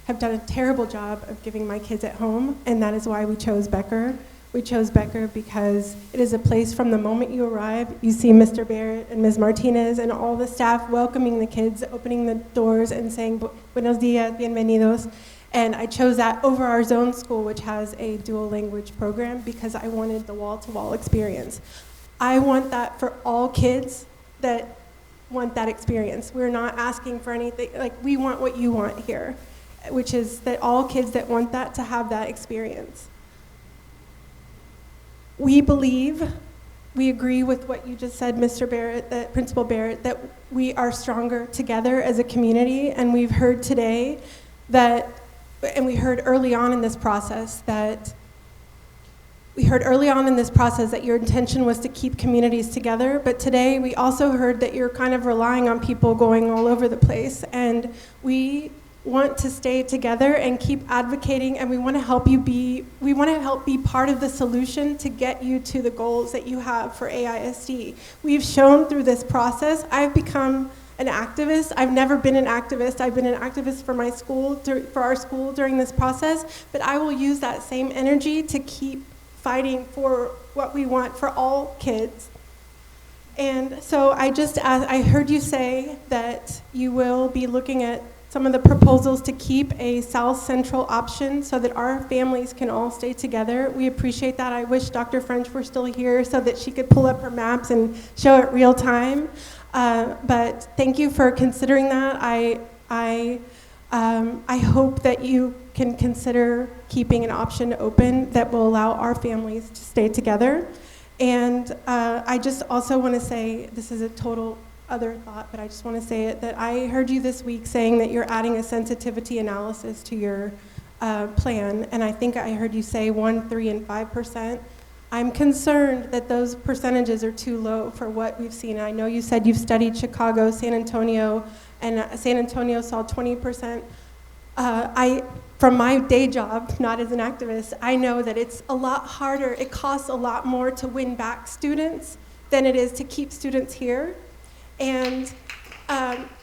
[SPEAKER 4] have done a terrible job of giving my kids at home, and that is why we chose Becker. We chose Becker because it is a place from the moment you arrive, you see Mr. Barrett and Ms. Martinez and all the staff welcoming the kids, opening the doors and saying, buenos dias, bienvenidos. And I chose that over our zone school, which has a dual language program, because I wanted the wall-to-wall experience. I want that for all kids that want that experience. We're not asking for anything, like we want what you want here, which is that all kids that want that to have that experience. We believe, we agree with what you just said, Mr. Barrett, that Principal Barrett, that we are stronger together as a community, and we've heard today that, and we heard early on in this process that your intention was to keep communities together, but today we also heard that you're kind of relying on people going all over the place, and we want to stay together and keep advocating, and we want to help be part of the solution to get you to the goals that you have for AISD. We've shown through this process, I've become an activist. I've never been an activist. I've been an activist for my school, for our school during this process, but I will use that same energy to keep fighting for what we want for all kids. And so I heard you say that you will be looking at some of the proposals to keep a South Central option so that our families can all stay together. We appreciate that. I wish Dr. French were still here so that she could pull up her maps and show it real time. But thank you for considering that. I hope that you can consider keeping an option open that will allow our families to stay together. And I just also want to say, this is a total other thought, but I just want to say it, that I heard you this week saying that you're adding a sensitivity analysis to your plan, and I think I heard you say 1%, 3%, and 5%. I'm concerned that those percentages are too low for what we've seen. I know you said you've studied Chicago, San Antonio, and San Antonio saw 20%. From my day job, not as an activist, I know that it's a lot harder, it costs a lot more to win back students than it is to keep students here. And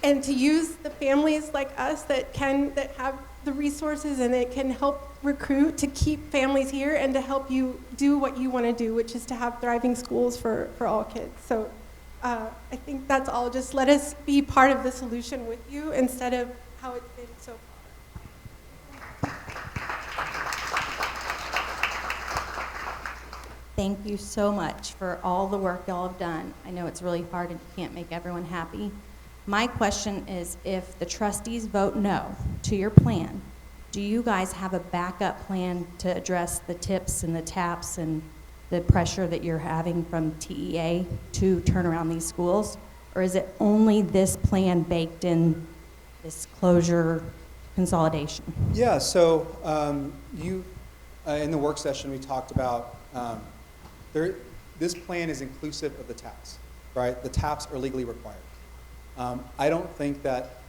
[SPEAKER 4] and to use the families like us that have the resources and it can help recruit to keep families here and to help you do what you want to do, which is to have thriving schools for all kids. So I think that's all. Just let us be part of the solution with you instead of how it's been so far.
[SPEAKER 17] Thank you so much for all the work y'all have done. I know it's really hard and you can't make everyone happy. My question is, if the trustees vote no to your plan, do you guys have a backup plan to address the tips and the taps and the pressure that you're having from TEA to turn around these schools? Or is it only this plan baked in this closure consolidation?
[SPEAKER 3] Yeah, so in the work session we talked about this plan is inclusive of the TAPs, right? The TAPs are legally required. I don't think that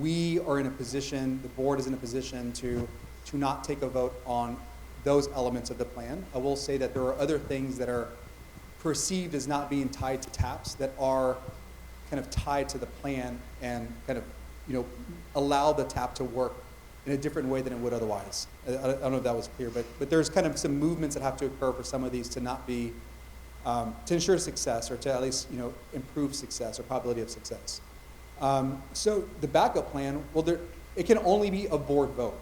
[SPEAKER 3] we are in a position, the board is in a position to not take a vote on those elements of the plan. I will say that there are other things that are perceived as not being tied to TAPs that are kind of tied to the plan and kind of, allow the TAP to work in a different way than it would otherwise. I don't know if that was clear, but there's kind of some movements that have to occur for some of these to not be, to ensure success or to at least, improve success or probability of success. So the backup plan, well, it can only be a board vote.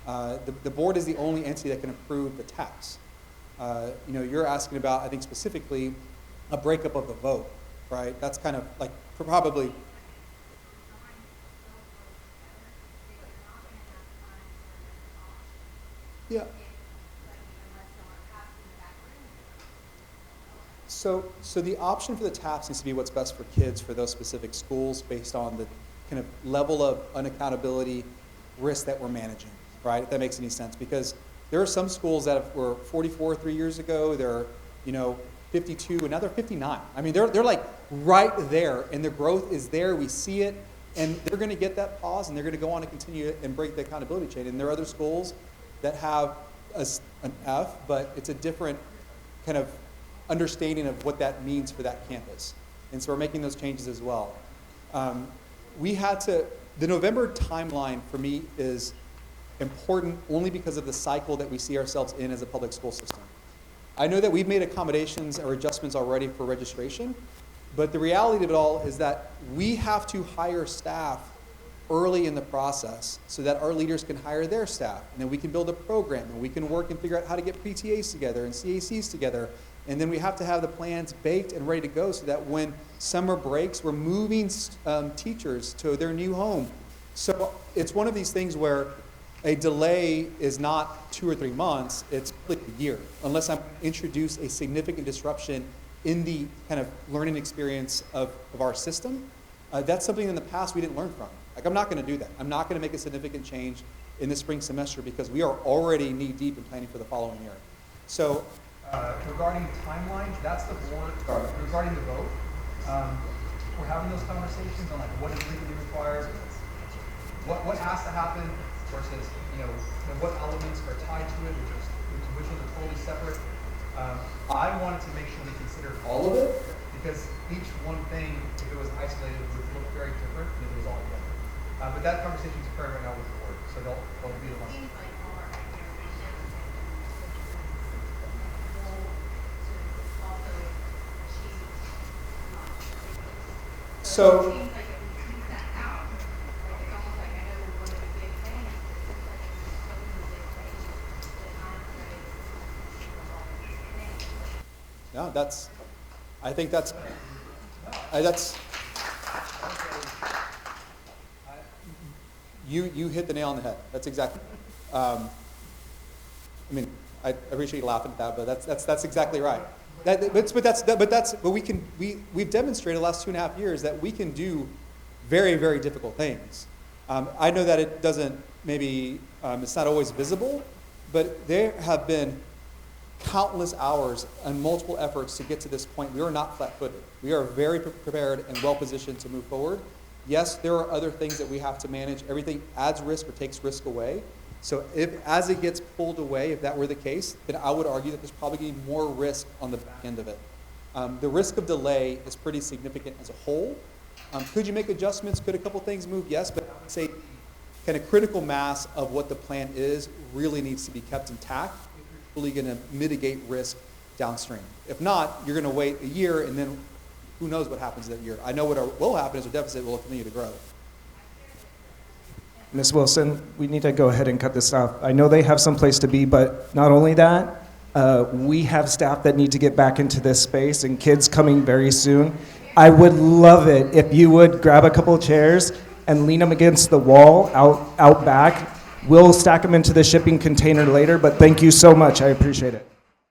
[SPEAKER 3] The board is the only entity that can approve the TAPs. You're asking about, I think specifically, a breakup of the vote, right? That's kind of like probably. Yeah. So the option for the TAPs needs to be what's best for kids for those specific schools based on the kind of level of unaccountability risk that we're managing, right? If that makes any sense. Because there are some schools that were 44 3 years ago, they're 52, and now they're 59. I mean, they're like right there, and the growth is there. We see it, and they're going to get that pause, and they're going to go on and continue and break the accountability chain. And there are other schools that have an F, but it's a different kind of understanding of what that means for that campus. And so we're making those changes as well. The November timeline for me is important only because of the cycle that we see ourselves in as a public school system. I know that we've made accommodations or adjustments already for registration, but the reality of it all is that we have to hire staff early in the process so that our leaders can hire their staff, and then we can build a program, and we can work and figure out how to get PTAs together and CACs together, and then we have to have the plans baked and ready to go so that when summer breaks, we're moving teachers to their new home. So it's one of these things where a delay is not 2 or 3 months, it's like a year, unless I introduce a significant disruption in the kind of learning experience of our system. That's something in the past we didn't learn from. Like, I'm not going to do that. I'm not going to make a significant change in the spring semester because we are already knee-deep in planning for the following year. So,
[SPEAKER 18] regarding timelines, that's the board. Regarding the vote, we're having those conversations on like what is legally required, what has to happen versus what elements are tied to it, which ones are totally separate. I wanted to make sure we considered all of it because each one thing, if it was isolated, would look very different than if it was all together. But that conversation is occurring right now with the board, so they'll be the ones.
[SPEAKER 3] So, no, I think that's, you hit the nail on the head. That's exactly, I mean, I appreciate you laughing at that, but that's exactly right. But we've demonstrated the last 2.5 years that we can do very, very difficult things. I know that it doesn't, maybe it's not always visible, but there have been countless hours and multiple efforts to get to this point. We are not flat-footed. We are very prepared and well-positioned to move forward. Yes, there are other things that we have to manage. Everything adds risk or takes risk away. So as it gets pulled away, if that were the case, then I would argue that there's probably going to be more risk on the back end of it. The risk of delay is pretty significant as a whole, Could you make adjustments? Could a couple things move? Yes, but I would say kind of critical mass of what the plan is really needs to be kept intact if you're really going to mitigate risk downstream. If not, you're going to wait a year, and then who knows what happens that year. I know what will happen is our deficit will continue to grow.
[SPEAKER 2] Ms. Wilson, we need to go ahead and cut this off. I know they have some place to be, but not only that, we have staff that need to get back into this space and kids coming very soon. I would love it if you would grab a couple of chairs and lean them against the wall out back. We'll stack them into the shipping container later, but thank you so much. I appreciate it.